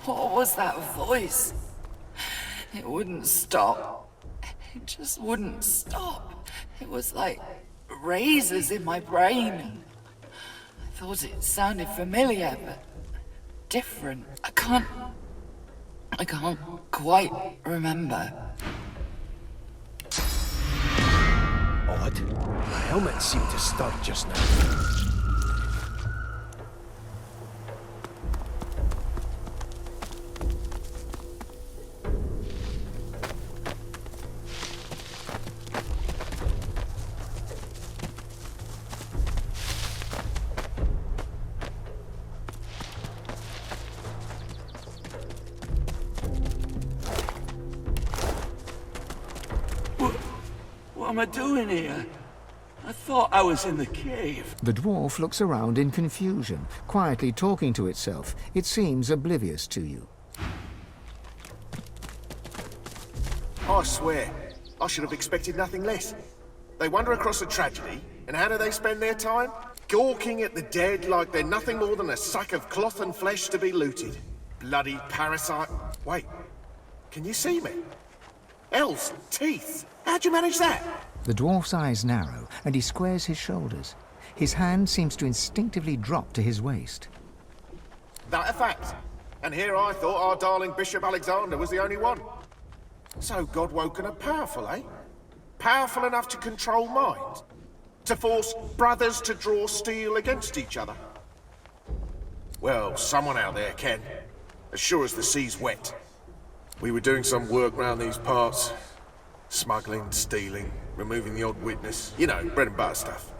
What was that voice? It wouldn't stop. It just wouldn't stop. It was like razors in my brain. I thought it sounded familiar, but different. I can't quite remember. Odd. My helmet seemed to stop just now. What am I doing here? I thought I was in the cave. The dwarf looks around in confusion, quietly talking to itself. It seems oblivious to you. I swear, I should have expected nothing less. They wander across a tragedy, and how do they spend their time? Gawking at the dead like they're nothing more than a sack of cloth and flesh to be looted. Bloody parasite. Wait, can you see me? Elves, teeth. How'd you manage that? The dwarf's eyes narrow, and he squares his shoulders. His hand seems to instinctively drop to his waist. That a fact. And here I thought our darling Bishop Alexander was the only one. So God-woken and powerful, eh? Powerful enough to control minds? To force brothers to draw steel against each other? Well, someone out there can. As sure as the sea's wet. We were doing some work round these parts. Smuggling, stealing, removing the odd witness. You know, bread and butter stuff.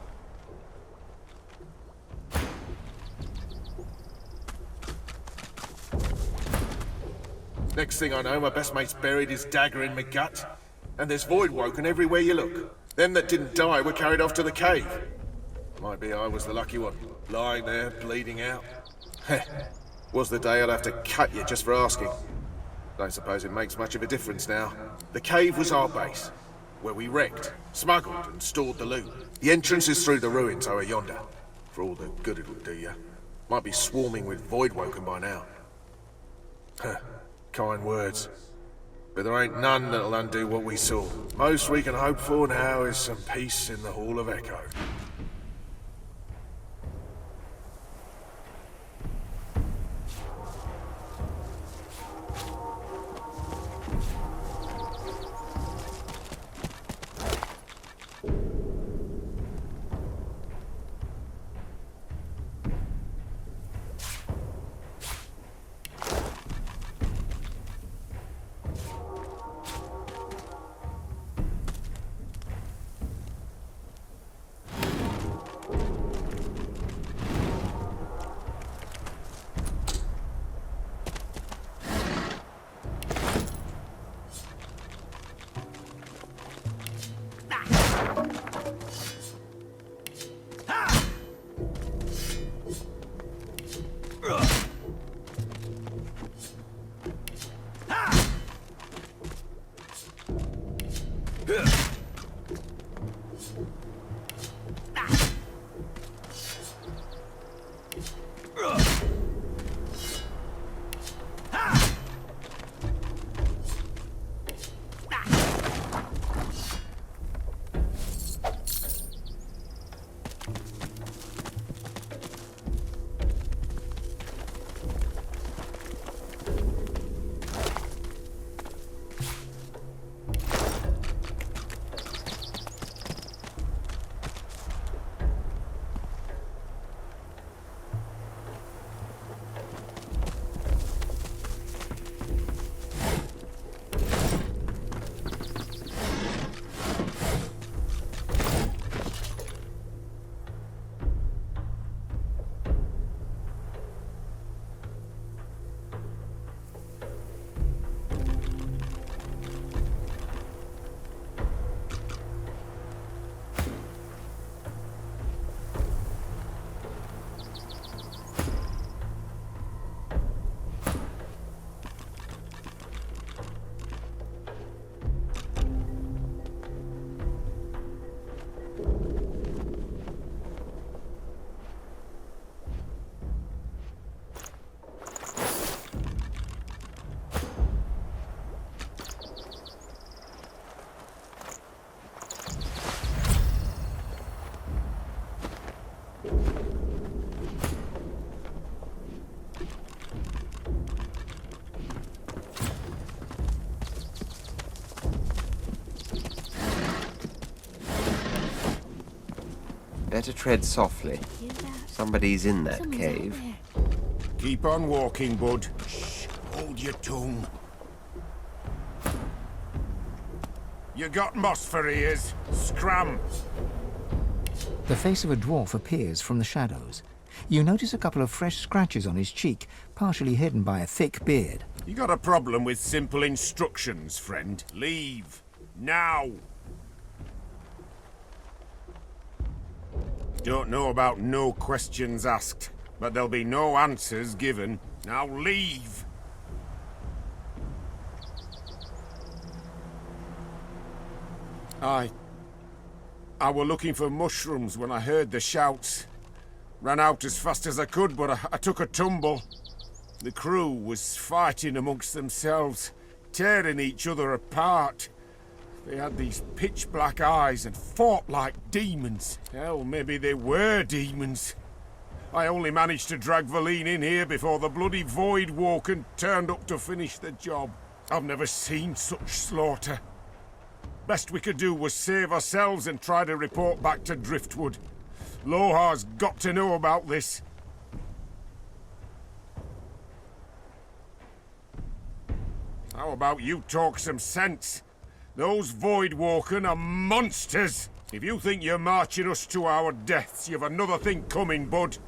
Next thing I know, my best mate's buried his dagger in my gut. And there's void woken everywhere you look. Them that didn't die were carried off to the cave. Might be I was the lucky one, lying there, bleeding out. Heh, was the day I'd have to cut you just for asking. Don't suppose it makes much of a difference now. The cave was our base, where we wrecked, smuggled and stored the loot. The entrance is through the ruins over yonder. For all the good it would do you. Might be swarming with void-woken by now. Huh, kind words. But there ain't none that'll undo what we saw. Most we can hope for now is some peace in the Hall of Echo. Better tread softly. Somebody's in that cave. Keep on walking, bud. Shh, hold your tongue. You got moss for ears. Scram. The face of a dwarf appears from the shadows. You notice a couple of fresh scratches on his cheek, partially hidden by a thick beard. You got a problem with simple instructions, friend. Leave. Now. Don't know about no questions asked, but there'll be no answers given. Now leave. I were looking for mushrooms when I heard the shouts. Ran out as fast as I could, but I took a tumble. The crew was fighting amongst themselves, tearing each other apart. They had these pitch-black eyes and fought like demons. Hell, maybe they were demons. I only managed to drag Valine in here before the bloody Void Woken turned up to finish the job. I've never seen such slaughter. Best we could do was save ourselves and try to report back to Driftwood. Lohar's got to know about this. How about you talk some sense? Those Voidwoken are monsters! If you think you're marching us to our deaths, you've another thing coming, bud.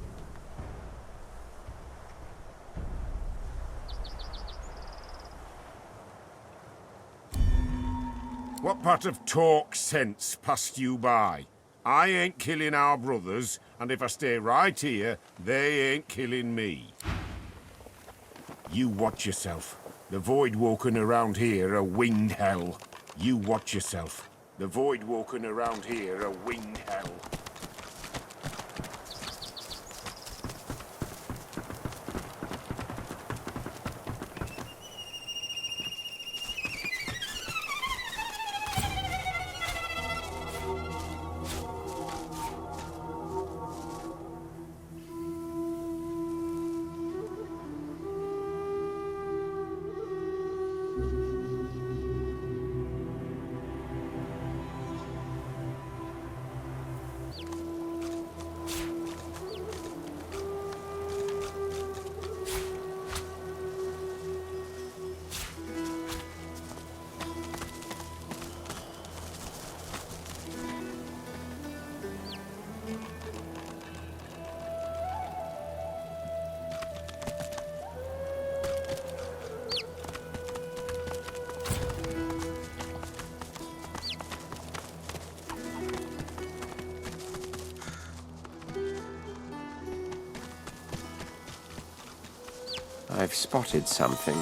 What part of talk sense passed you by? I ain't killing our brothers, and if I stay right here, they ain't killing me. You watch yourself. The Voidwoken around here are winged hell. You watch yourself. The Voidwoken around here are winged hell. I've spotted something.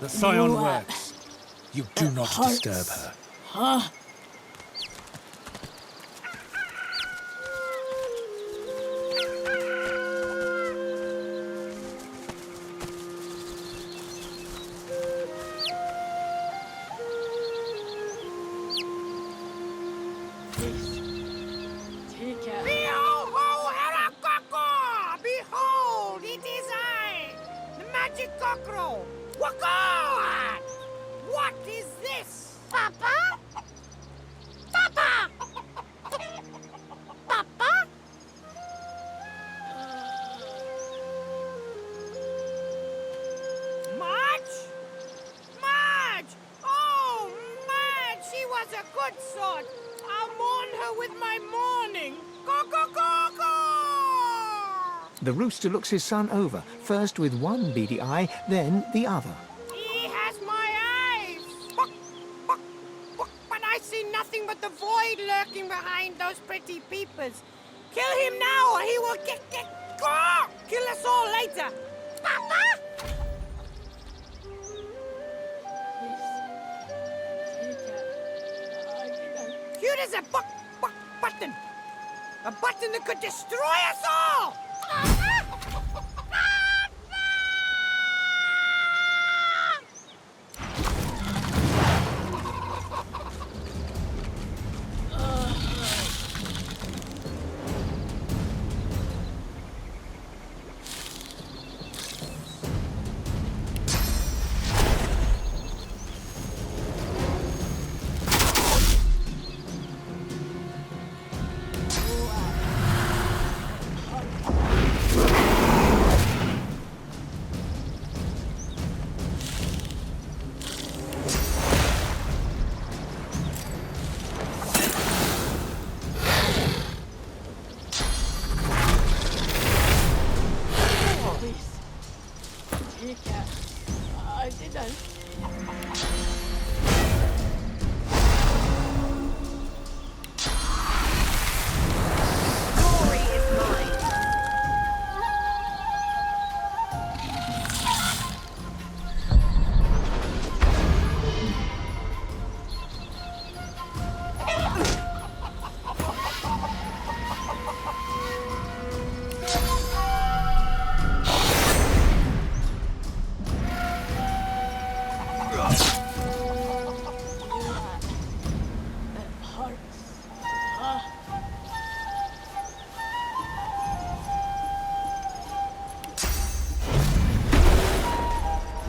the scion works. You do not disturb her. Huh? Behold, it is I, the magic cockerel. Waka! What is this? Papa? Papa! Papa? Marge? Marge! Oh, Marge! She was a good sort. I'll mourn her with my mourning. Go! The rooster looks his son over, first with one beady eye, then the other. He has my eyes! Buck, buck, buck, but I see nothing but the void lurking behind those pretty peepers. Kill him now or he will get... Go! Kill us all later! Papa! Cute as a buck button! A button that could destroy us all!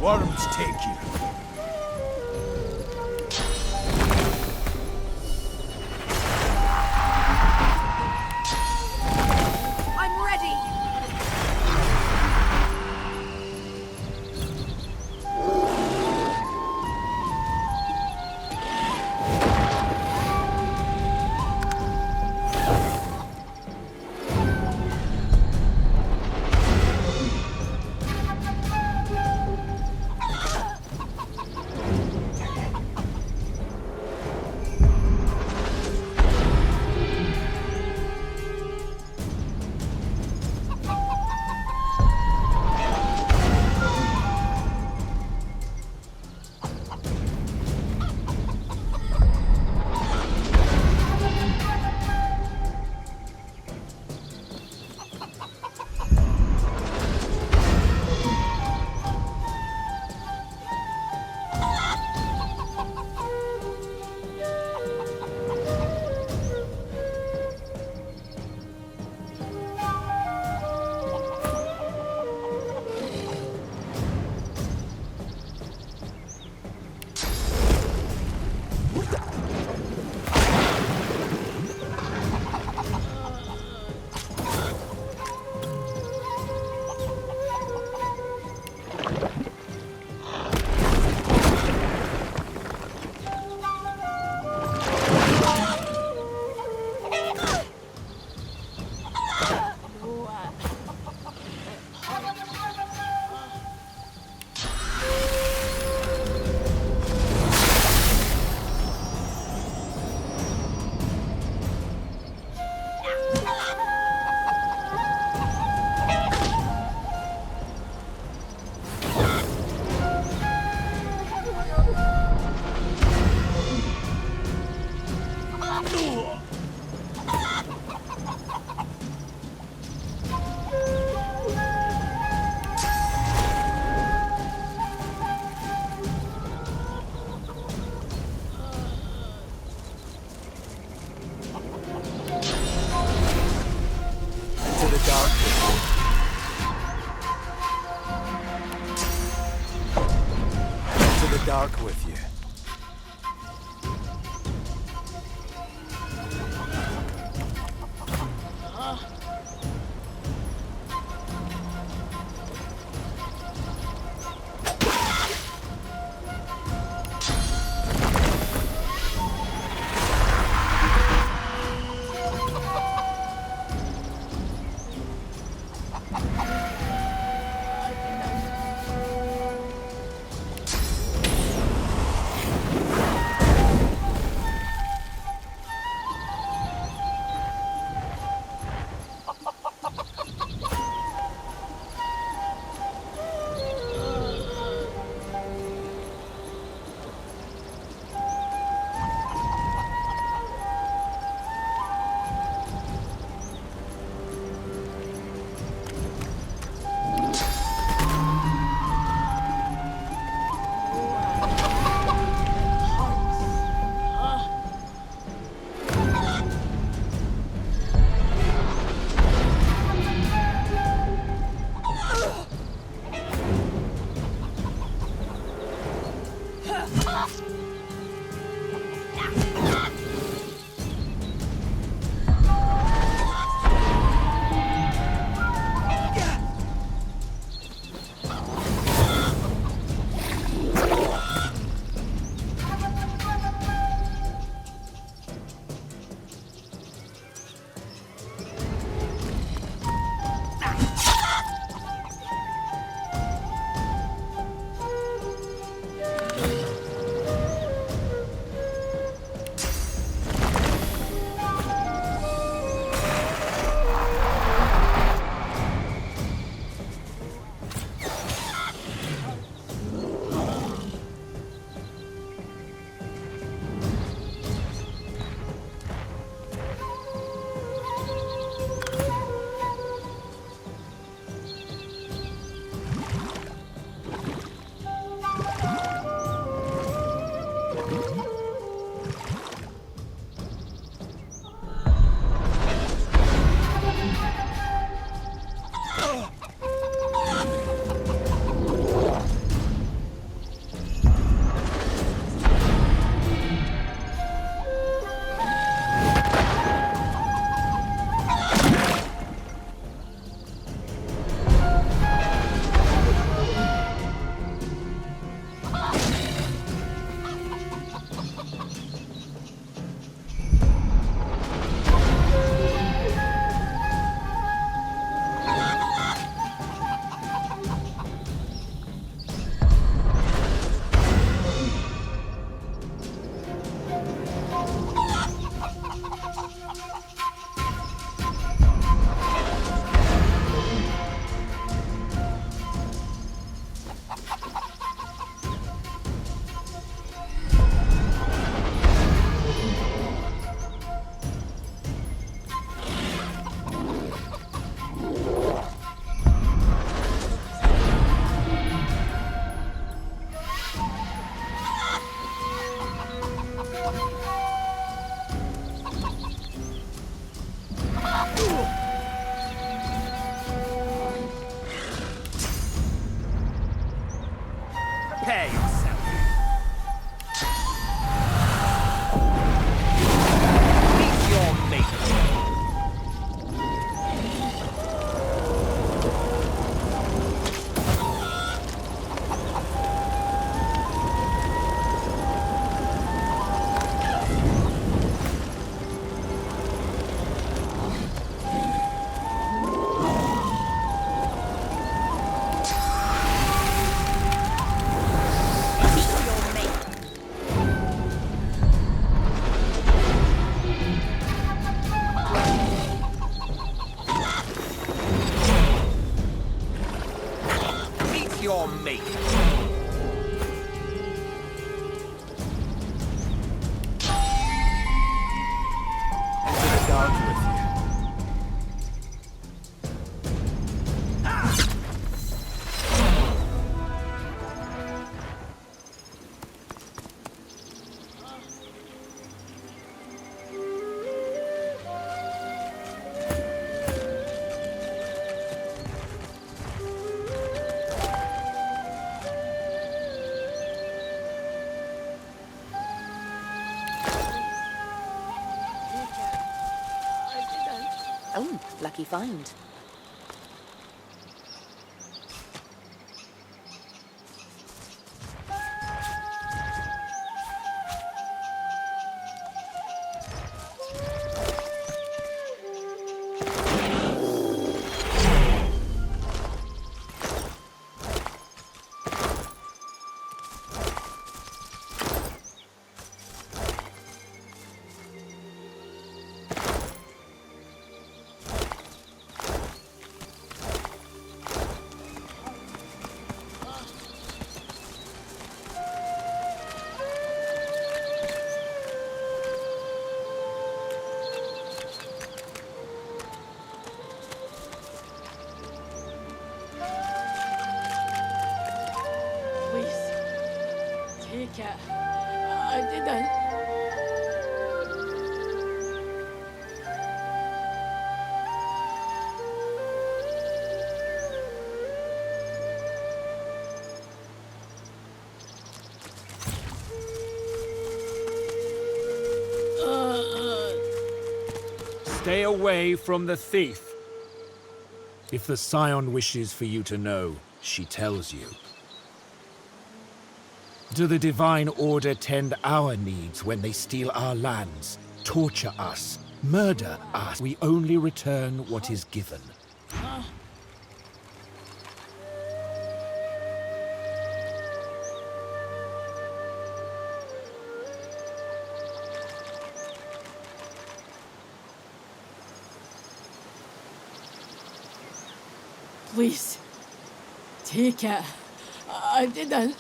Worms take you. I'm ready! dark with you. Into the dark with you. lucky find. Take it. I didn't. Stay away from the thief. If the Scion wishes for you to know, she tells you. Do the Divine Order tend our needs when they steal our lands, torture us, murder us? We only return what is given. Please. Take it. I didn't.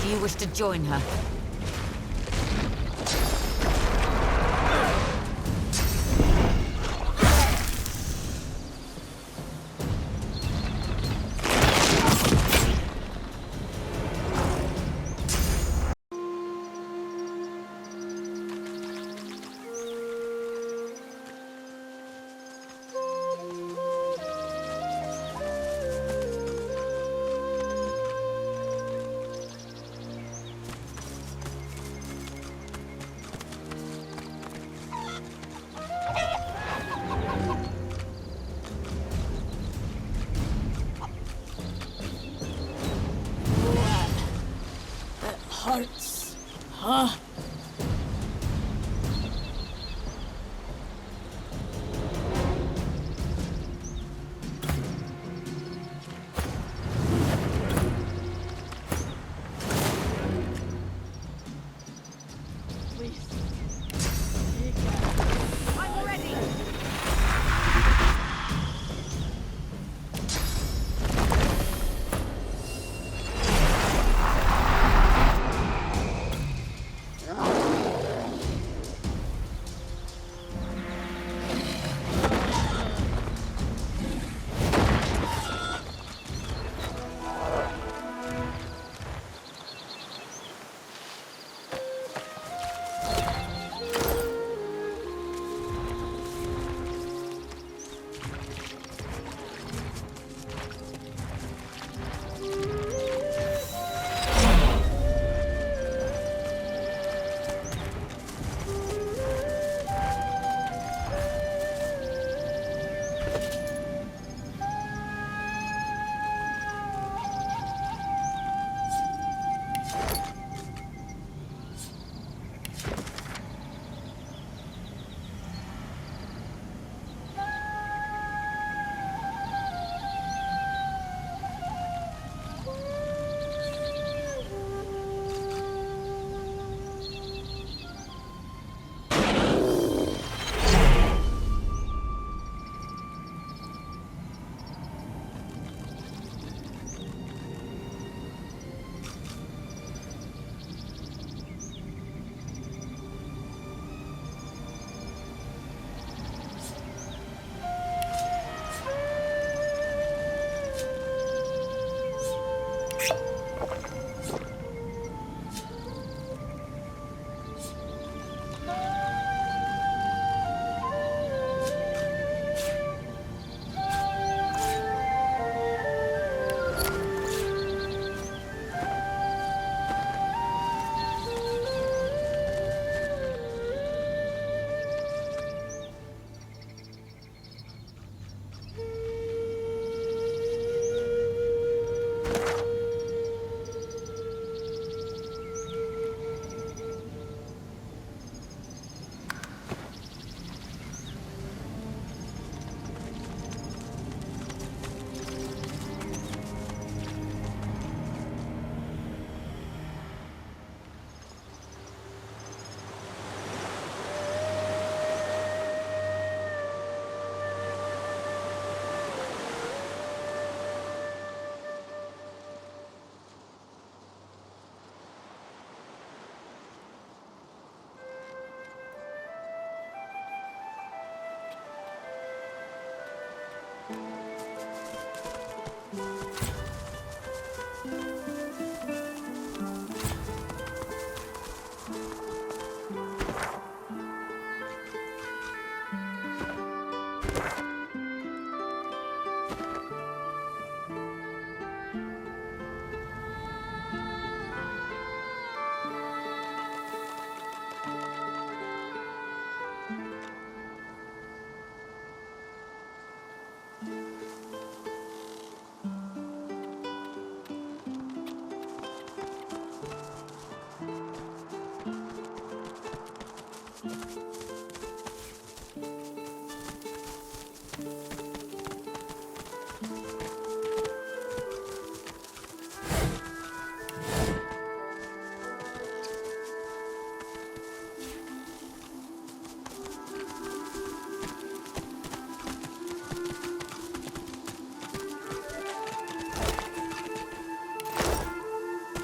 Do you wish to join her? Hurts, huh? Please. Take it. I'm ready.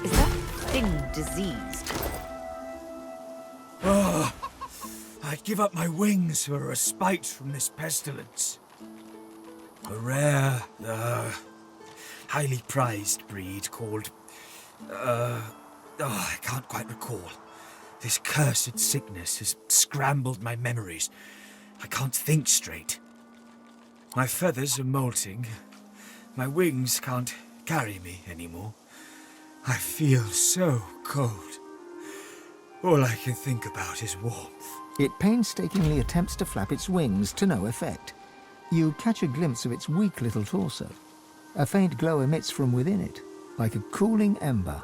Is that thing diseased? Oh, I'd give up my wings for a respite from this pestilence. A rare, highly prized breed called... I can't quite recall. This cursed sickness has scrambled my memories. I can't think straight. My feathers are molting. My wings can't carry me anymore. I feel so cold. All I can think about is warmth. It painstakingly attempts to flap its wings to no effect. You catch a glimpse of its weak little torso. A faint glow emits from within it, like a cooling ember.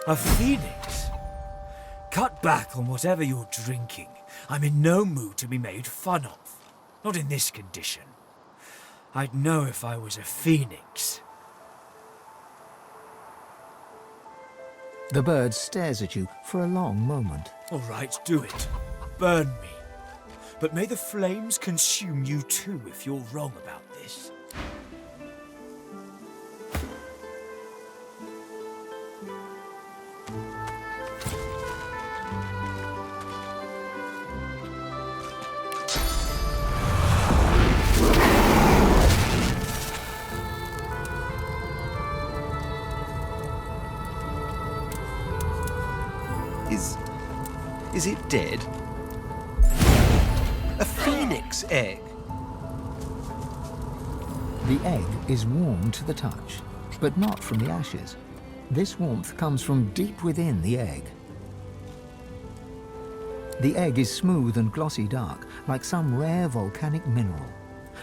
A phoenix? Cut back on whatever you're drinking. I'm in no mood to be made fun of. Not in this condition. I'd know if I was a phoenix. The bird stares at you for a long moment. All right, do it. Burn me. But may the flames consume you too if you're wrong about this. Is it dead? A phoenix egg? The egg is warm to the touch, but not from the ashes. This warmth comes from deep within the egg. The egg is smooth and glossy dark, like some rare volcanic mineral.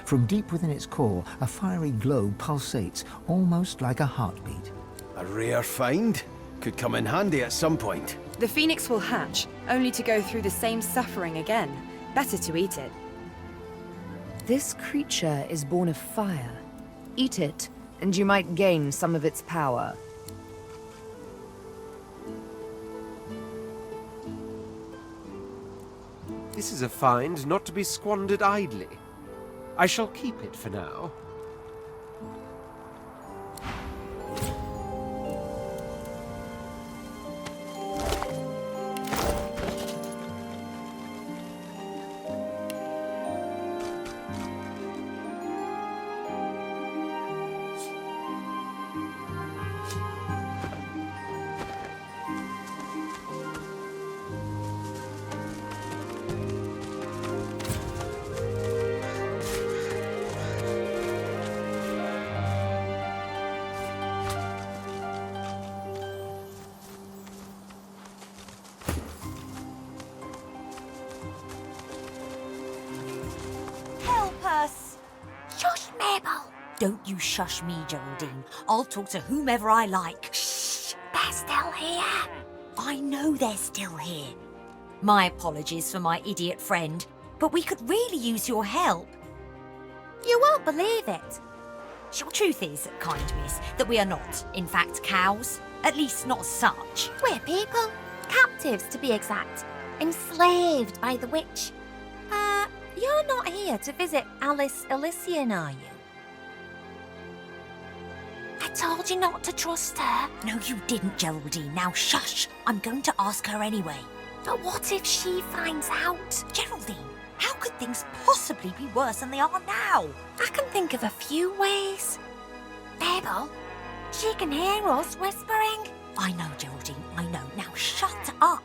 From deep within its core, a fiery glow pulsates, almost like a heartbeat. A rare find? Could come in handy at some point. The phoenix will hatch, only to go through the same suffering again. Better to eat it. This creature is born of fire. Eat it, and you might gain some of its power. This is a find not to be squandered idly. I shall keep it for now. Don't you shush me, Geraldine. I'll talk to whomever I like. Shh! They're still here. I know they're still here. My apologies for my idiot friend, but we could really use your help. You won't believe it. Sure, truth is, kind miss, that we are not, in fact, cows. At least not such. We're people. Captives, to be exact. Enslaved by the witch. You're not here to visit Alice Elysian, are you? I told you not to trust her. No, you didn't, Geraldine. Now shush. I'm going to ask her anyway. But what if she finds out? Geraldine, how could things possibly be worse than they are now? I can think of a few ways. Mabel, she can hear us whispering. I know, Geraldine, I know. Now shut up.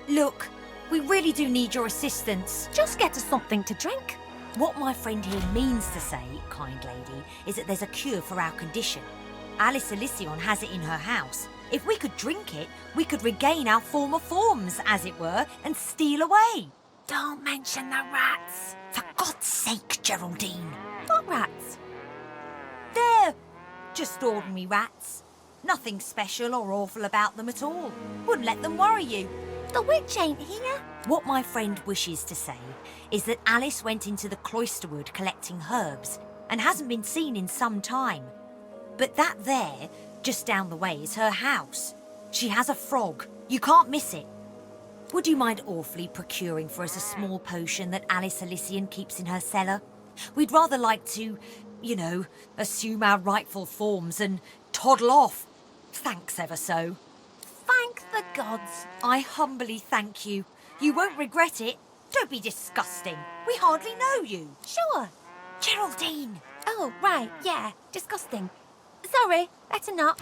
Look, we really do need your assistance. Just get us something to drink. What my friend here means to say, kind lady, is that there's a cure for our condition. Alice Elysian has it in her house. If we could drink it, we could regain our former forms, as it were, and steal away. Don't mention the rats. For God's sake, Geraldine. What rats? They're just ordinary rats. Nothing special or awful about them at all. Wouldn't let them worry you. The witch ain't here. What my friend wishes to say is that Alice went into the Cloisterwood collecting herbs and hasn't been seen in some time. But that there, just down the way, is her house. She has a frog. You can't miss it. Would you mind awfully procuring for us a small potion that Alice Elysian keeps in her cellar? We'd rather like to, you know, assume our rightful forms and toddle off. Thanks ever so. Thank the gods. I humbly thank you. You won't regret it. Don't be disgusting. We hardly know you. Sure. Geraldine. Oh, right, yeah. Disgusting. Sorry, better not.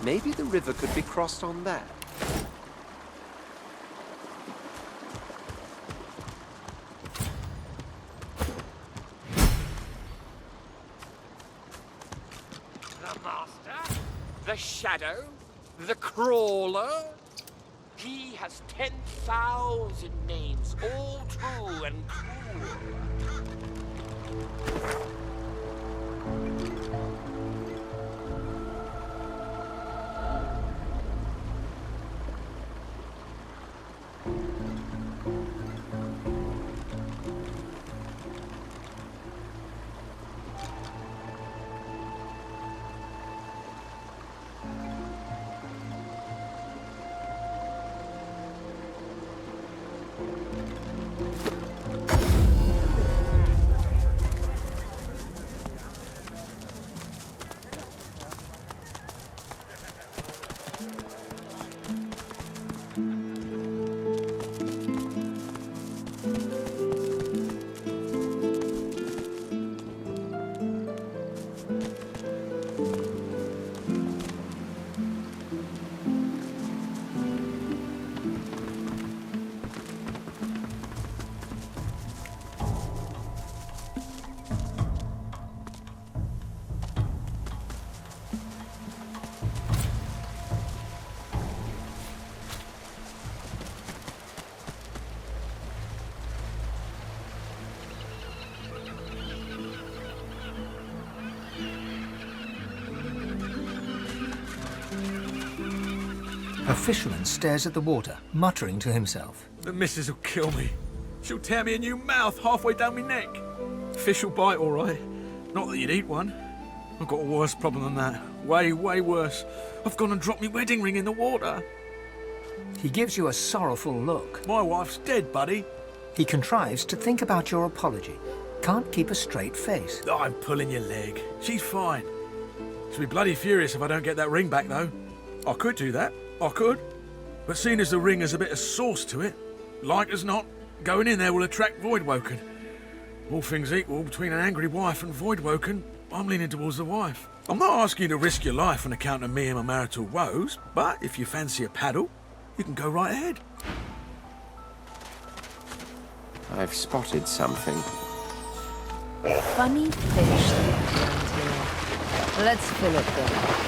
Maybe the river could be crossed on there. The Master? The Shadow? The Crawler? He has 10,000 names, all true and cruel. A fisherman stares at the water, muttering to himself. The missus will kill me. She'll tear me a new mouth halfway down my neck. Fish will bite, all right. Not that you'd eat one. I've got a worse problem than that. Way, way worse. I've gone and dropped my wedding ring in the water. He gives you a sorrowful look. My wife's dead, buddy. He contrives to think about your apology. Can't keep a straight face. I'm pulling your leg. She's fine. She'll be bloody furious if I don't get that ring back, though. I could do that. I could. But seeing as the ring has a bit of sauce to it, like as not, going in there will attract Voidwoken. All things equal, between an angry wife and Voidwoken, I'm leaning towards the wife. I'm not asking you to risk your life on account of me and my marital woes, but if you fancy a paddle, you can go right ahead. I've spotted something. Funny fish around here. Let's fill it then.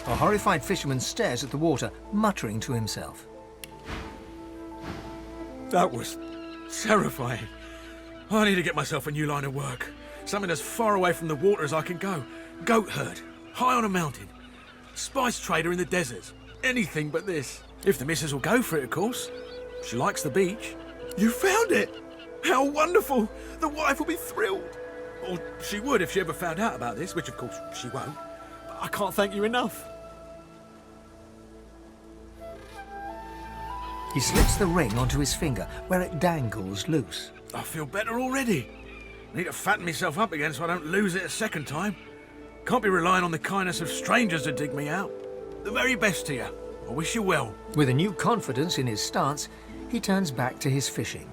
A horrified fisherman stares at the water, muttering to himself. That was terrifying. I need to get myself a new line of work. Something as far away from the water as I can go. Goat herd, high on a mountain. Spice trader in the deserts. Anything but this. If the missus will go for it, of course. She likes the beach. You found it! How wonderful! The wife will be thrilled. Or she would if she ever found out about this, which of course she won't. But I can't thank you enough. He slips the ring onto his finger, where it dangles loose. I feel better already. I need to fatten myself up again so I don't lose it a second time. Can't be relying on the kindness of strangers to dig me out. The very best to you. I wish you well. With a new confidence in his stance, he turns back to his fishing.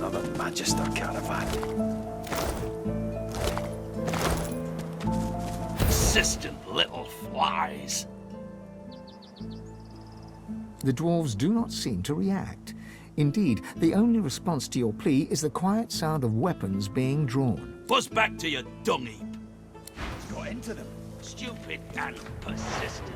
Another Magister caravan. Persistent little flies. The dwarves do not seem to react. Indeed, the only response to your plea is the quiet sound of weapons being drawn. Buzz back to your dung heap. What's got into them? Stupid and persistent.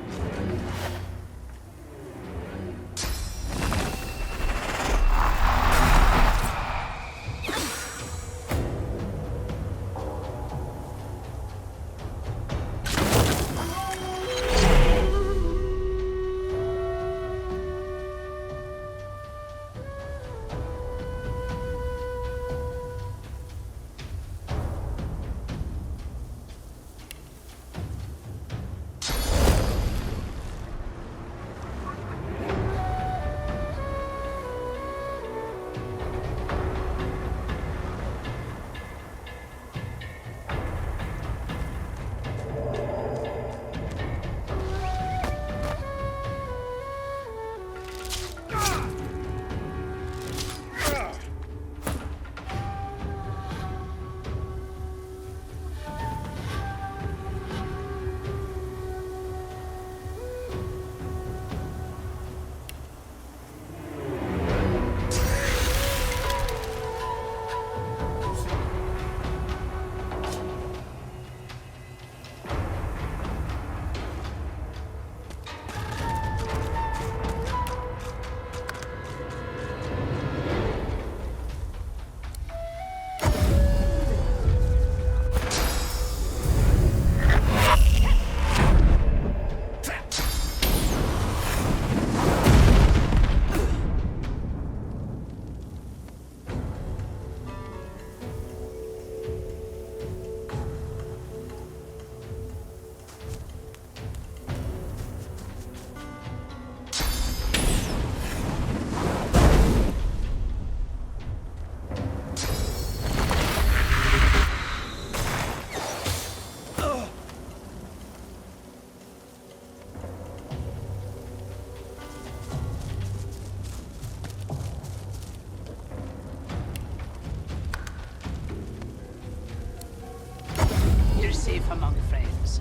You're safe among friends.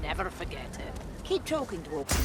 Never forget it. Keep talking to open.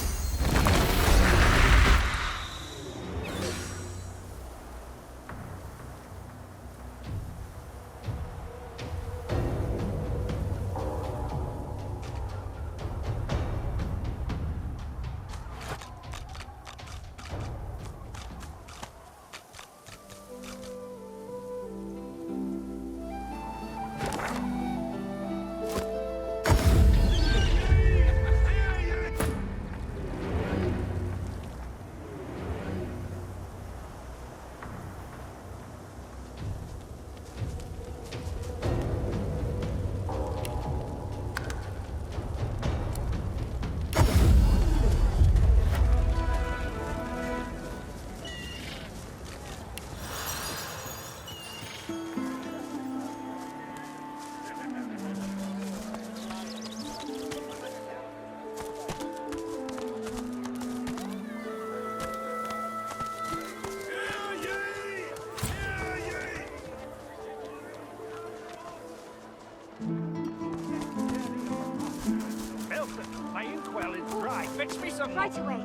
some Right away.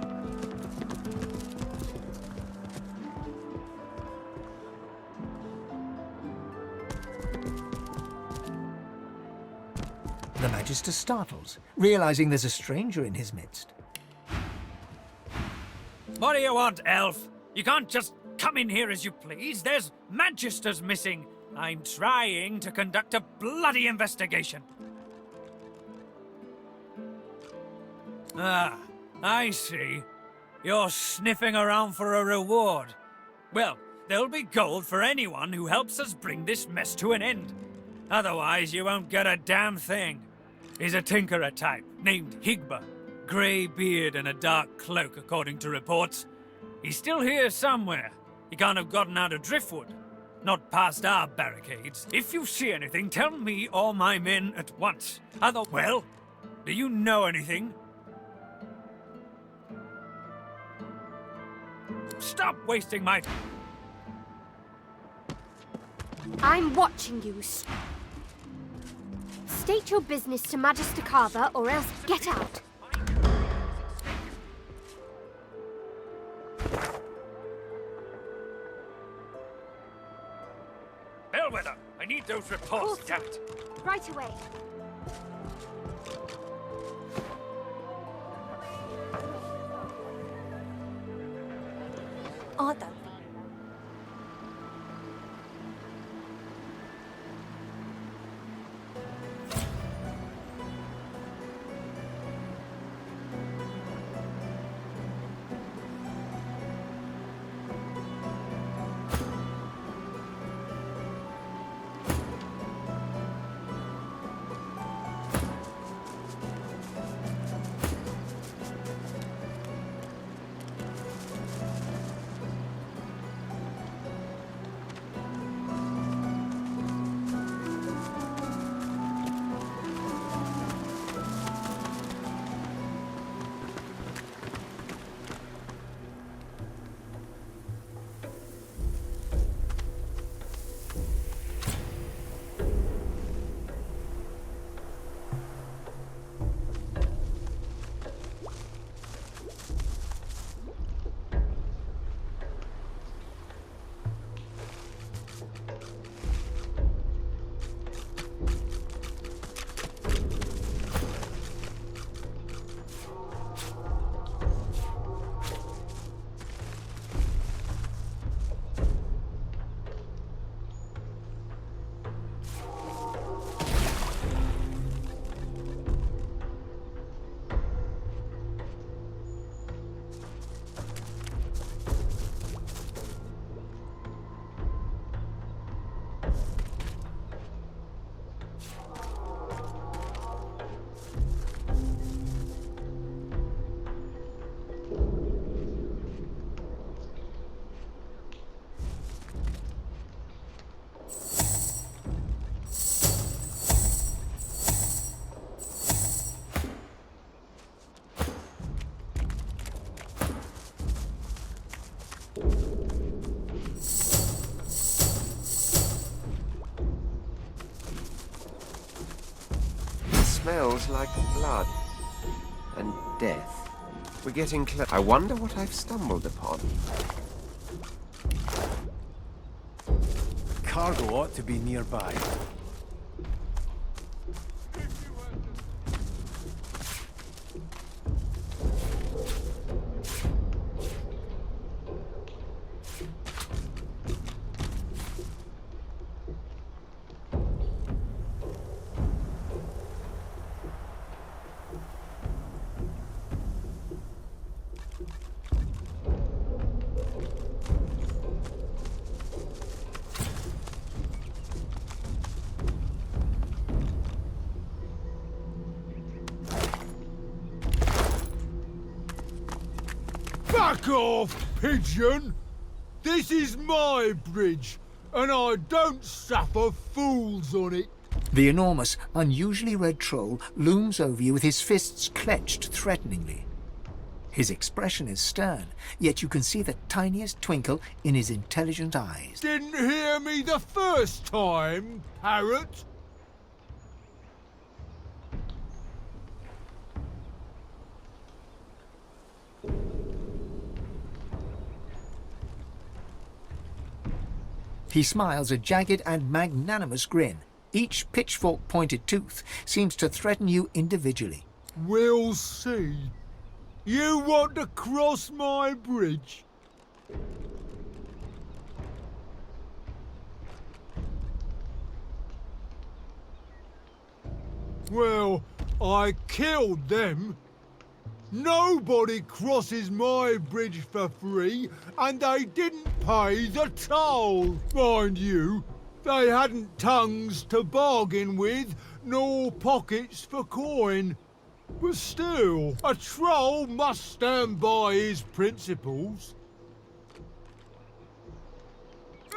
The Magister startles, realizing there's a stranger in his midst. What do you want, elf? You can't just come in here as you please. There's Magisters missing. I'm trying to conduct a bloody investigation. Ah, I see. You're sniffing around for a reward. Well, there'll be gold for anyone who helps us bring this mess to an end. Otherwise, you won't get a damn thing. He's a tinkerer type, named Higba. Grey beard and a dark cloak, according to reports. He's still here somewhere. He can't have gotten out of Driftwood. Not past our barricades. If you see anything, tell me or my men at once. Well, do you know anything? Stop wasting my... I'm watching you. State your business to Magister Carver, or else get out. Bellwether, I need those reports, damn it. Right away. Oh, don't. Smells like blood and death. We're getting close. I wonder what I've stumbled upon. Cargo ought to be nearby. Back off, pigeon! This is my bridge, and I don't suffer fools on it. The enormous, unusually red troll looms over you with his fists clenched threateningly. His expression is stern, yet you can see the tiniest twinkle in his intelligent eyes. Didn't hear me the first time, parrot? He smiles a jagged and magnanimous grin. Each pitchfork-pointed tooth seems to threaten you individually. We'll see. You want to cross my bridge? Well, I killed them. Nobody crosses my bridge for free, and they didn't pay the toll. Mind you, they hadn't tongues to bargain with, nor pockets for coin. But still, a troll must stand by his principles.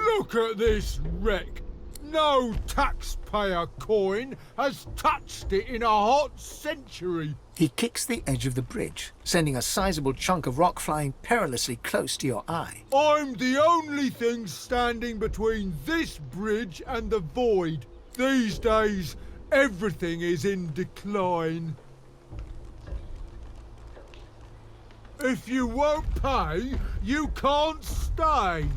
Look at this wreck. No taxpayer coin has touched it in a hot century. He kicks the edge of the bridge, sending a sizable chunk of rock flying perilously close to your eye. I'm the only thing standing between this bridge and the void. These days, everything is in decline. If you won't pay, you can't stay.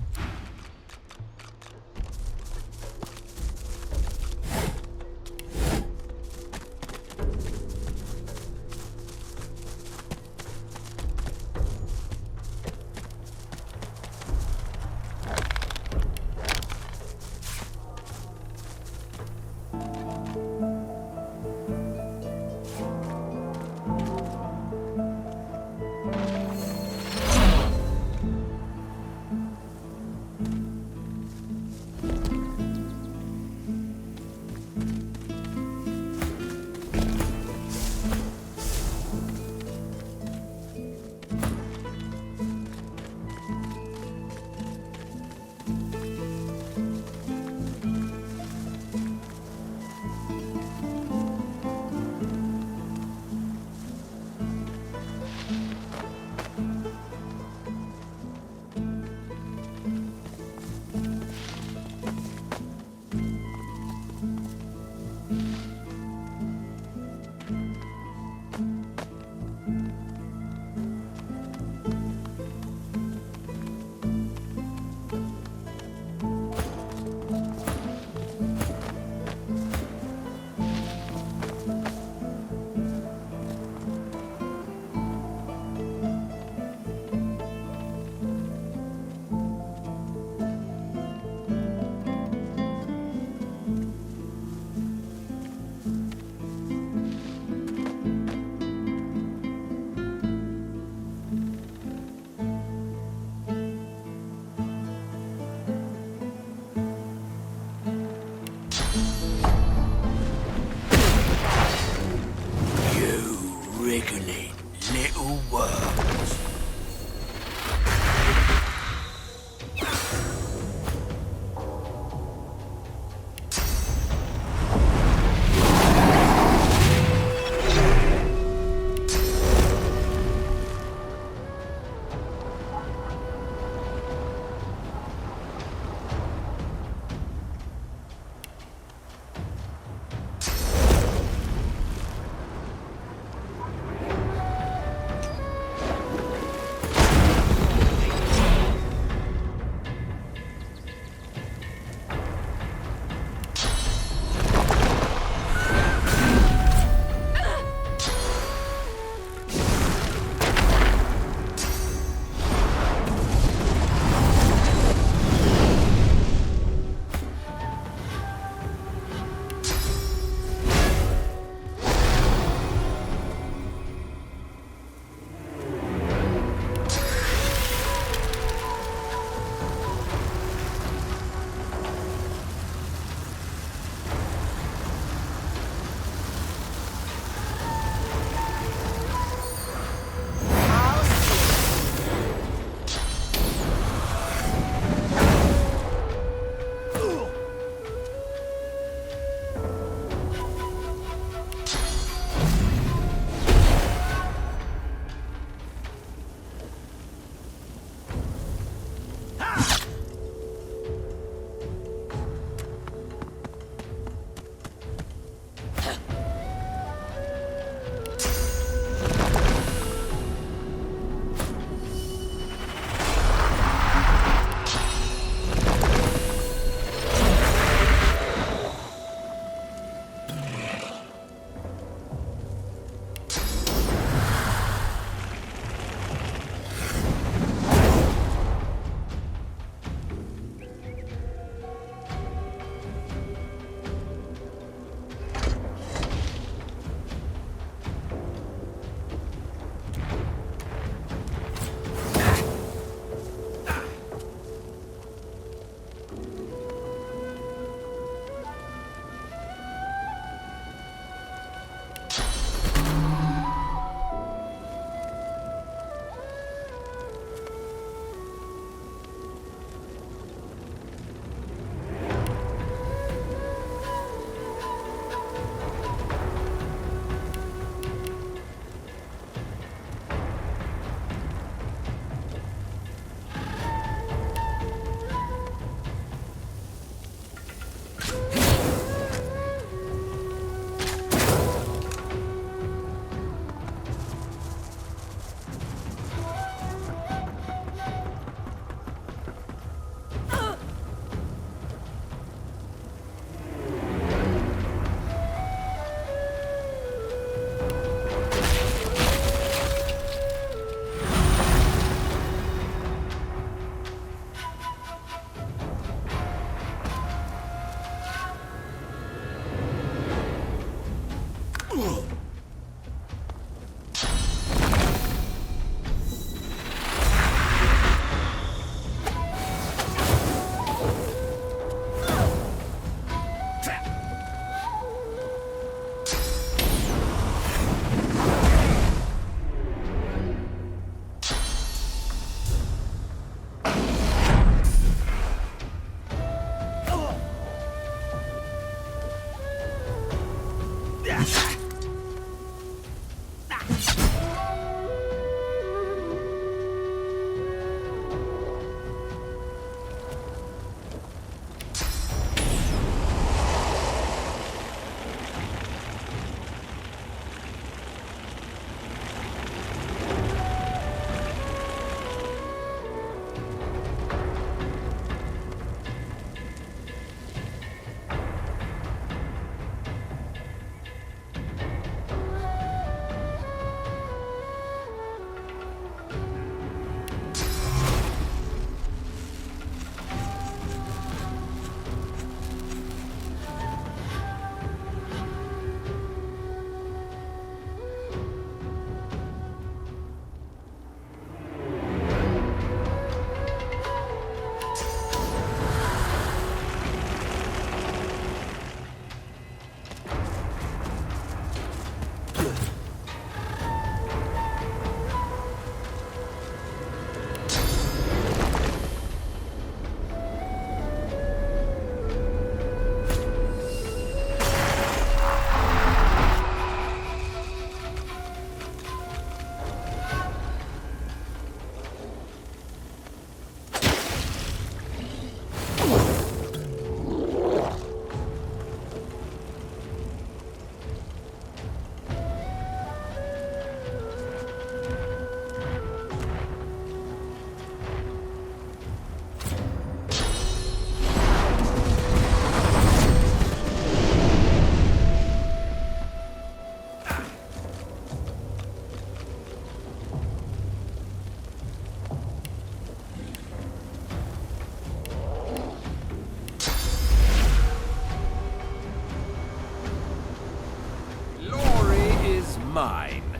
mine.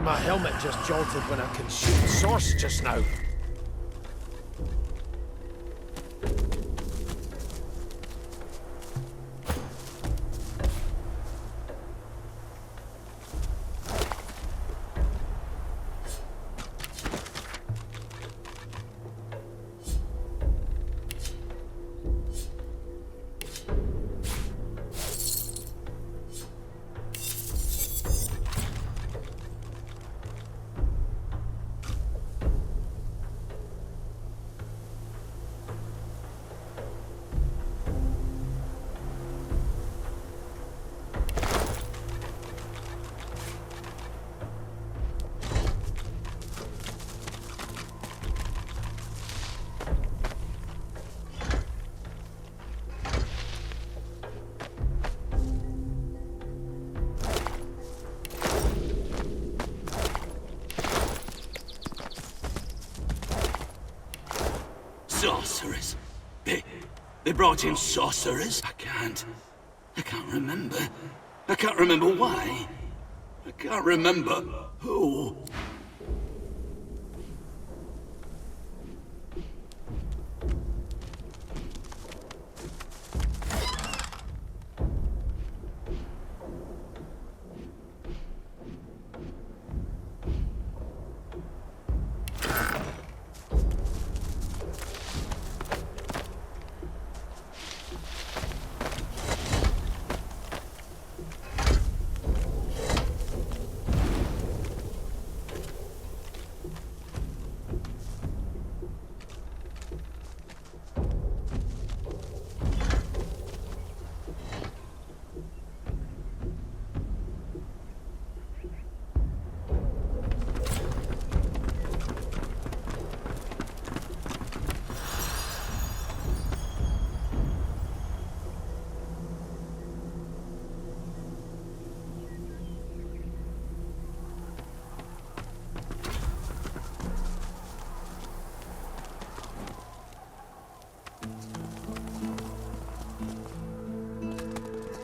my helmet just jolted when I consumed sauce just now. Sorcerers. They brought in sorcerers? I can't remember. I can't remember why. I can't remember who.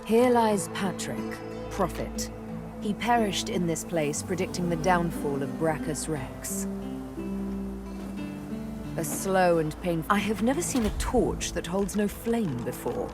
Here lies Patrick, prophet. He perished in this place, predicting the downfall of Brachus Rex. A slow and painful... I have never seen a torch that holds no flame before.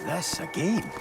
That's a game.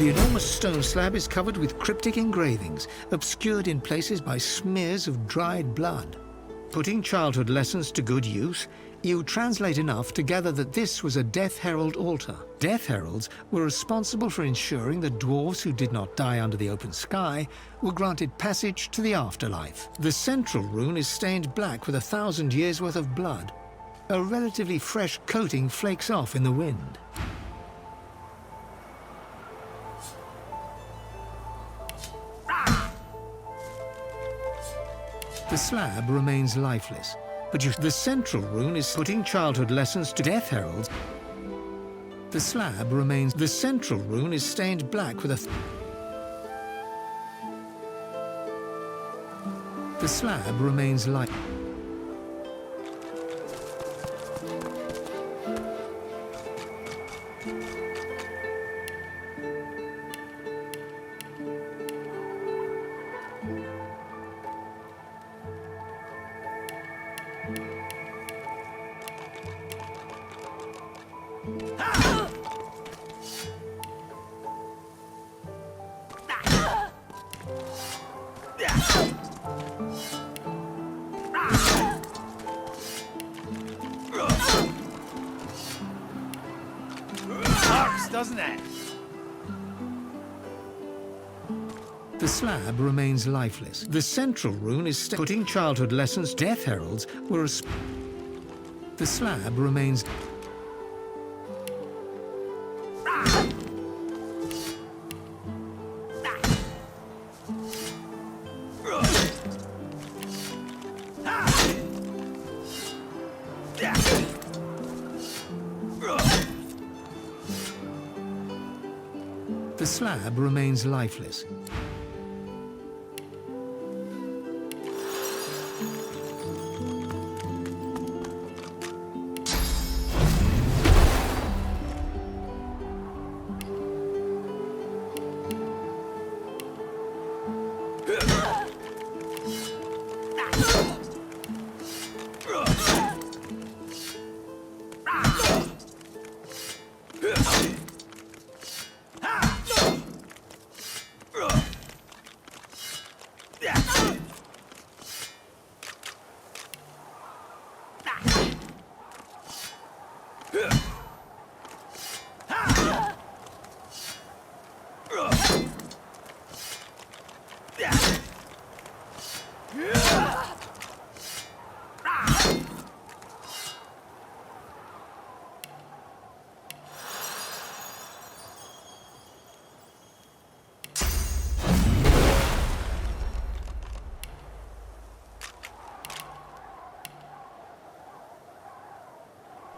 The enormous stone slab is covered with cryptic engravings, obscured in places by smears of dried blood. Putting childhood lessons to good use, you translate enough to gather that this was a Death Herald altar. Death Heralds were responsible for ensuring that dwarves who did not die under the open sky were granted passage to the afterlife. The central rune is stained black with 1,000 years' worth of blood. A relatively fresh coating flakes off in the wind. The slab remains lifeless, but the central rune is putting childhood lessons to Death Heralds. The slab remains. The central rune is stained black with The slab remains lifeless. Works, doesn't it? The slab remains lifeless. The central rune is putting childhood lessons. Death Heralds were the slab remains. The slab remains lifeless.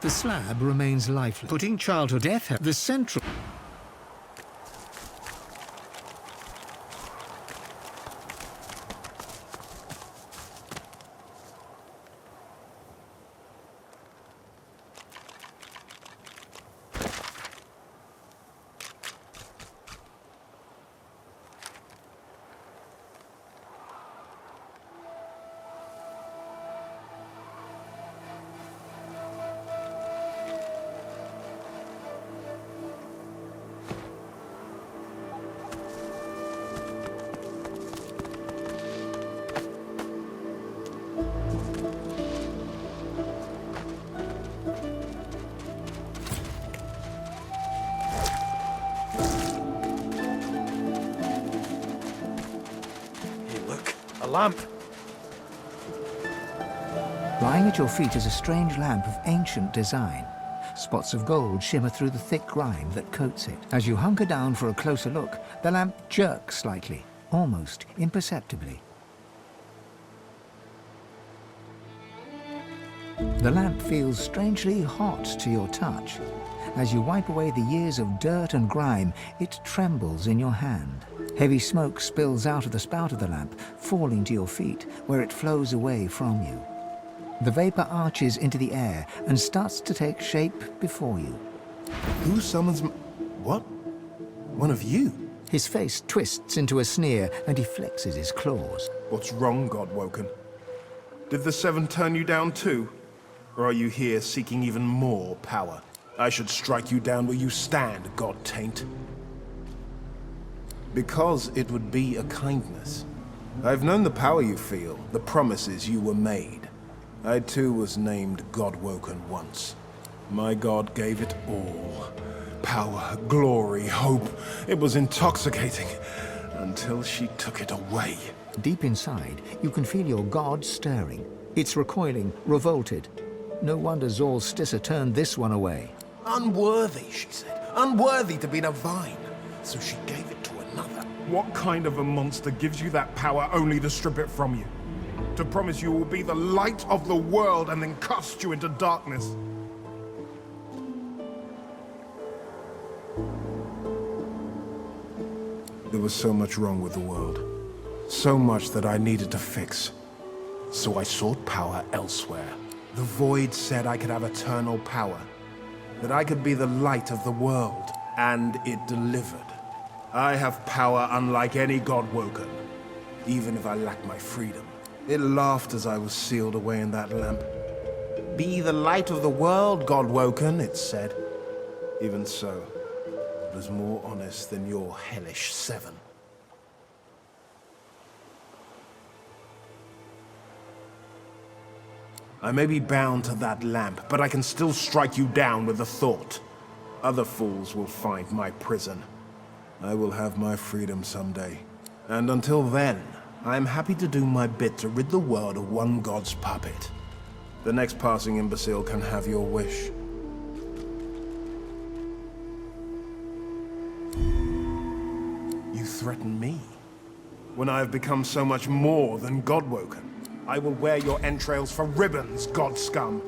The slab remains lifeless, putting childhood death at the central. Lamp. Lying at your feet is a strange lamp of ancient design. Spots of gold shimmer through the thick grime that coats it. As you hunker down for a closer look, the lamp jerks slightly, almost imperceptibly. The lamp feels strangely hot to your touch. As you wipe away the years of dirt and grime, it trembles in your hand. Heavy smoke spills out of the spout of the lamp, falling to your feet, where it flows away from you. The vapor arches into the air and starts to take shape before you. Who summons what? One of you? His face twists into a sneer and he flexes his claws. What's wrong, Godwoken? Did the Seven turn you down too? Or are you here seeking even more power? I should strike you down where you stand, God-taint. Because it would be a kindness. I've known the power you feel, the promises you were made. I too was named Godwoken once. My god gave it all. Power, glory, hope. It was intoxicating. Until she took it away. Deep inside, you can feel your god stirring. It's recoiling, revolted. No wonder Zorl Stissa turned this one away. Unworthy, she said. Unworthy to be divine. So she gave it to another. What kind of a monster gives you that power only to strip it from you? To promise you will be the light of the world and then cast you into darkness? There was so much wrong with the world. So much that I needed to fix. So I sought power elsewhere. The Void said I could have eternal power. That I could be the light of the world. And it delivered. I have power unlike any Godwoken. Even if I lack my freedom. It laughed as I was sealed away in that lamp. Be the light of the world, Godwoken, it said. Even so, it was more honest than your hellish Seven. I may be bound to that lamp, but I can still strike you down with the thought. Other fools will find my prison. I will have my freedom someday. And until then, I am happy to do my bit to rid the world of one god's puppet. The next passing imbecile can have your wish. You threaten me? When I have become so much more than Godwoken, I will wear your entrails for ribbons, god scum.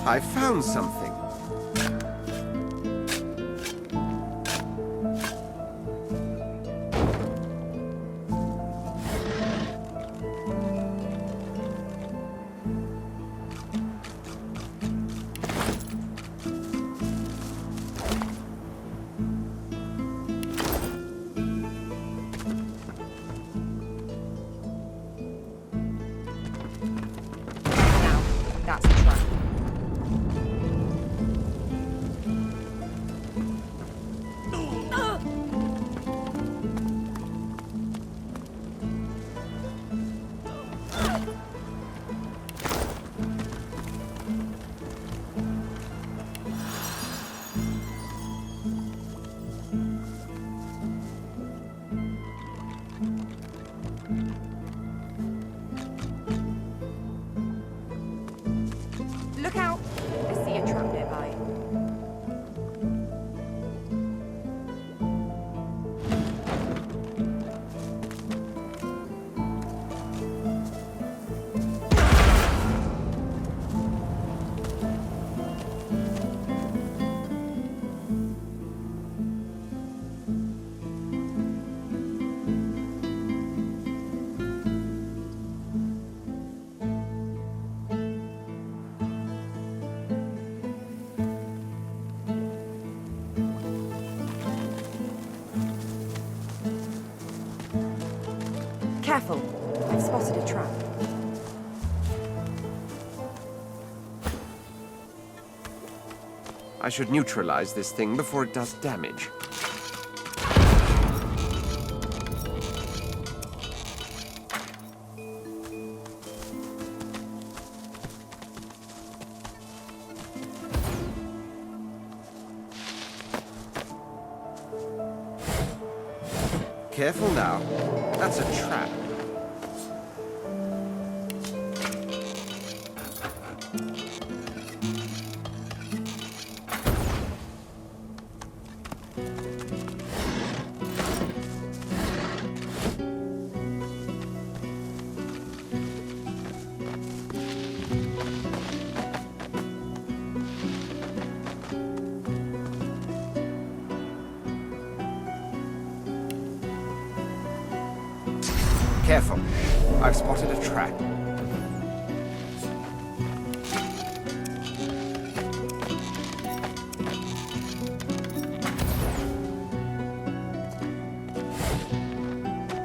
I found something. That's a trap. Look out! I see a trap nearby. Careful! I've spotted a trap. I should neutralize this thing before it does damage. Careful now. That's a trap. Careful. I've spotted a trap.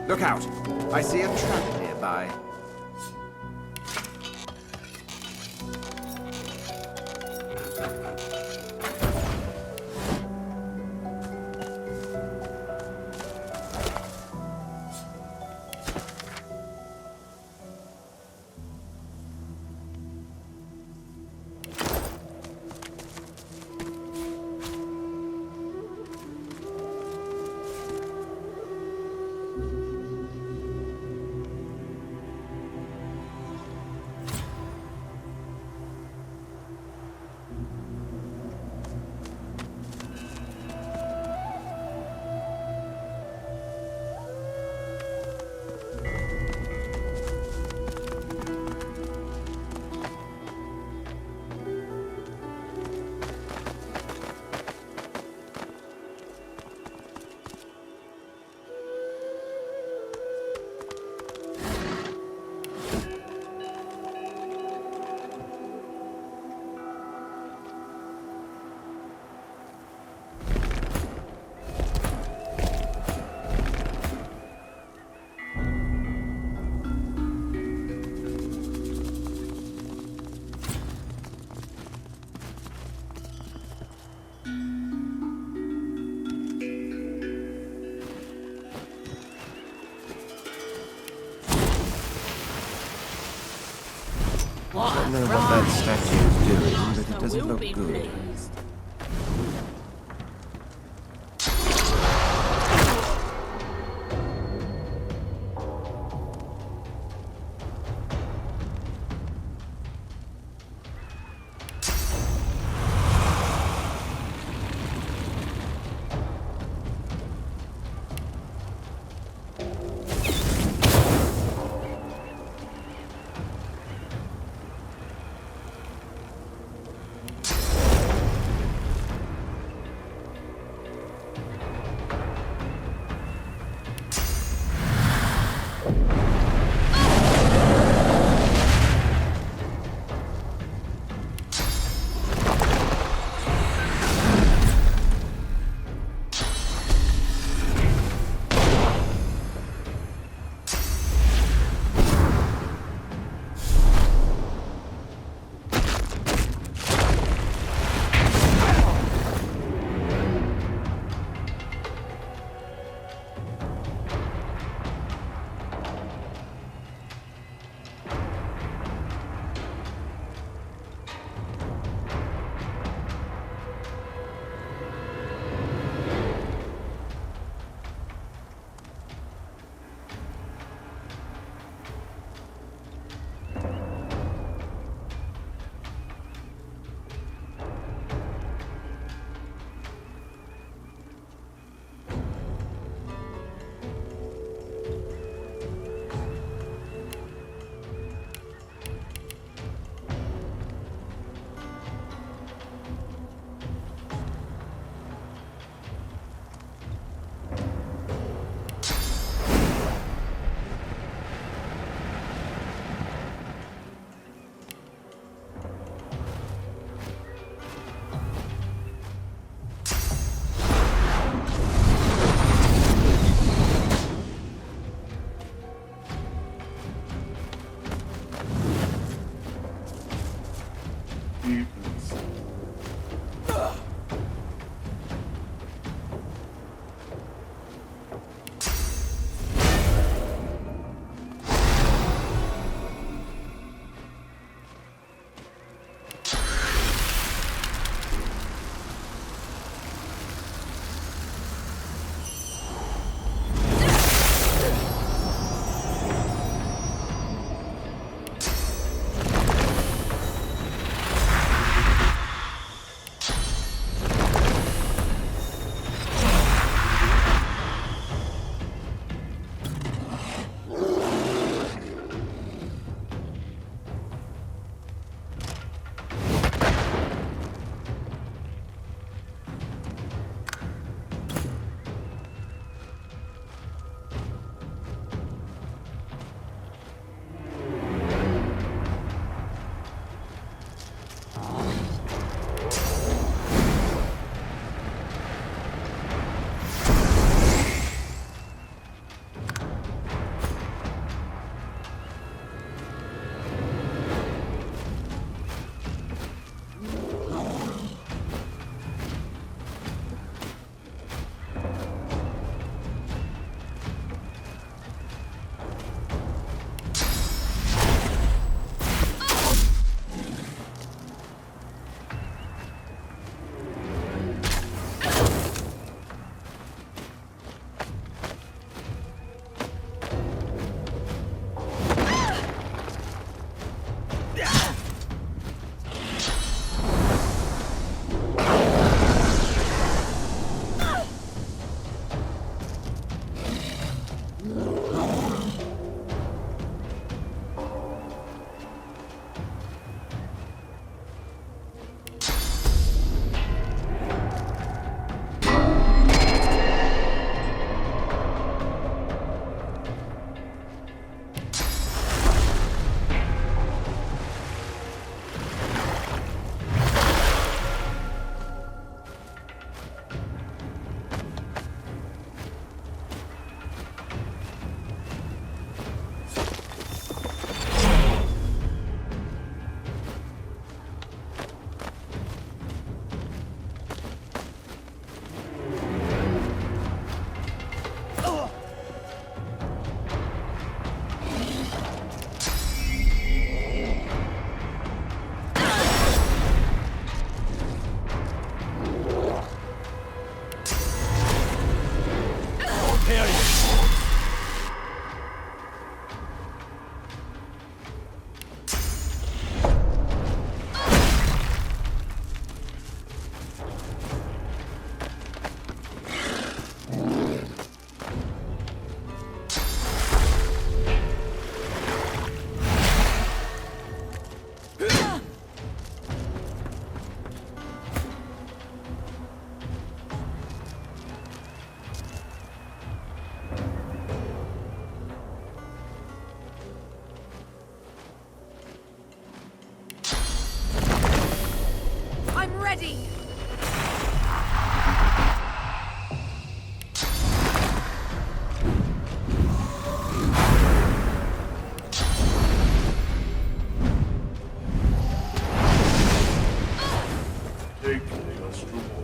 Look out! I see a trap nearby. I don't know what that statue is doing, but it doesn't look good. I'm ready! Taking a stroll.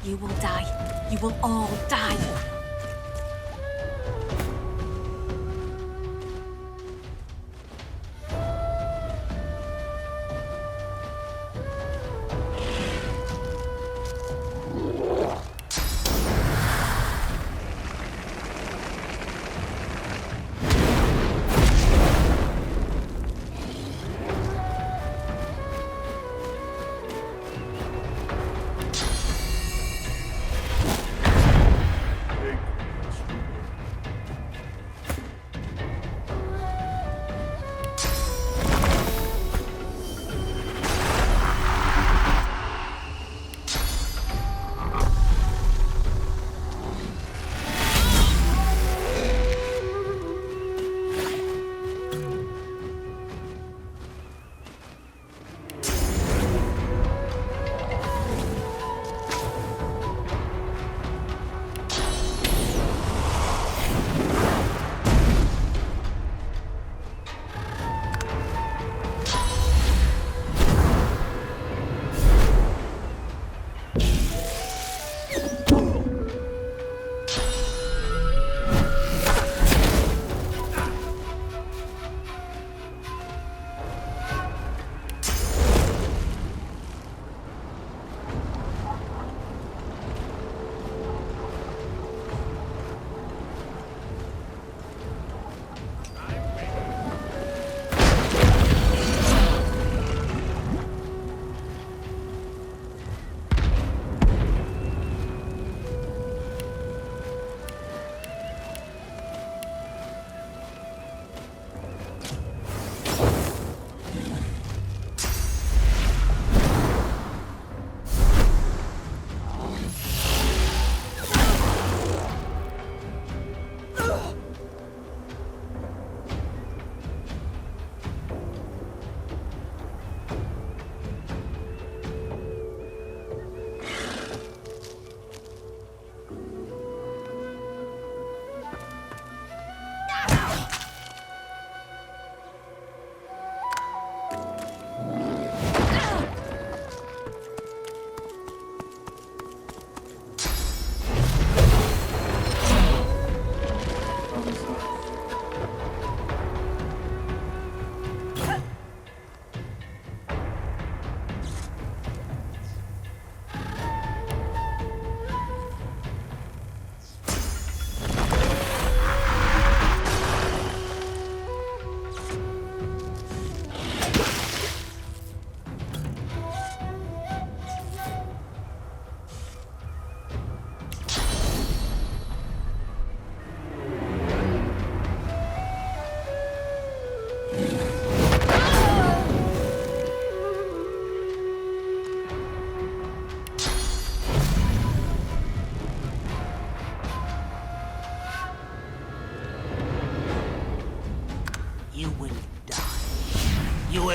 You will die. You will all die.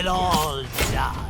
will all die.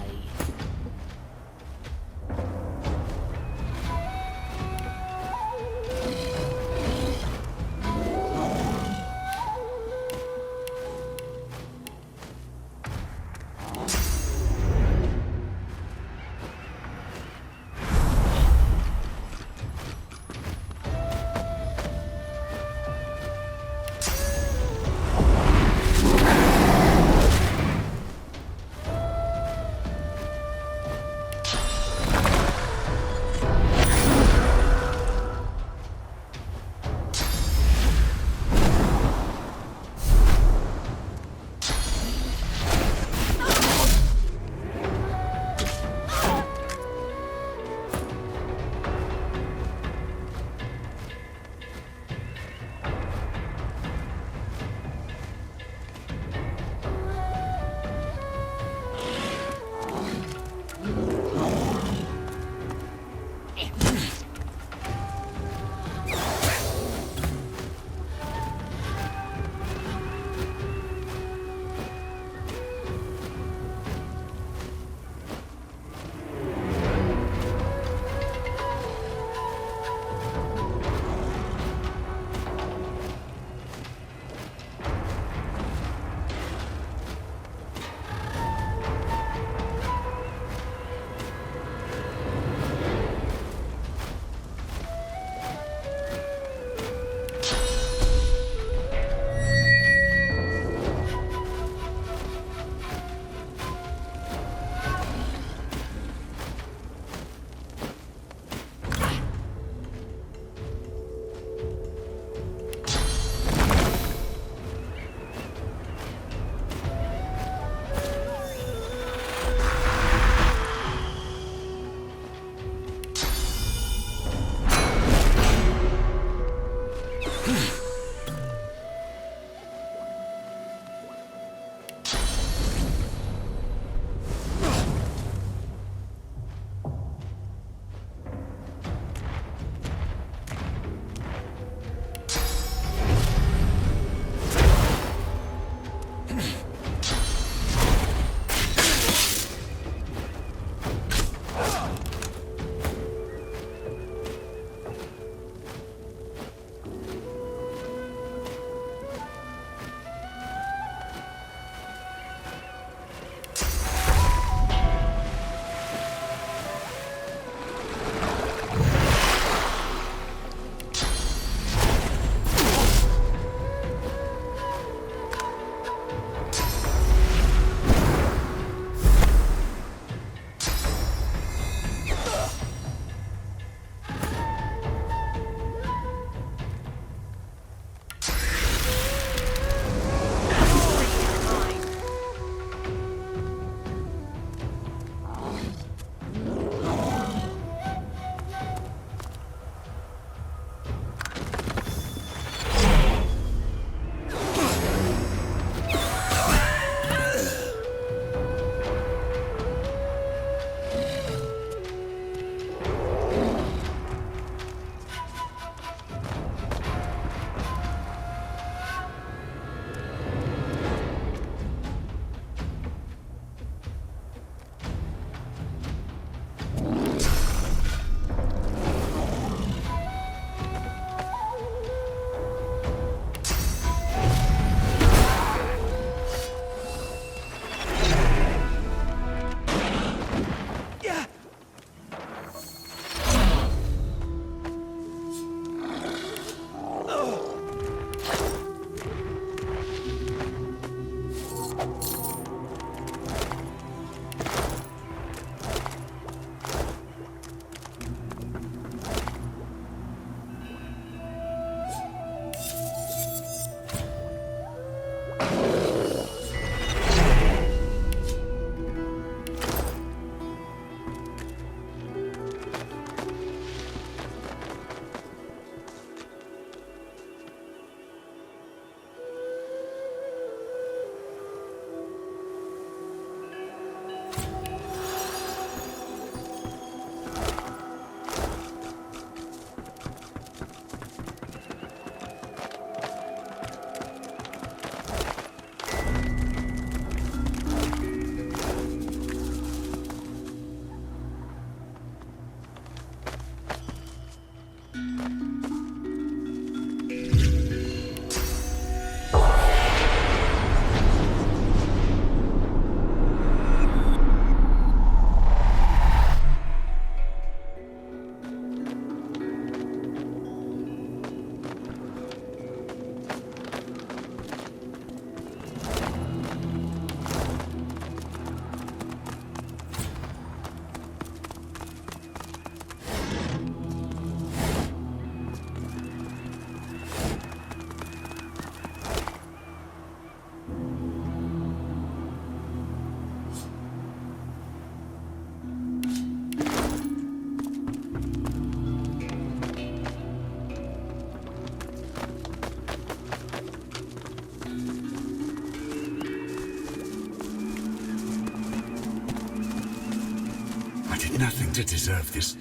to deserve this.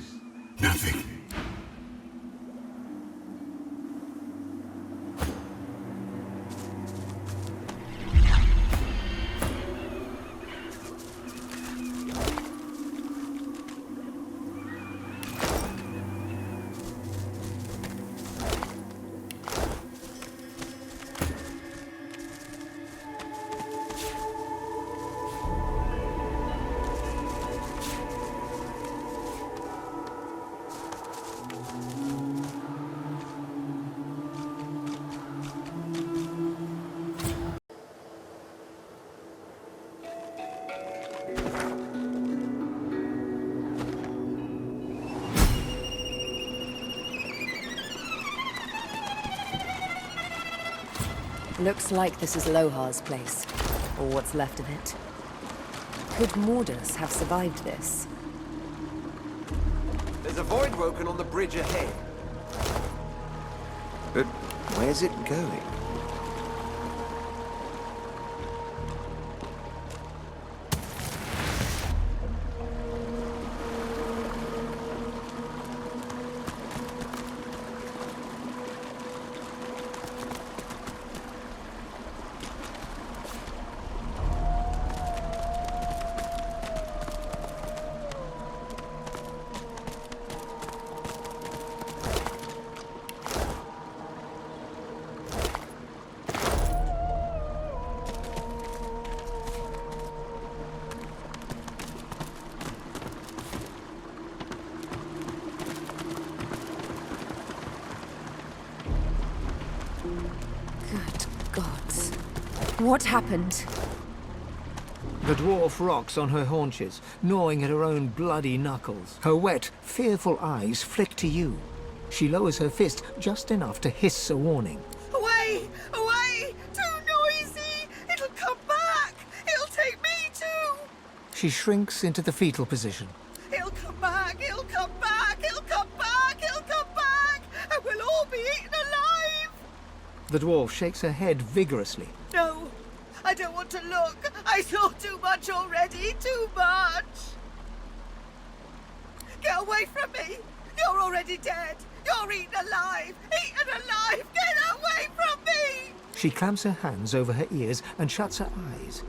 Nothing. Looks like this is Lohar's place, or what's left of it. Could Mordus have survived this? There's a void woken on the bridge ahead. But where's it going? What happened? The dwarf rocks on her haunches, gnawing at her own bloody knuckles. Her wet, fearful eyes flick to you. She lowers her fist just enough to hiss a warning. Away! Away! Too noisy! It'll come back! It'll take me too! She shrinks into the fetal position. It'll come back! It'll come back! It'll come back! It'll come back! And we'll all be eaten alive! The dwarf shakes her head vigorously. No! I don't want to look! I saw too much already! Too much! Get away from me! You're already dead! You're eaten alive! Eaten alive! Get away from me! She clamps her hands over her ears and shuts her eyes.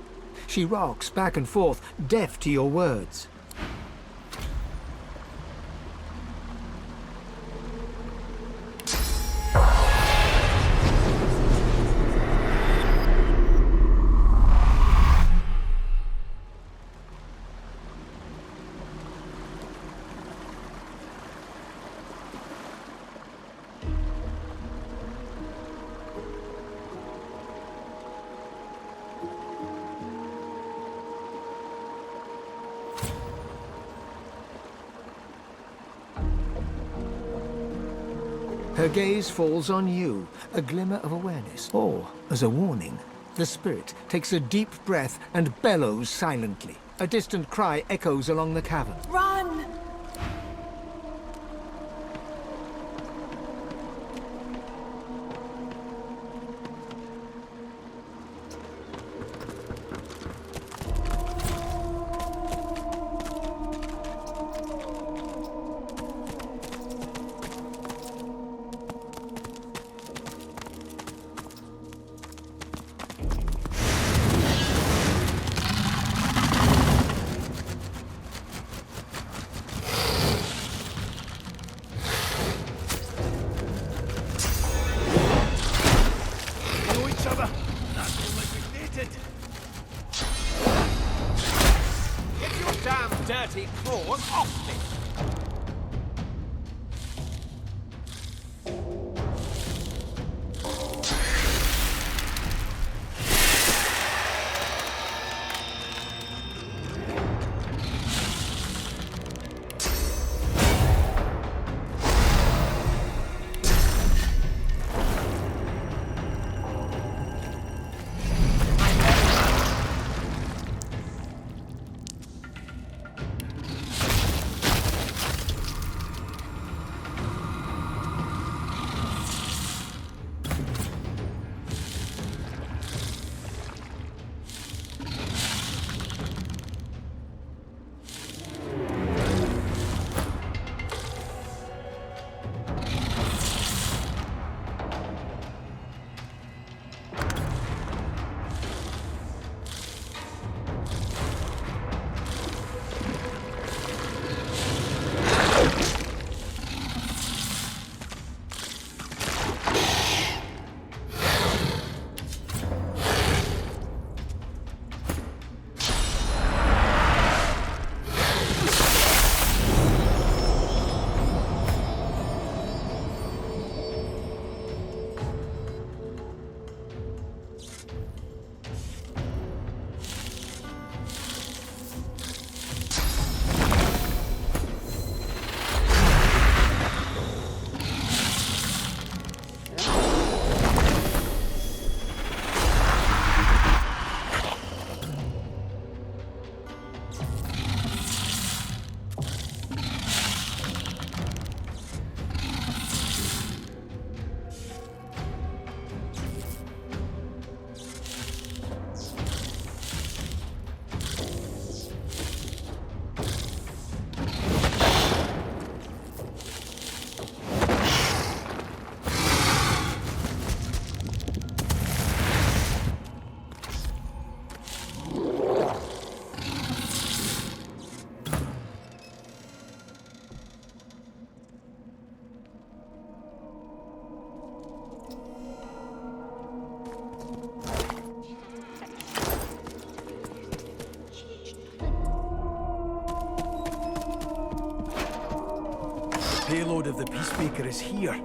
She rocks back and forth, deaf to your words. Her gaze falls on you, a glimmer of awareness, or, as a warning. The spirit takes a deep breath and bellows silently. A distant cry echoes along the cavern. Run! abode of the Peacemaker is here.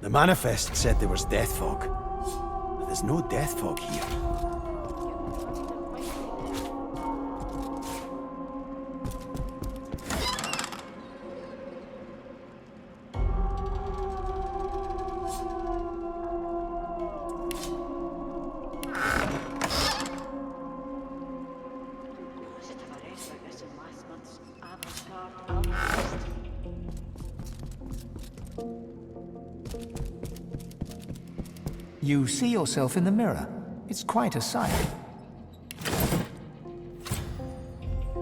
The manifest said there was death fog, but there's no death fog here. You see yourself in the mirror. It's quite a sight. We're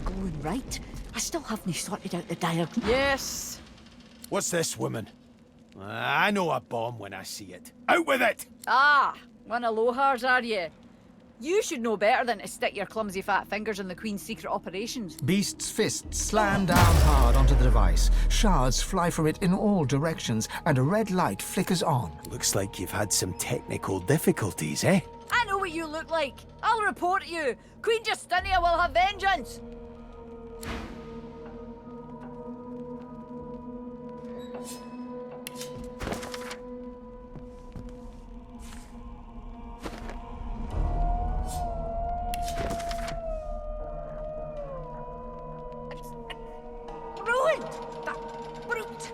going right. I still haven't sorted out the diagram. Yes! What's this, woman? I know a bomb when I see it. Out with it! Ah, one of Lohar's, are you? You should know better than to stick your clumsy fat fingers in the Queen's secret operations. Beast's fists slam down hard onto the device. Shards fly from it in all directions, and a red light flickers on. Looks like you've had some technical difficulties, eh? I know what you look like. I'll report you. Queen Justinia will have vengeance. Ruined! That brute!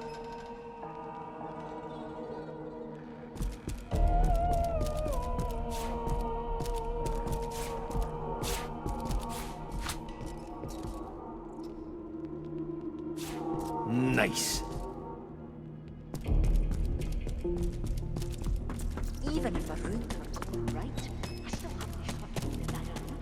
Nice. Even if a ruined were going right, I still haven't sorted out the diagram.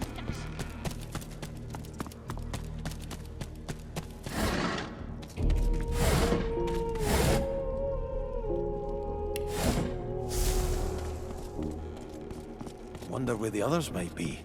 Wonder where the others might be.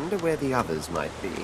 wonder where the others might be.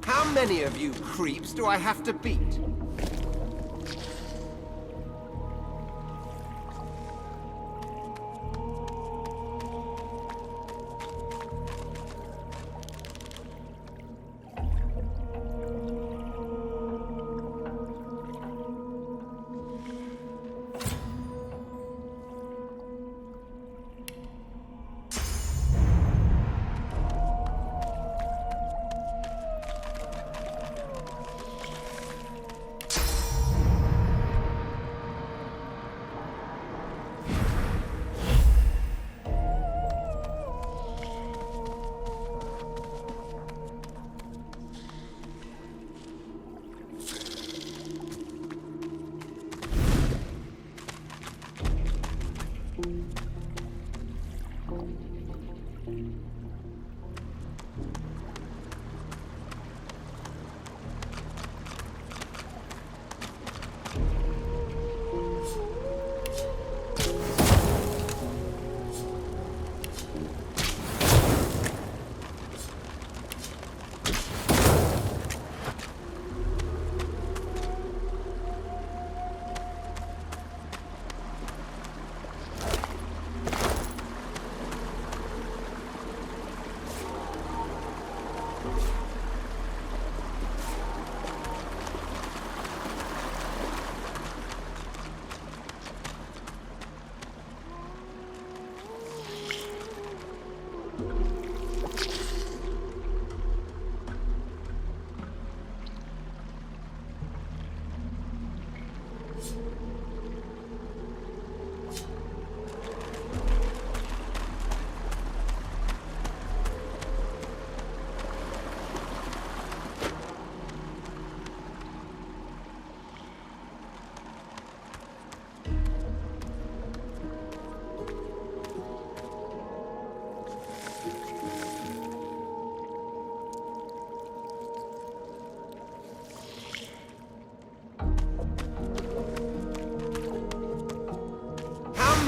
How many of you creeps do I have to beat?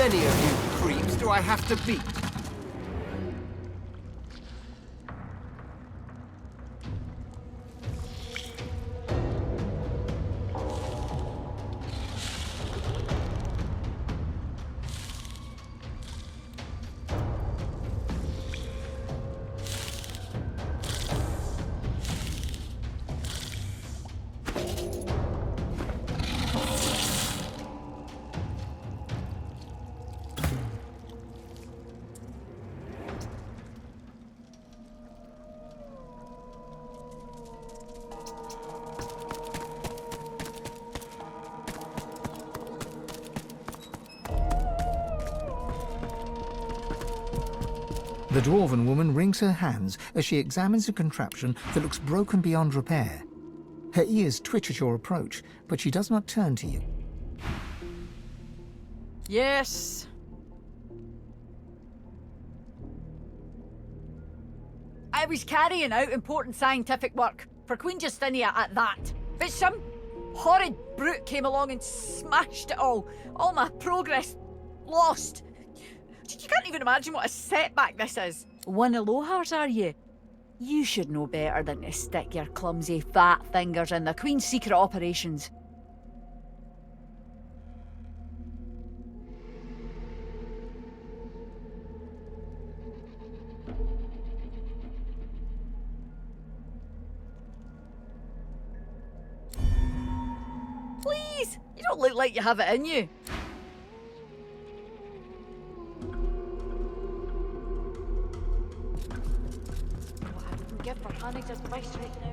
How many of you creeps do I have to beat? The dwarven woman wrings her hands as she examines a contraption that looks broken beyond repair. Her ears twitch at your approach, but she does not turn to you. Yes. I was carrying out important scientific work. for Queen Justinia at that. But some horrid brute came along and smashed it all. All my progress lost. You can't even imagine what a setback this is. One of Lohars, are you? You should know better than to stick your clumsy fat fingers in the Queen's secret operations. Please! You don't look like you have it in you. What I wouldn't give for Hannah's advice right now.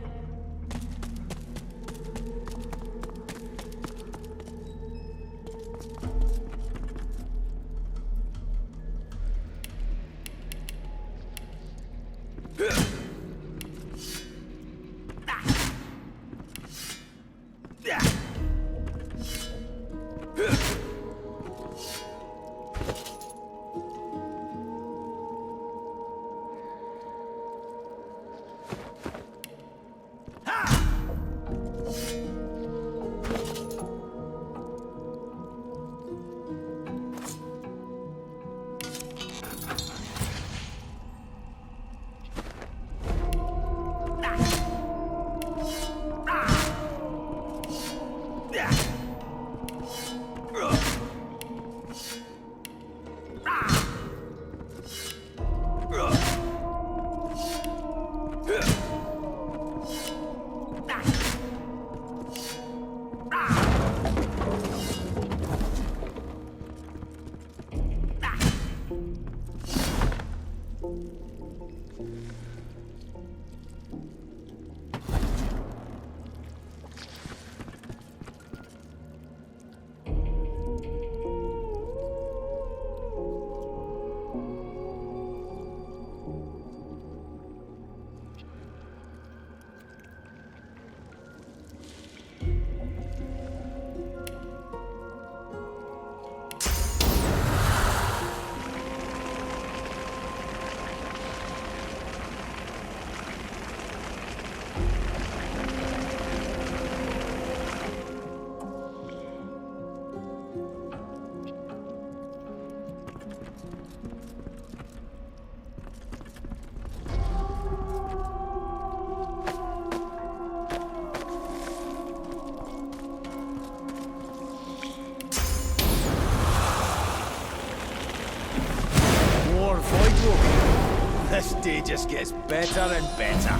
This day just gets better and better.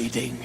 hiding.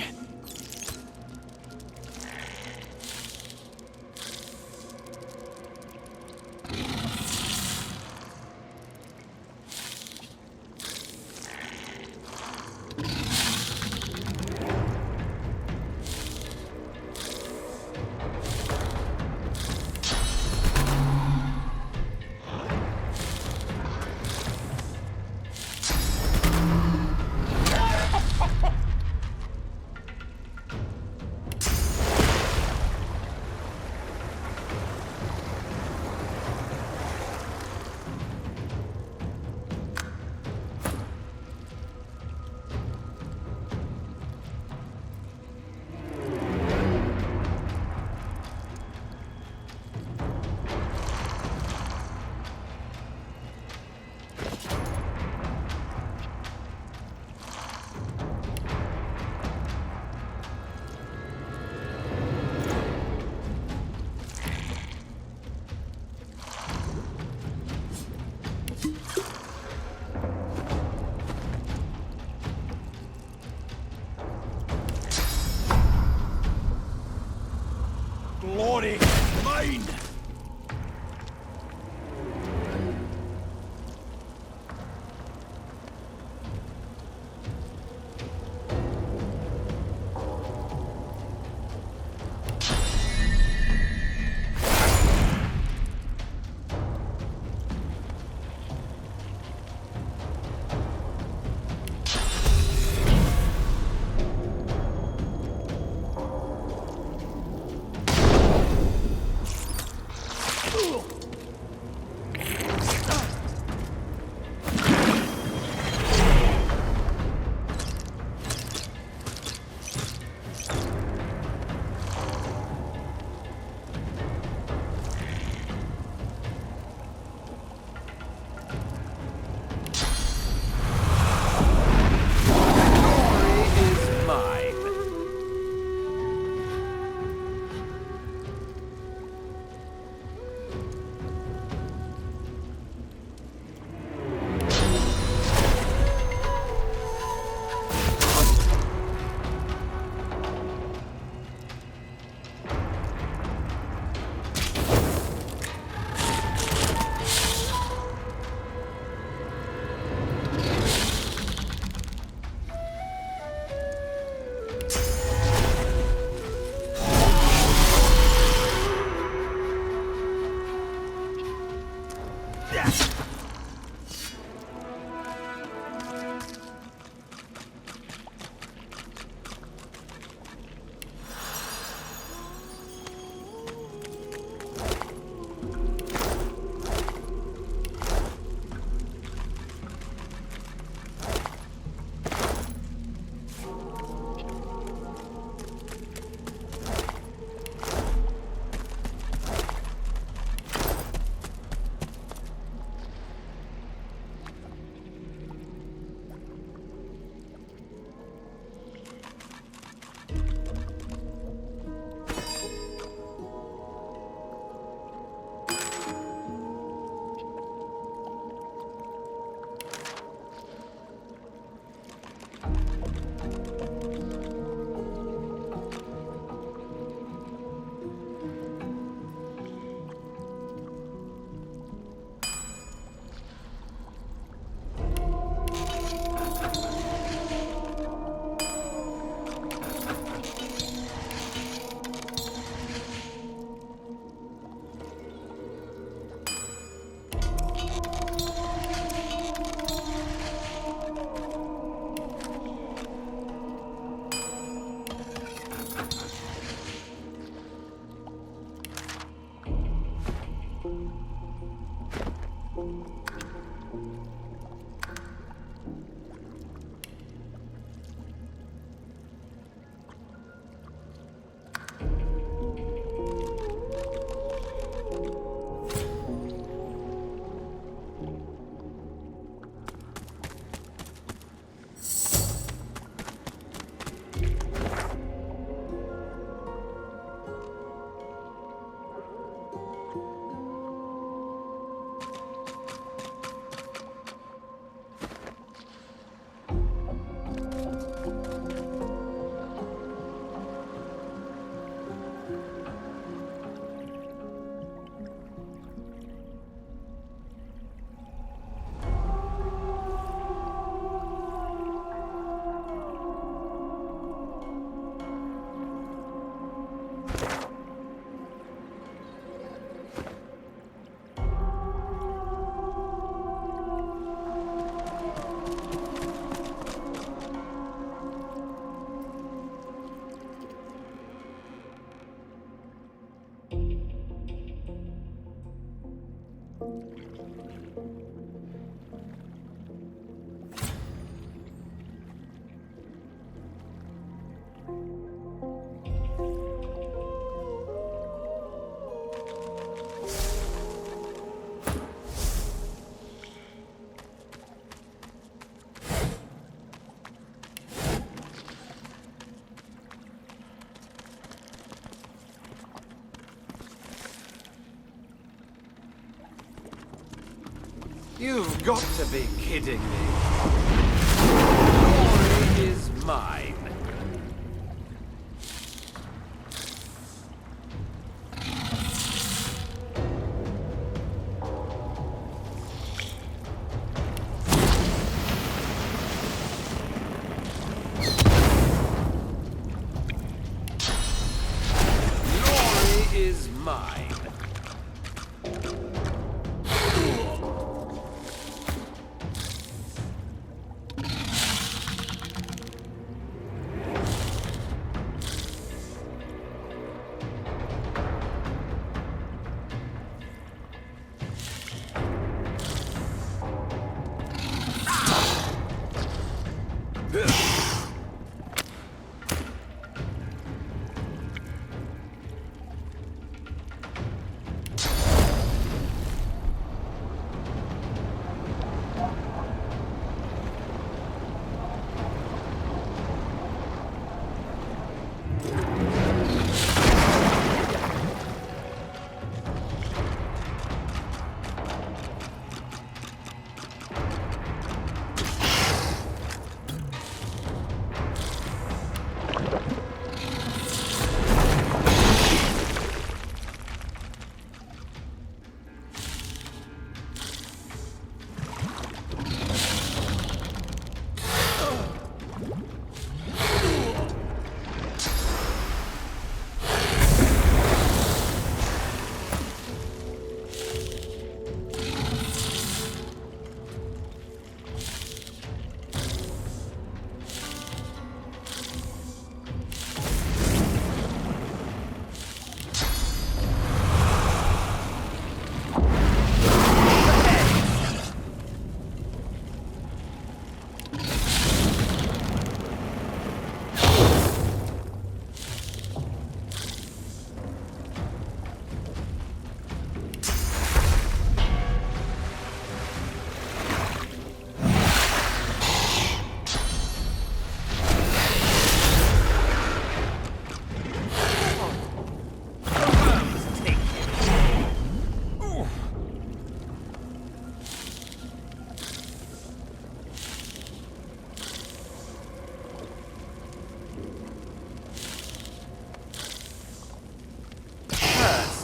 Glory, mine! You've got to be kidding me. Glory is mine. Glory is mine.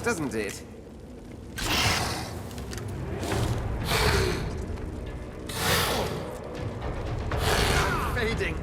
Doesn't it? Fading.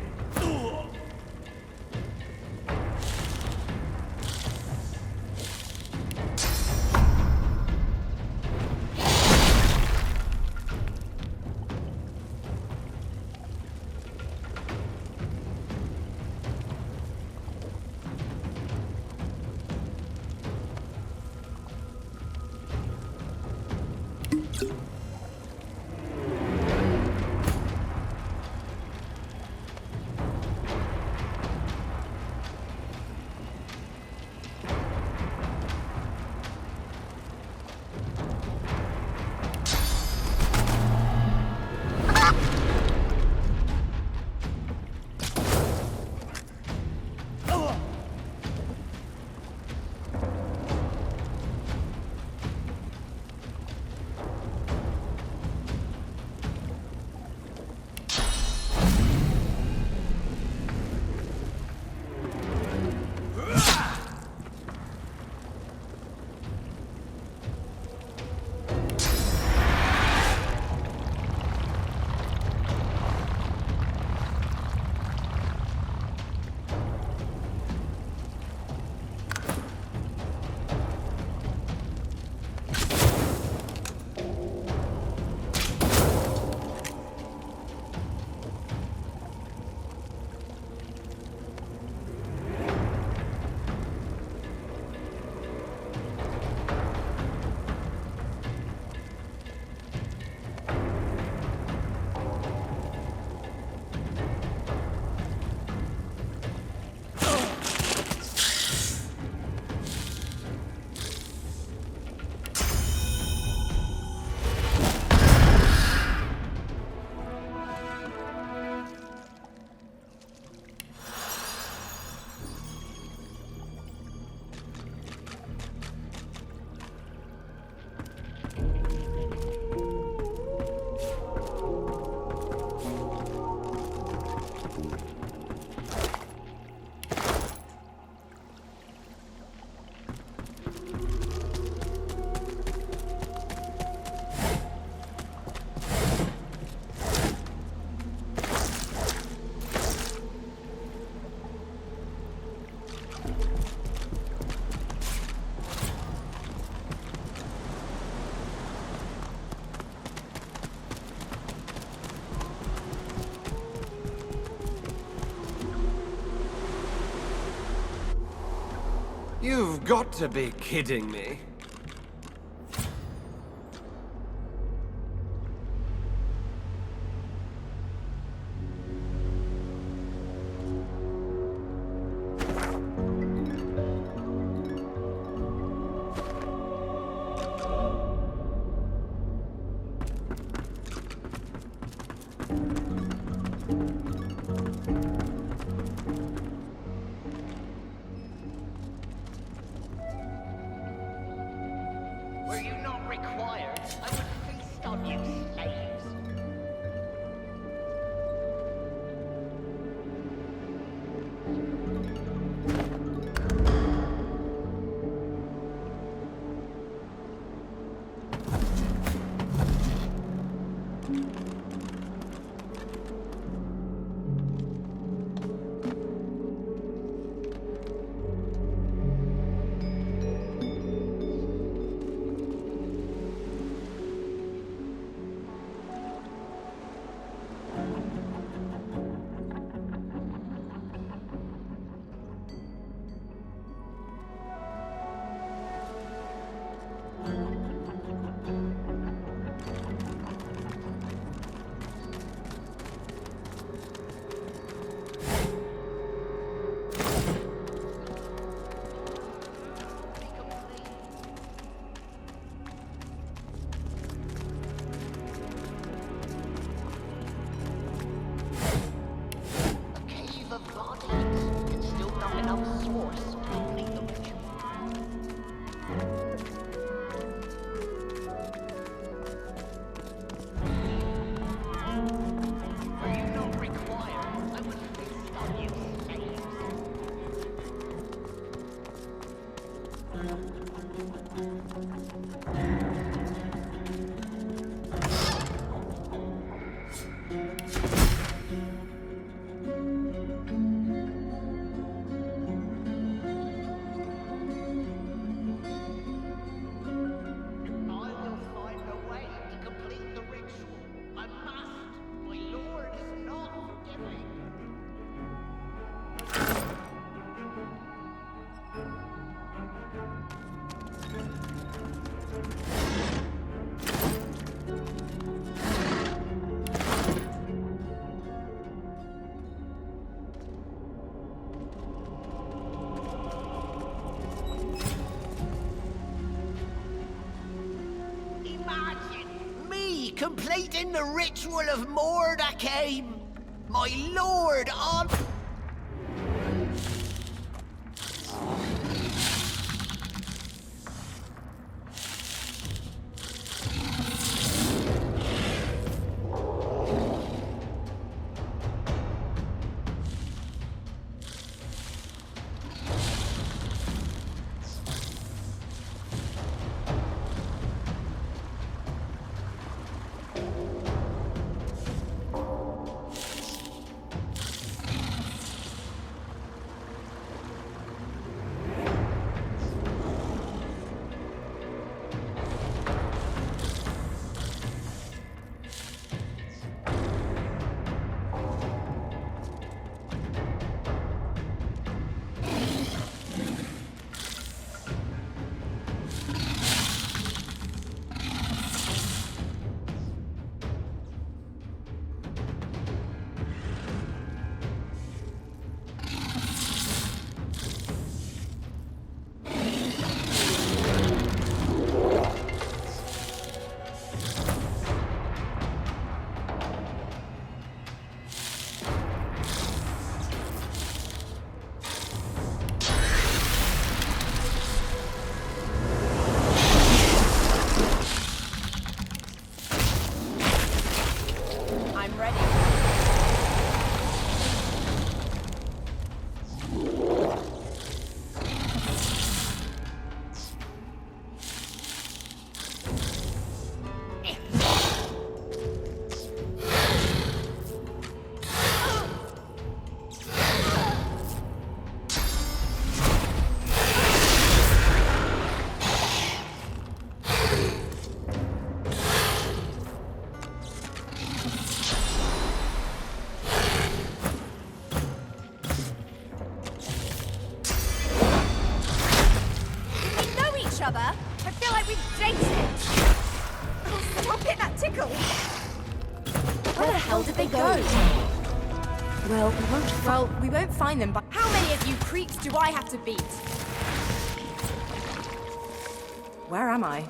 You've got to be kidding me. Were you not required, I would feast on you, slaves. Completing the ritual of Mordus, my lord on... other. I feel like we've dated. Oh, stop it, that tickle. Where the hell did they go? Well, we won't find them, but How many of you creeps do I have to beat? where am I?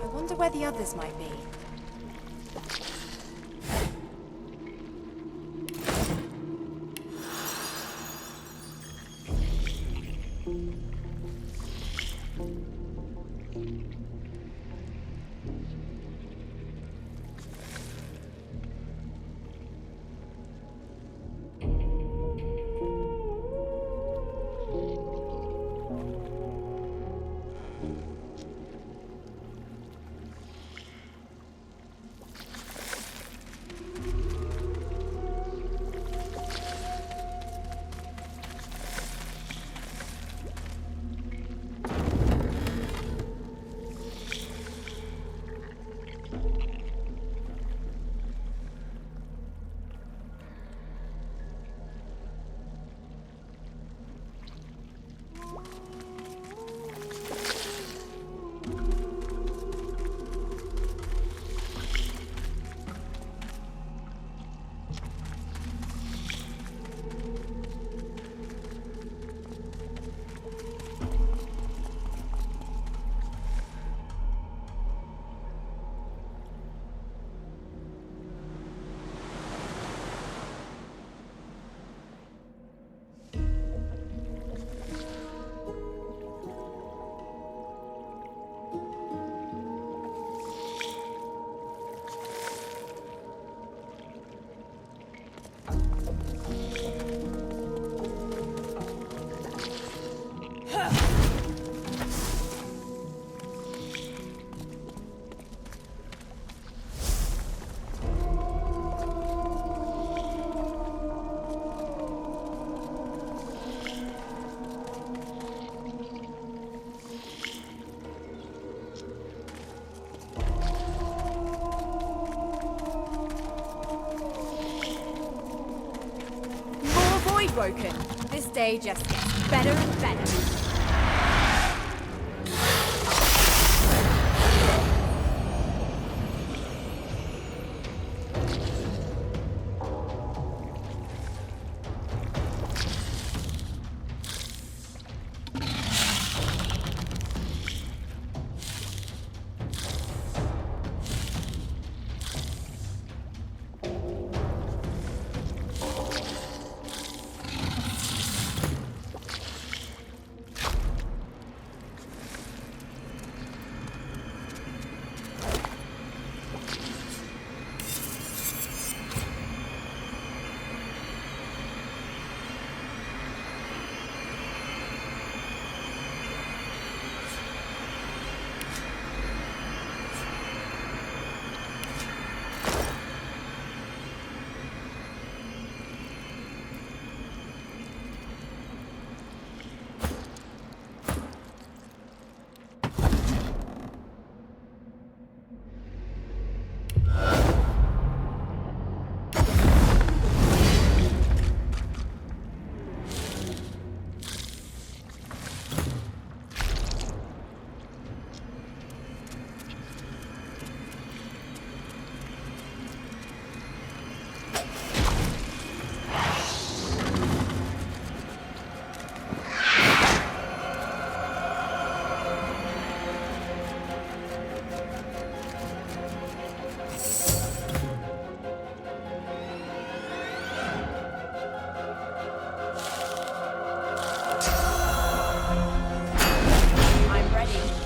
I wonder where the others might be. Broken. This day just gets better and better. I'm ready.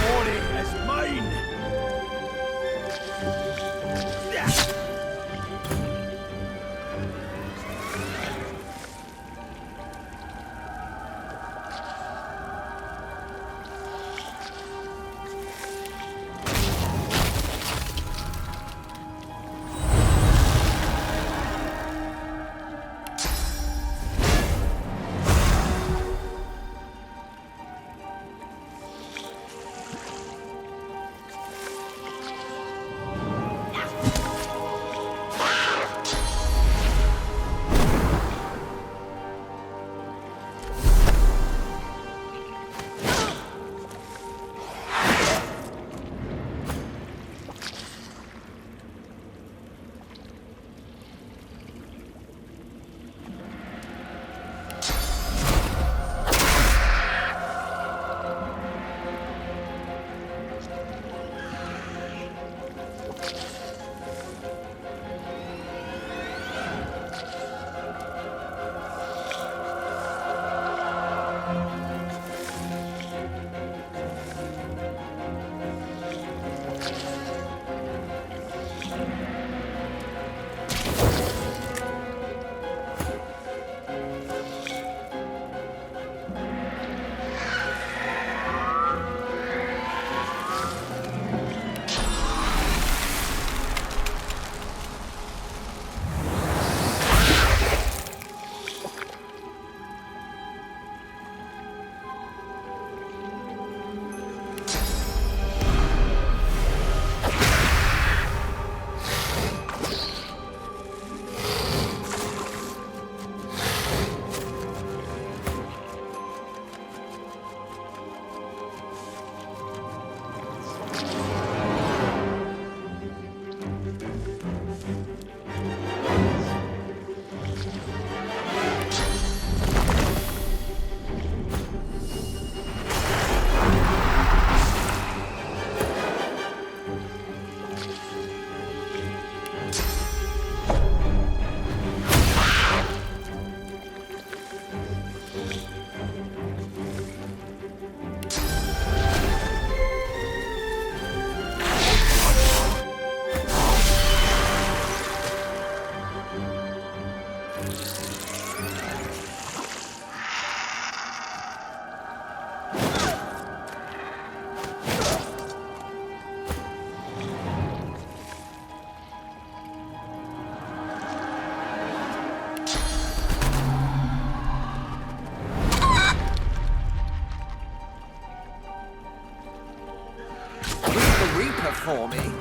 Glory is mine! For me.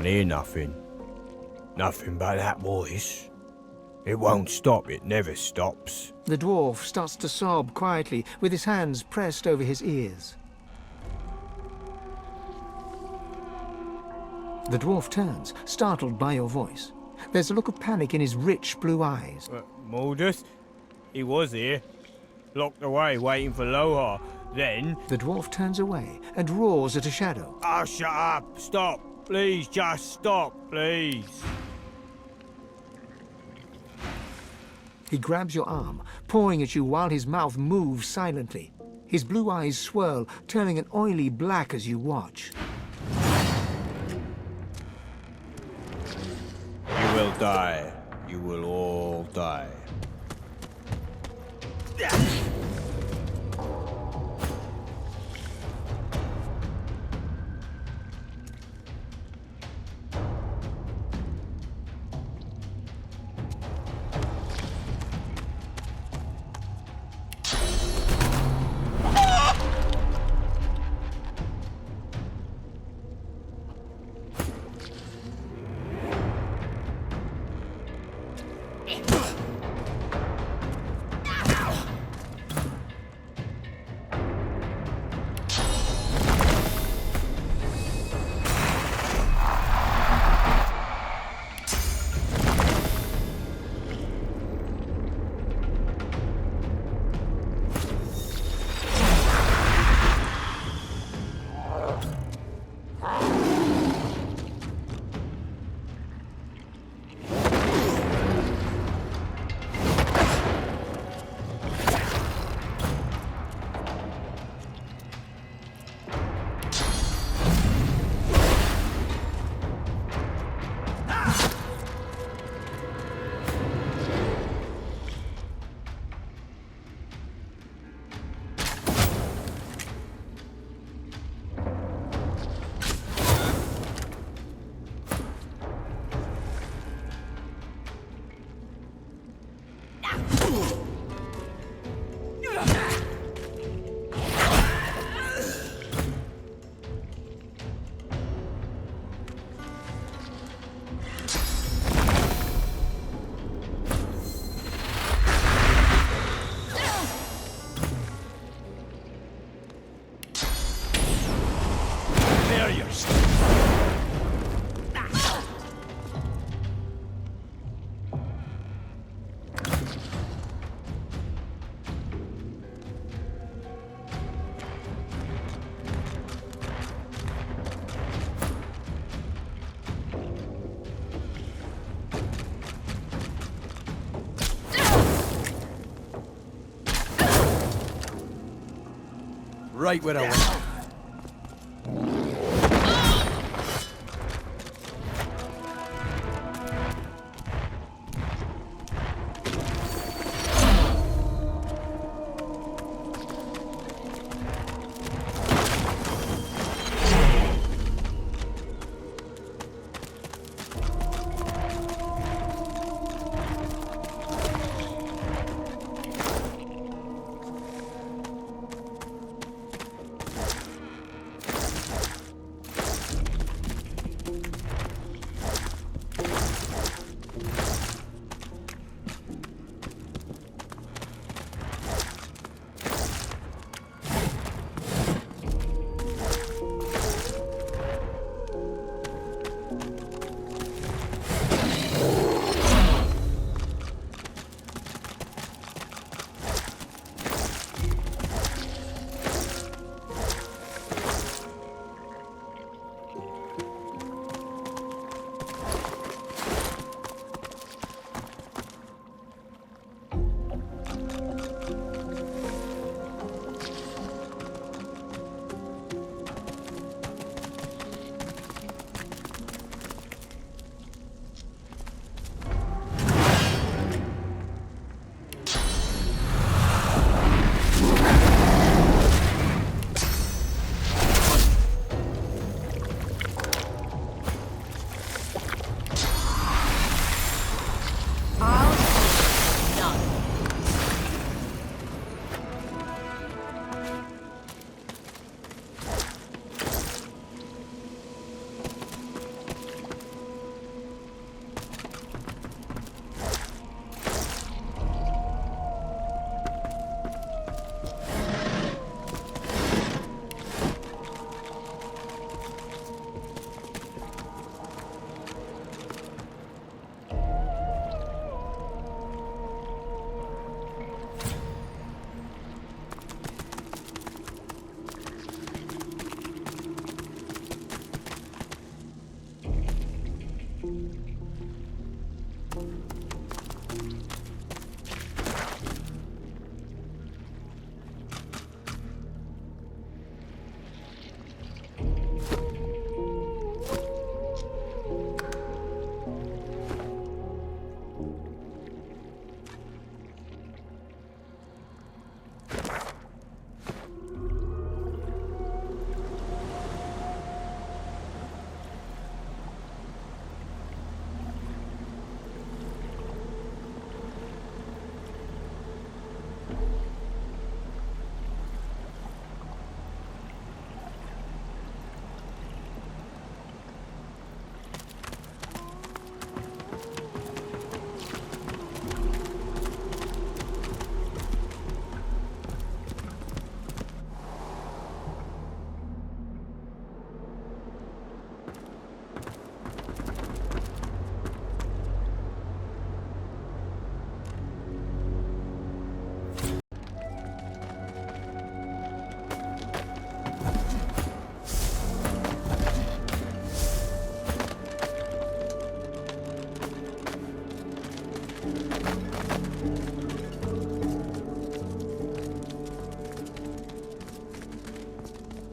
can't hear nothing. Nothing but that voice. It won't stop, it never stops. The dwarf starts to sob quietly, with his hands pressed over his ears. The dwarf turns, startled by your voice. There's a look of panic in his rich blue eyes. Mordus? He was here. Locked away, waiting for Lohar. Then... The dwarf turns away and roars at a shadow. Oh, shut up! Stop! Please, just stop, please! He grabs your arm, pawing at you while his mouth moves silently. His blue eyes swirl, turning an oily black as you watch. You will die. You will all die. Right where I want.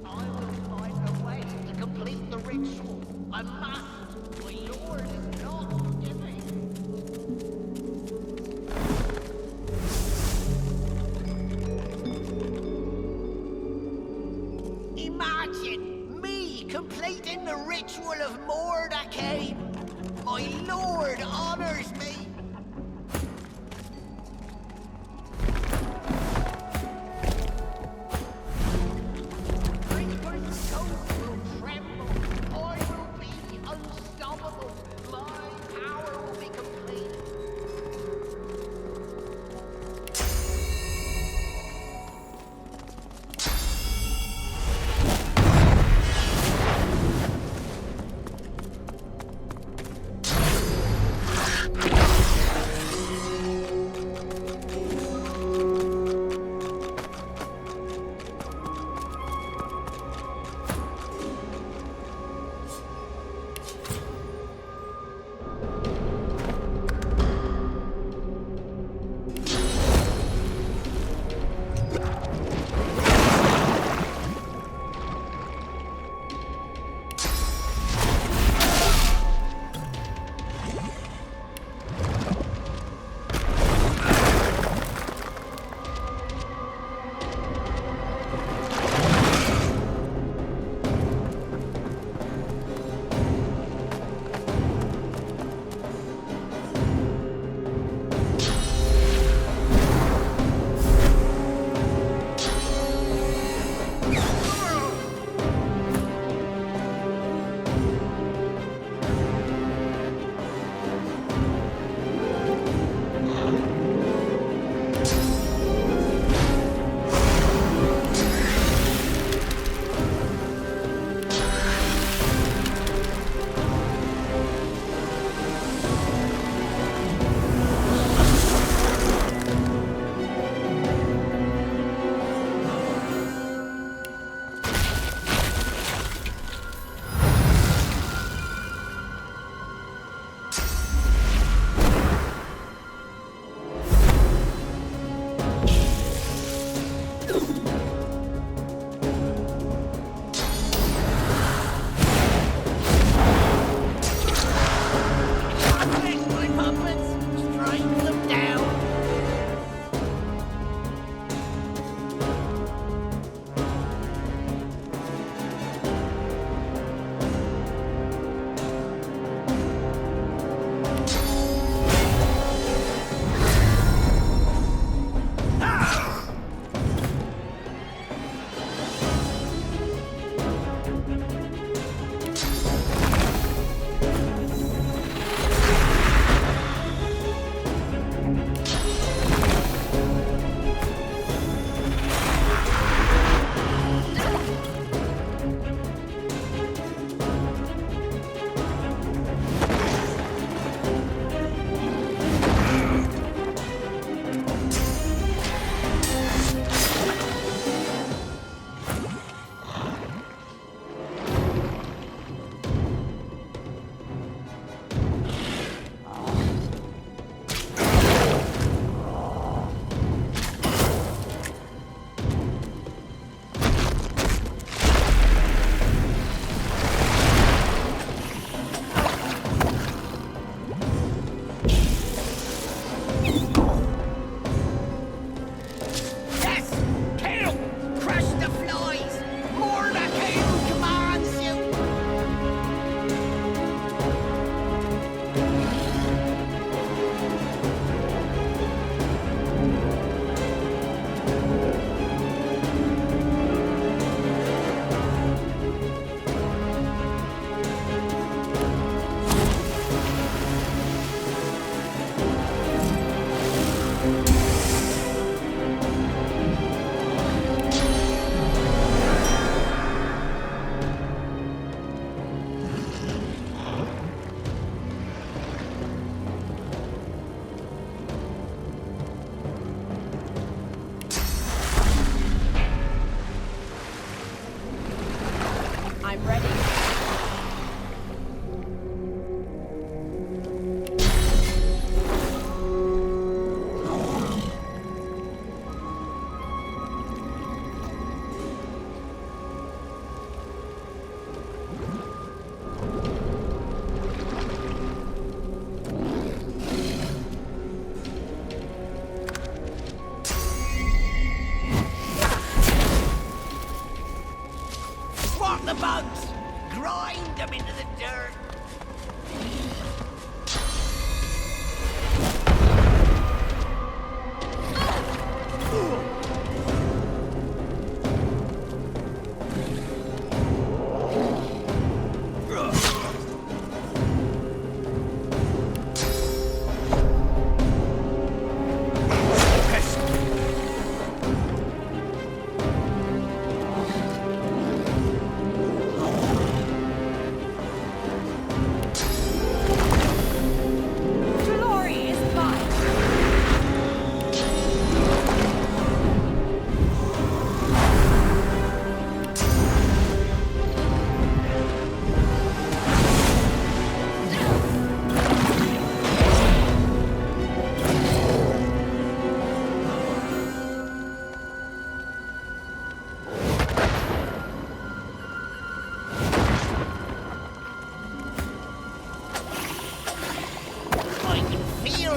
I will find a way to complete the ritual. I must. My lord is not forgiving. Imagine me completing the ritual of Mordus. My lord honors me. Driftwood's ghost will tremble. I will be unstoppable. My power will be complete.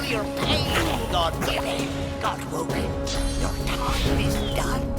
feel your pain, God-given, God-woken. Your time is done.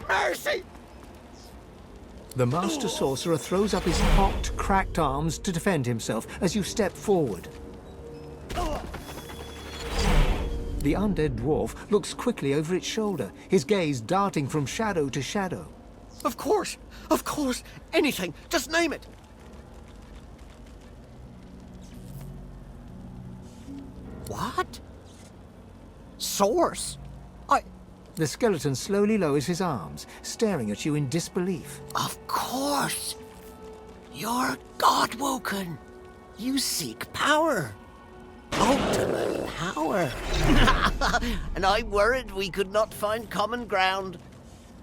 Mercy! The Master Sorcerer throws up his hot, cracked arms to defend himself as you step forward. The undead dwarf looks quickly over its shoulder, his gaze darting from shadow to shadow. Of course! Anything! Just name it! What? Source? The skeleton slowly lowers his arms, staring at you in disbelief. Of course! You're God-woken! You seek power! Ultimate power! And I worried we could not find common ground.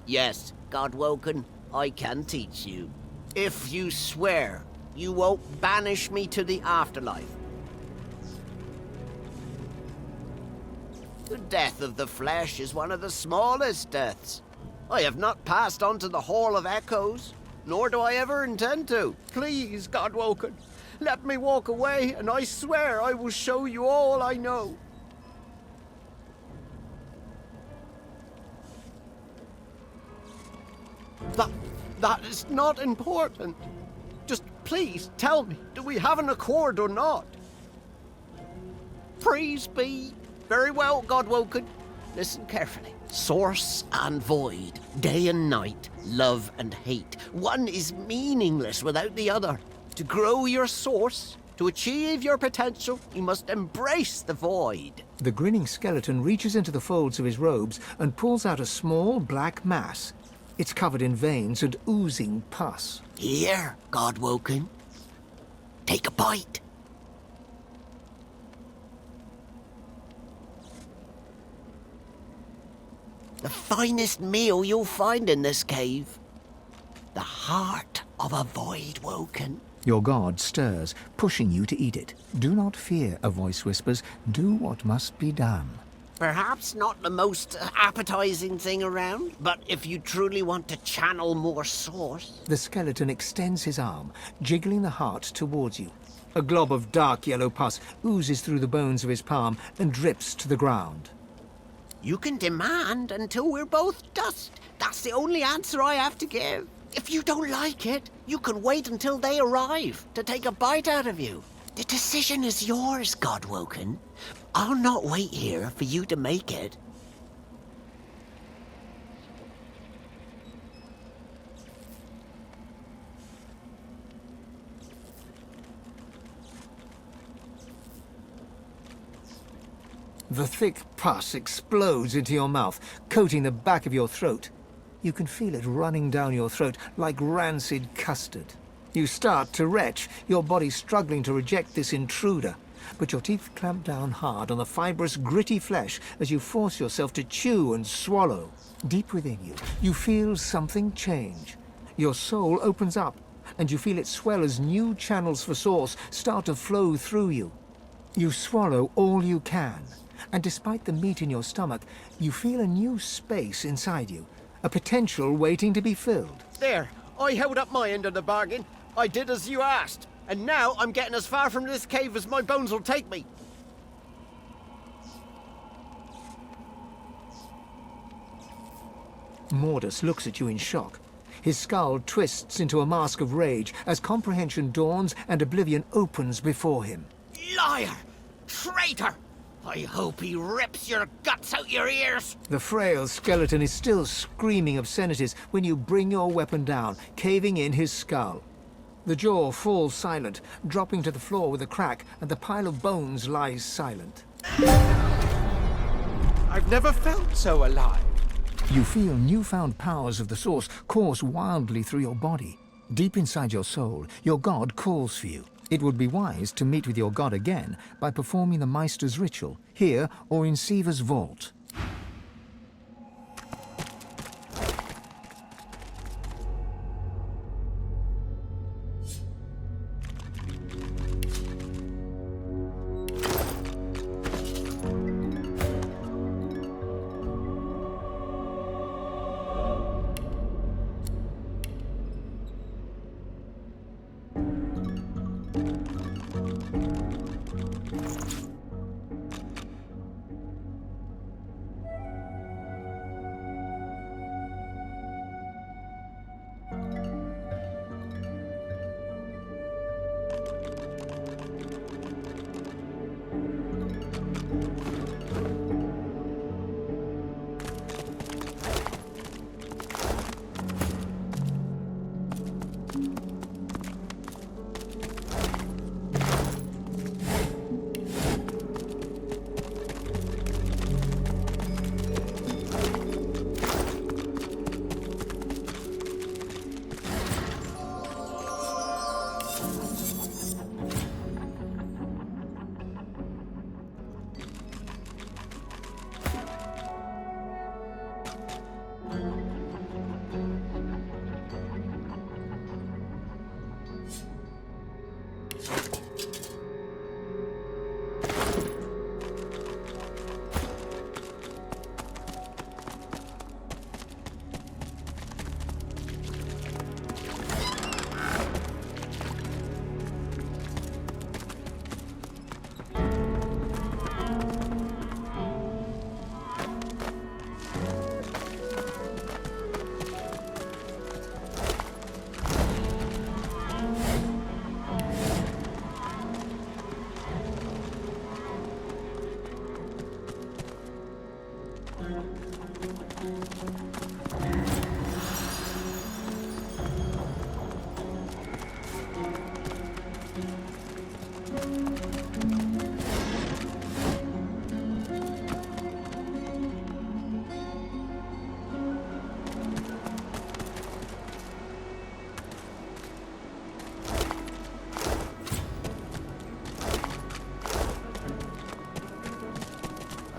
Yes, God-woken, I can teach you. If you swear you won't banish me to the afterlife. The death of the flesh is one of the smallest deaths. I have not passed on to the Hall of Echoes, nor do I ever intend to. Please, God-woken, let me walk away, and I swear I will show you all I know. That is not important. Just please tell me, do we have an accord or not? Praise be. Very well, God-woken. Listen carefully. Source and void, day and night, love and hate. One is meaningless without the other. To grow your source, to achieve your potential, you must embrace the void. The grinning skeleton reaches into the folds of his robes and pulls out a small black mass. It's covered in veins and oozing pus. Here, God-woken. Take a bite. The finest meal you'll find in this cave. The heart of a void woken. Your god stirs, pushing you to eat it. Do not fear, a voice whispers. Do what must be done. Perhaps not the most appetizing thing around, but if you truly want to channel more source... The skeleton extends his arm, jiggling the heart towards you. A glob of dark yellow pus oozes through the bones of his palm and drips to the ground. You can demand until we're both dust. That's the only answer I have to give. If you don't like it, you can wait until they arrive to take a bite out of you. The decision is yours, God-woken. I'll not wait here for you to make it. The thick pus explodes into your mouth, coating the back of your throat. You can feel it running down your throat like rancid custard. You start to retch, your body struggling to reject this intruder. But your teeth clamp down hard on the fibrous, gritty flesh as you force yourself to chew and swallow. Deep within you, you feel something change. Your soul opens up, and you feel it swell as new channels for source start to flow through you. You swallow all you can, and despite the meat in your stomach, you feel a new space inside you, a potential waiting to be filled. There, I held up my end of the bargain. I did as you asked, and now I'm getting as far from this cave as my bones will take me. Mordus looks at you in shock. His skull twists into a mask of rage as comprehension dawns and oblivion opens before him. Liar! Traitor! I hope he rips your guts out your ears! The frail skeleton is still screaming obscenities when you bring your weapon down, caving in his skull. The jaw falls silent, dropping to the floor with a crack, and the pile of bones lies silent. I've never felt so alive. You feel newfound powers of the Source course wildly through your body. Deep inside your soul, your god calls for you. It would be wise to meet with your god again by performing the Meister's ritual, here or in Siva's vault.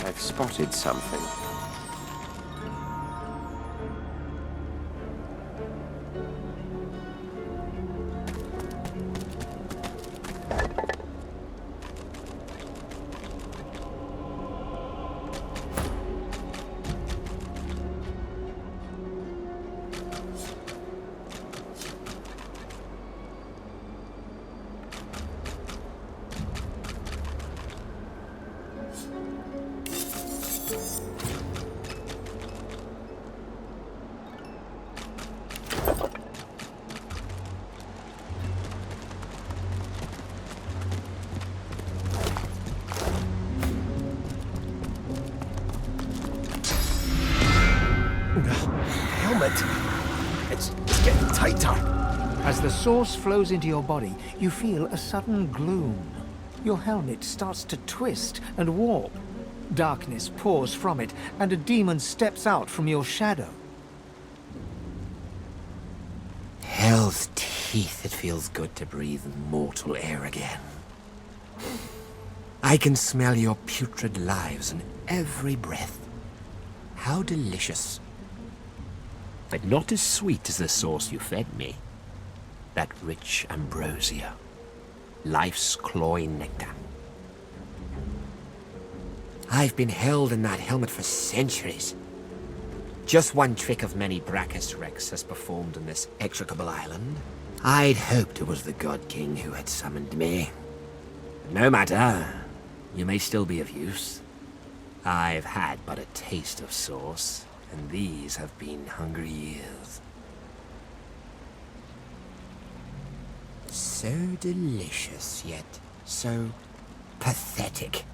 I've spotted something. It's getting tighter. As the Source flows into your body, you feel a sudden gloom. Your helmet starts to twist and warp. Darkness pours from it, and a demon steps out from your shadow. Hell's teeth, it feels good to breathe mortal air again. I can smell your putrid lives in every breath. How delicious. But not as sweet as the sauce you fed me. That rich ambrosia. Life's cloying nectar. I've been held in that helmet for centuries. Just one trick of many Brachus Rex has performed on this execrable island. I'd hoped it was the God King who had summoned me. But no matter. You may still be of use. I've had but a taste of sauce, and these have been hungry years. So delicious, yet so pathetic.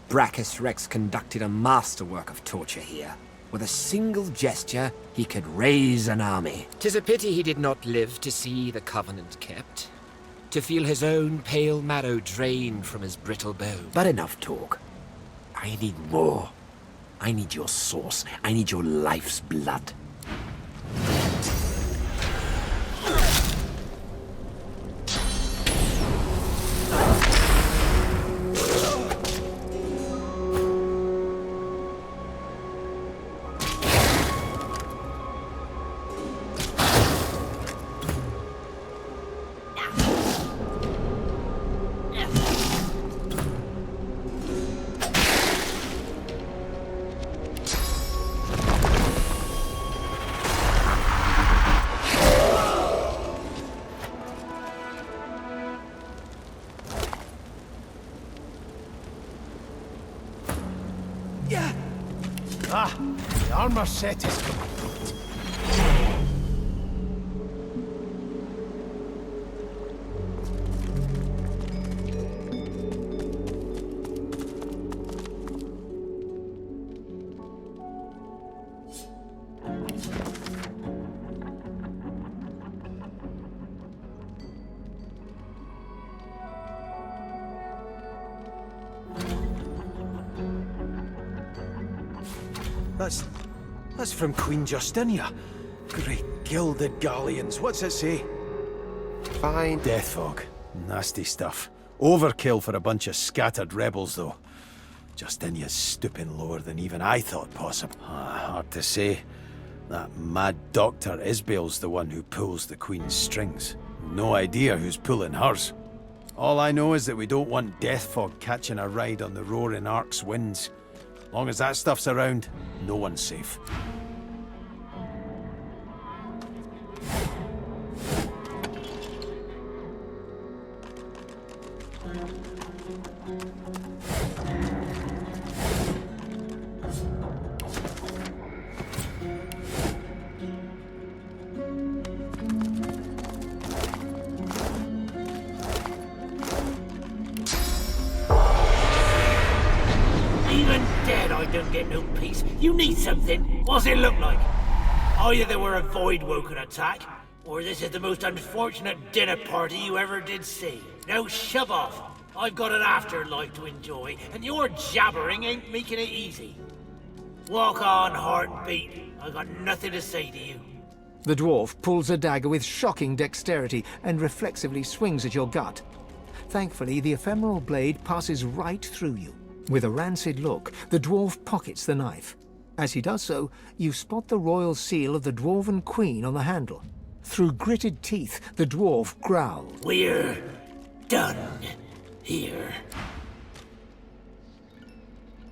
Brachus Rex conducted a masterwork of torture here. With a single gesture, he could raise an army. 'Tis a pity he did not live to see the Covenant kept. To feel his own pale marrow drained from his brittle bone. But enough talk. I need more. I need your sauce. I need your life's blood. The armor set is complete. That's from Queen Justinia. Great gilded galleons. What's it say? Fine. Death fog. Nasty stuff. Overkill for a bunch of scattered rebels, though. Justinia's stooping lower than even I thought possible. Hard to say. That mad doctor Isbale's the one who pulls the Queen's strings. No idea who's pulling hers. All I know is that we don't want death fog catching a ride on the roaring Ark's winds. Long as that stuff's around, no one's safe. Don't get no peace. You need something. What's it look like? Either there were a void-woken attack, or this is the most unfortunate dinner party you ever did see. Now shove off. I've got an afterlife to enjoy, and your jabbering ain't making it easy. Walk on, heartbeat. I got nothing to say to you. The dwarf pulls a dagger with shocking dexterity and reflexively swings at your gut. Thankfully, the ephemeral blade passes right through you. With a rancid look, the dwarf pockets the knife. As he does so, you spot the royal seal of the Dwarven Queen on the handle. Through gritted teeth, the dwarf growls. We're done here.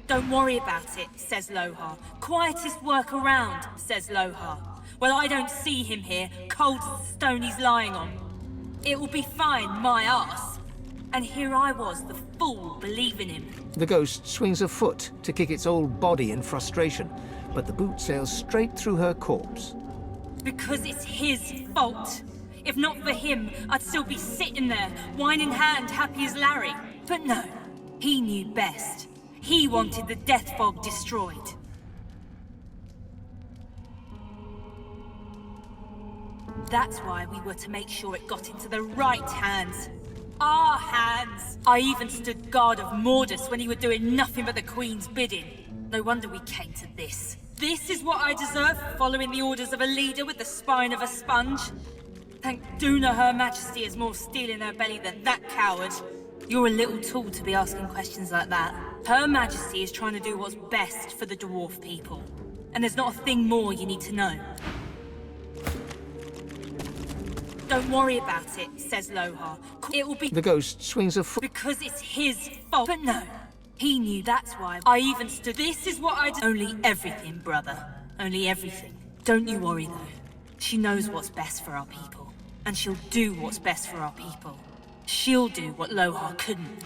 Don't worry about it, says Lohar. Quietest work around, says Lohar. Well, I don't see him here, cold as the stone he's lying on. It will be fine, my arse. And here I was, the fool, believing him. The ghost swings a foot to kick its old body in frustration, but the boot sails straight through her corpse. Because it's his fault. If not for him, I'd still be sitting there, wine in hand, happy as Larry. But no, he knew best. He wanted the death fog destroyed. That's why we were to make sure it got into the right hands. Our hands! I even stood guard of Mordus when he were doing nothing but the Queen's bidding. No wonder we came to this. This is what I deserve for following the orders of a leader with the spine of a sponge. Thank Duna Her Majesty has more steel in her belly than that coward. You're a little tool to be asking questions like that. Her Majesty is trying to do what's best for the dwarf people. And there's not a thing more you need to know. Don't worry about it, says Lohar. It will be The ghost swings a foot. because it's his fault. But no, he knew, that's why. I even stood. This is what I do. Only everything, brother. Only everything. Don't you worry, though. She knows what's best for our people. And she'll do what's best for our people. She'll do what Lohar couldn't.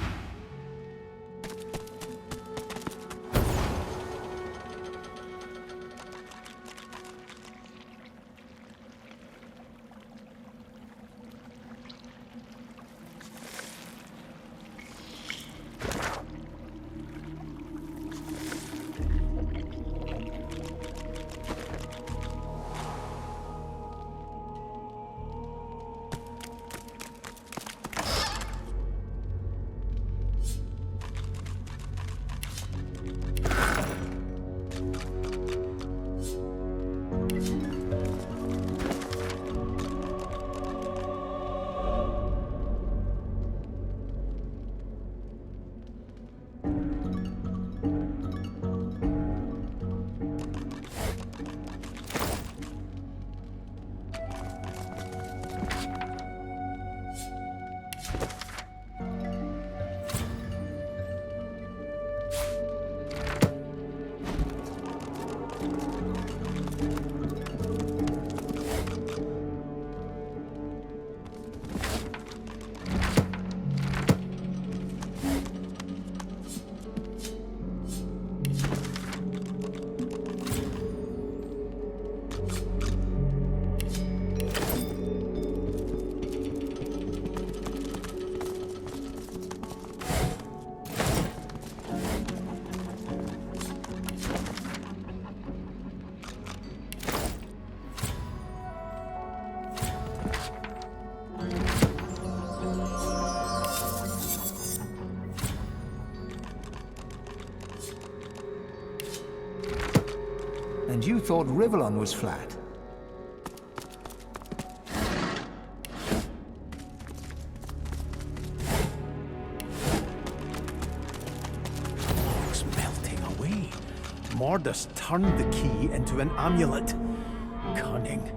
And you thought Rivellon was flat. It's melting away. Mordus turned the key into an amulet. Cunning.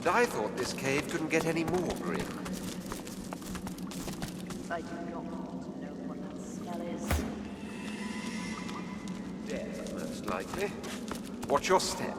And I thought this cave couldn't get any more grim. I do not want to know what that smell is. Death, most likely. Watch your step.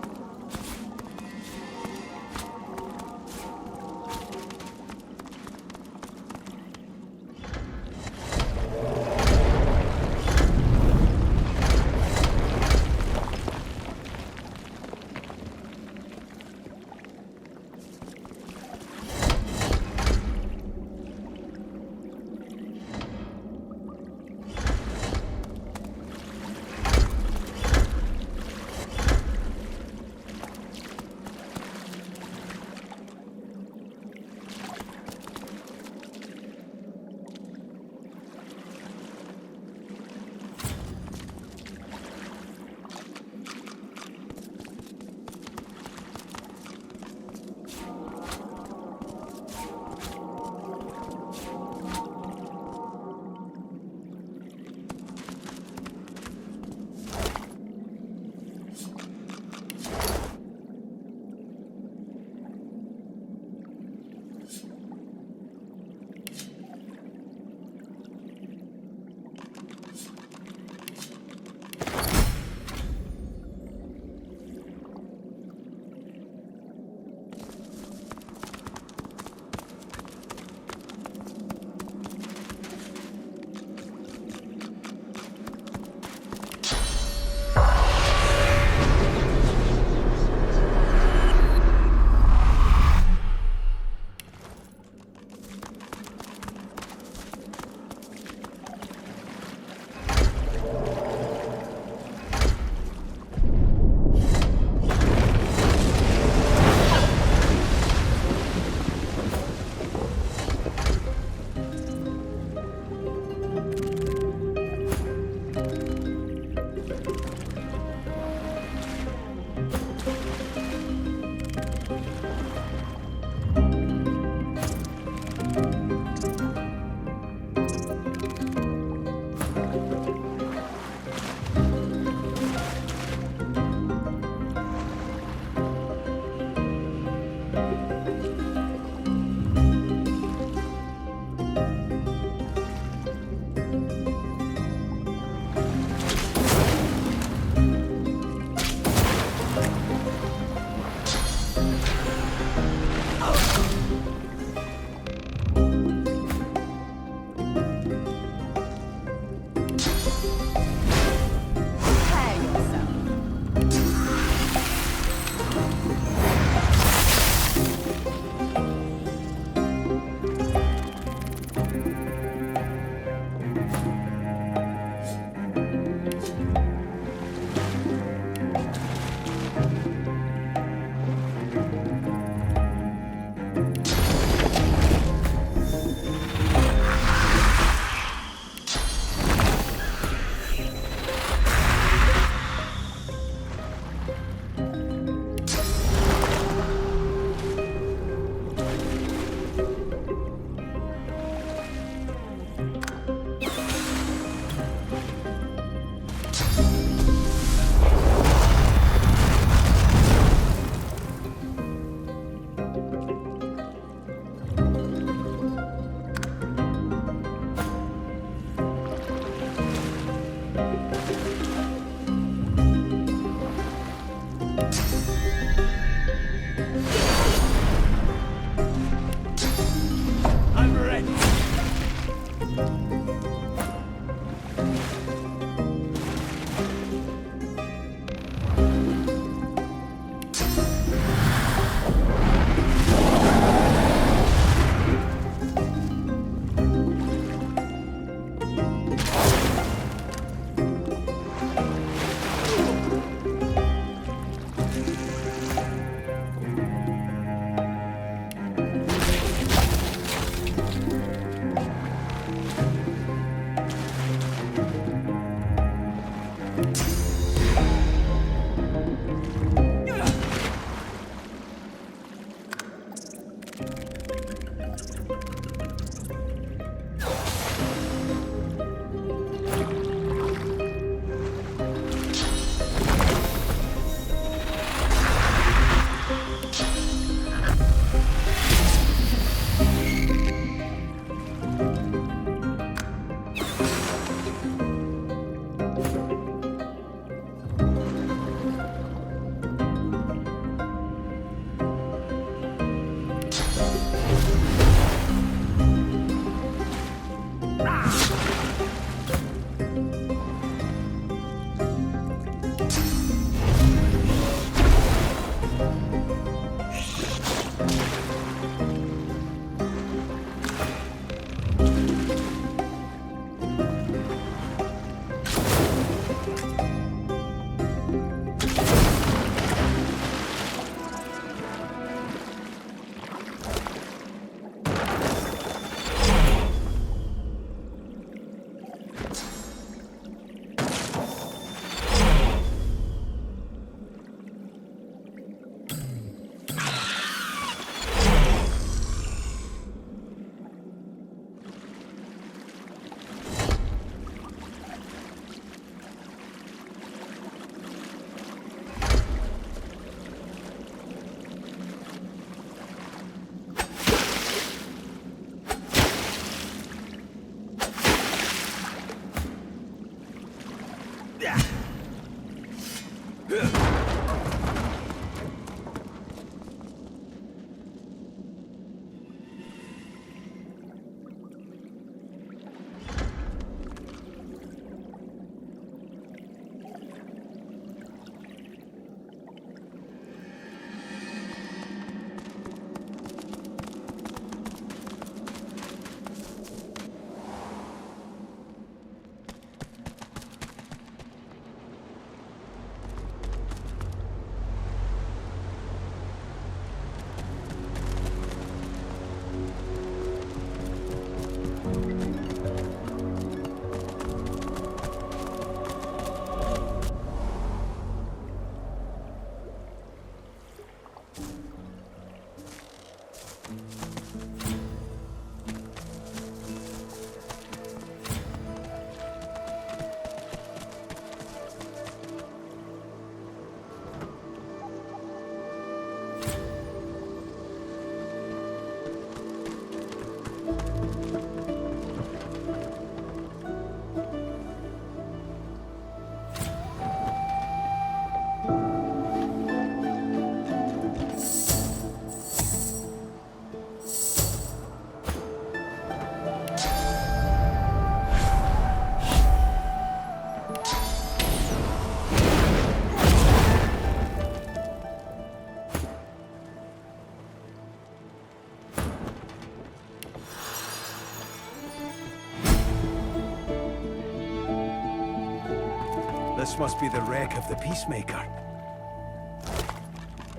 This must be the wreck of the Peacemaker.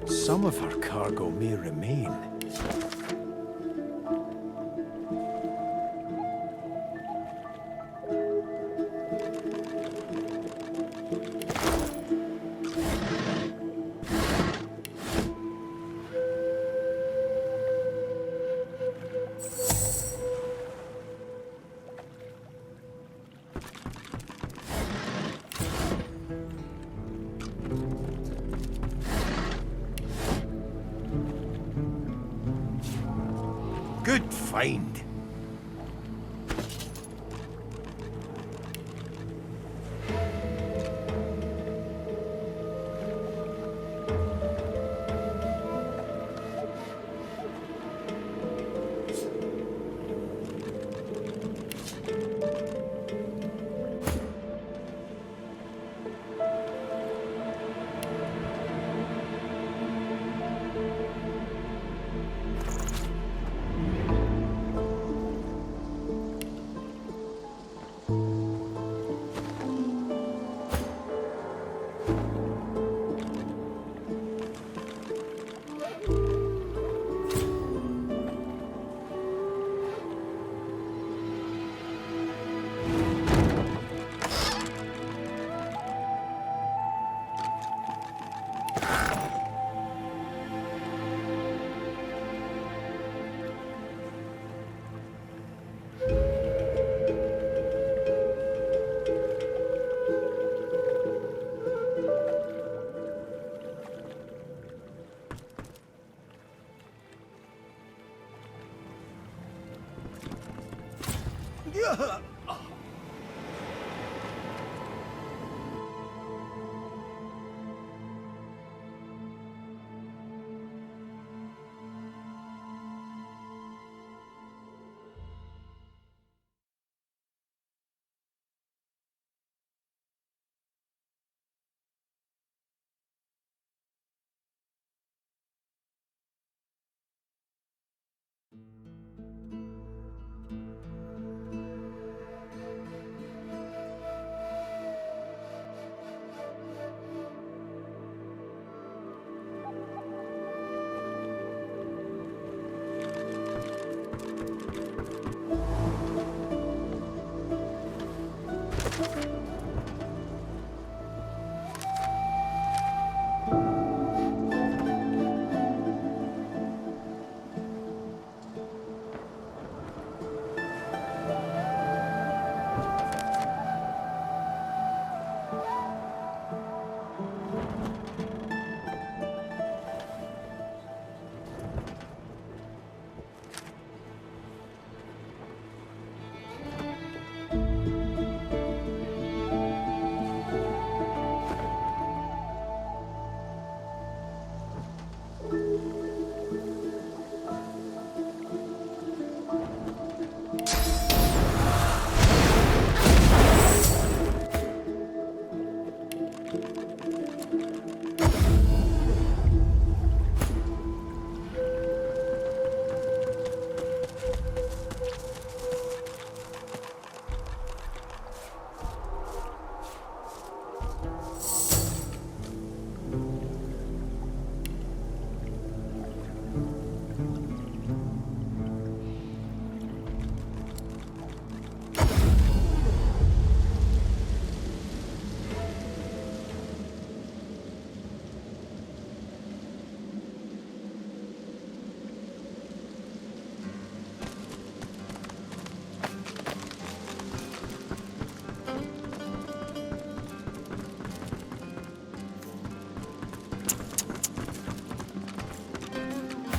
Some of her cargo may remain. Good find.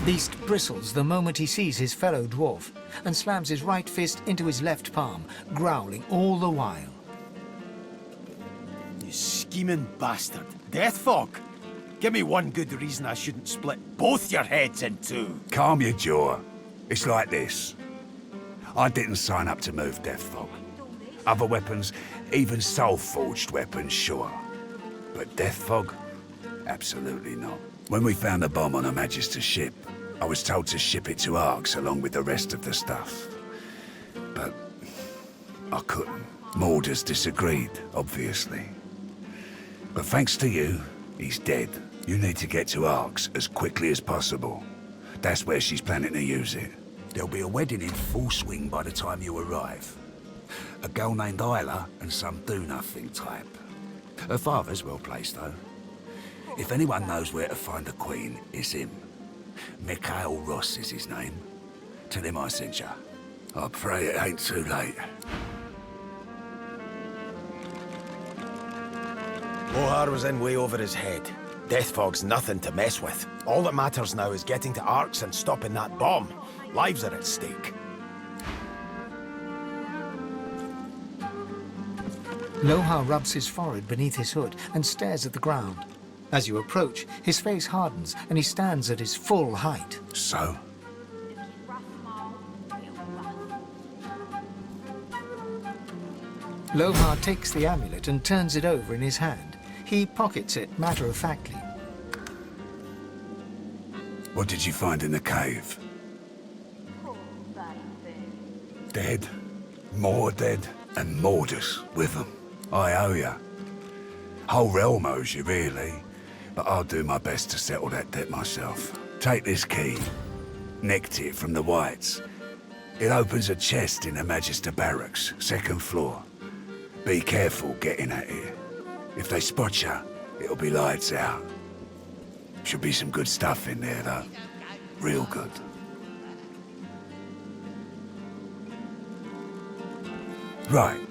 Beast bristles the moment he sees his fellow dwarf and slams his right fist into his left palm, growling all the while. You scheming bastard. Death fog. Give me one good reason I shouldn't split both your heads in two. Calm your jaw. It's like this. I didn't sign up to move Death Fog. Other weapons, even soul-forged weapons, sure. But Death Fog? Absolutely not. When we found the bomb on a Magister's ship, I was told to ship it to Arx along with the rest of the stuff. But I couldn't. Mordus disagreed, obviously. But thanks to you, he's dead. You need to get to Arx as quickly as possible. That's where she's planning to use it. There'll be a wedding in full swing by the time you arrive. A girl named Isla and some do-nothing type. Her father's well placed, though. If anyone knows where to find the Queen, it's him. Mikhail Ross is his name. Tell him I sent you. I pray it ain't too late. Ohar was in way over his head. Death Fog's nothing to mess with. All that matters now is getting to Arx and stopping that bomb. Lives are at stake. Lohar rubs his forehead beneath his hood and stares at the ground. As you approach, his face hardens and he stands at his full height. So? Lohar takes the amulet and turns it over in his hand. He pockets it matter-of-factly. What did you find in the cave? Dead. More dead. And Mordus with them. I owe you. Whole realm owes you, really. But I'll do my best to settle that debt myself. Take this key. Nicked it from the Whites. It opens a chest in the Magister Barracks, 2nd floor. Be careful getting at it. If they spot you, it'll be lights out. Should be some good stuff in there, though. Real good. Right.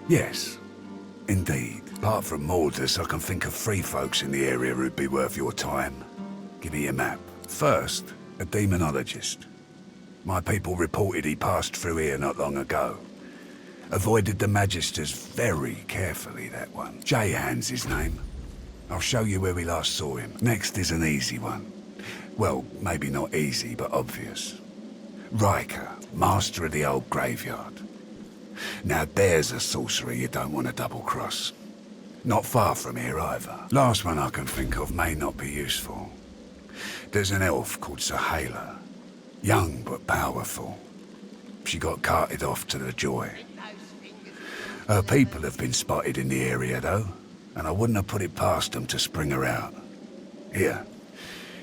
Yes. Indeed. Apart from Mordus, I can think of 3 folks in the area who'd be worth your time. Give me your map. First, a demonologist. My people reported he passed through here not long ago. Avoided the Magisters very carefully, that one. Jayhan's his name. I'll show you where we last saw him. Next is an easy one. Well, maybe not easy, but obvious. Riker, master of the old graveyard. Now there's a sorcerer you don't want to double-cross. Not far from here either. Last one I can think of may not be useful. There's an elf called Sahala. Young but powerful. She got carted off to the Joy. Her people have been spotted in the area though, and I wouldn't have put it past them to spring her out. Here,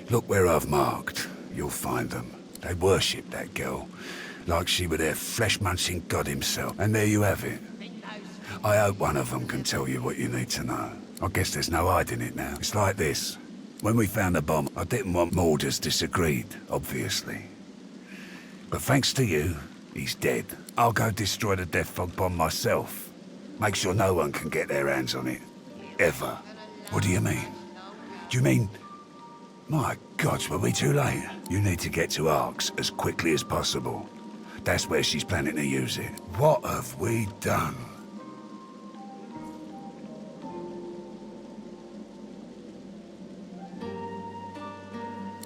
look where I've marked. You'll find them. They worship that girl, like she were their flesh-munching god himself. And there you have it. I hope one of them can tell you what you need to know. I guess there's no hiding it now. It's like this. When we found the bomb, I didn't want Mordus disagreed, obviously. But thanks to you, he's dead. I'll go destroy the Death Fog bomb myself. Make sure no one can get their hands on it. Ever. What do you mean? Do you mean... My gods, were we too late? You need to get to Arx as quickly as possible. That's where she's planning to use it. What have we done?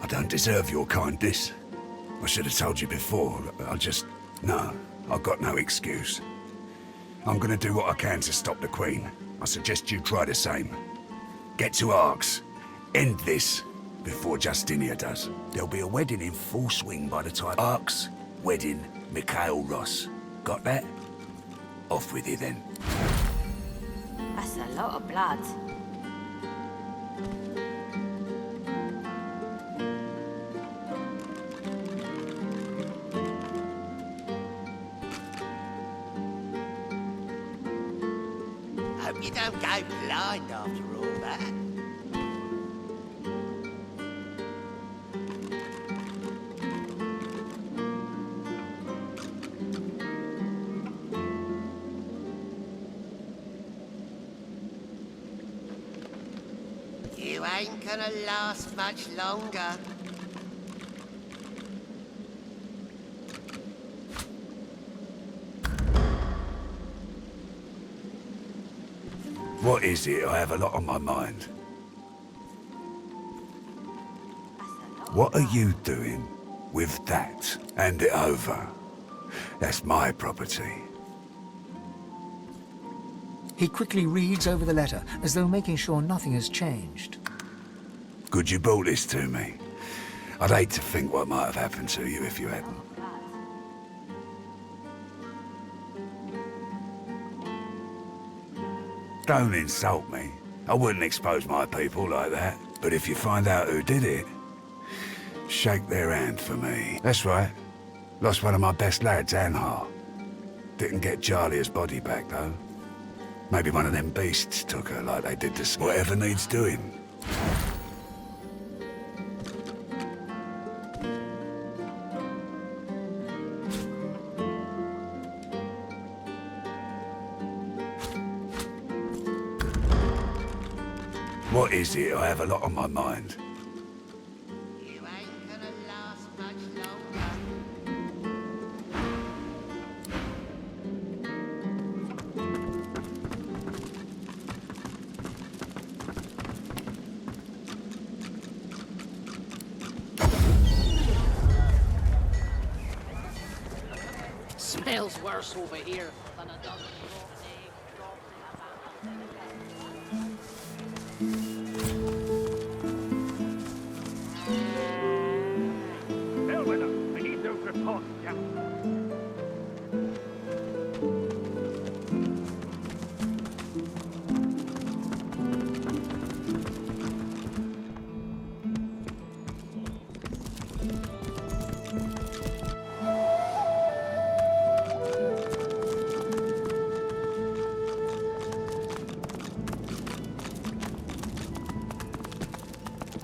I don't deserve your kindness. I should have told you before. No, I've got no excuse. I'm gonna do what I can to stop the Queen. I suggest you try the same. Get to Arx. End this before Justinia does. There'll be a wedding in full swing by the time... Arx, wedding, Mikhail Ross. Got that? Off with you then. That's a lot of blood. Hope you don't go blind after all that. You ain't gonna last much longer. What is it? I have a lot on my mind. What are you doing with that? Hand it over. That's my property. He quickly reads over the letter, as though making sure nothing has changed. Good you brought this to me. I'd hate to think what might have happened to you if you hadn't. Don't insult me. I wouldn't expose my people like that. But if you find out who did it, shake their hand for me. That's right. Lost one of my best lads, Anhar. Didn't get Jalia's body back, though. Maybe one of them beasts took her like they did to... Whatever needs doing. What is it? I have a lot on my mind. You ain't gonna last much longer. Smells worse over here than it does. I need those reports, Captain.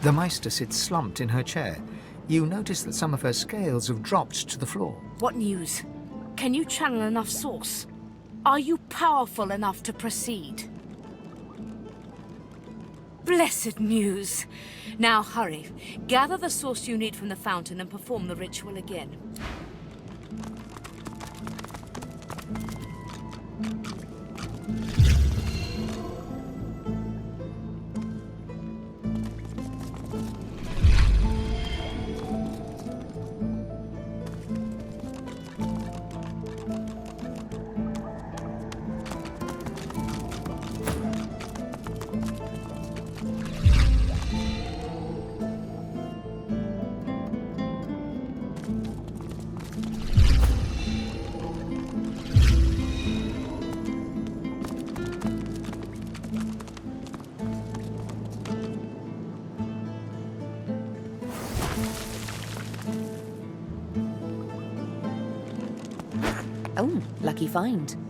The Meister sits slumped in her chair. You notice that some of her scales have dropped to the floor. What news? Can you channel enough source? Are you powerful enough to proceed? Blessed Muse. Now hurry. Gather the source you need from the fountain and perform the ritual again. lucky find.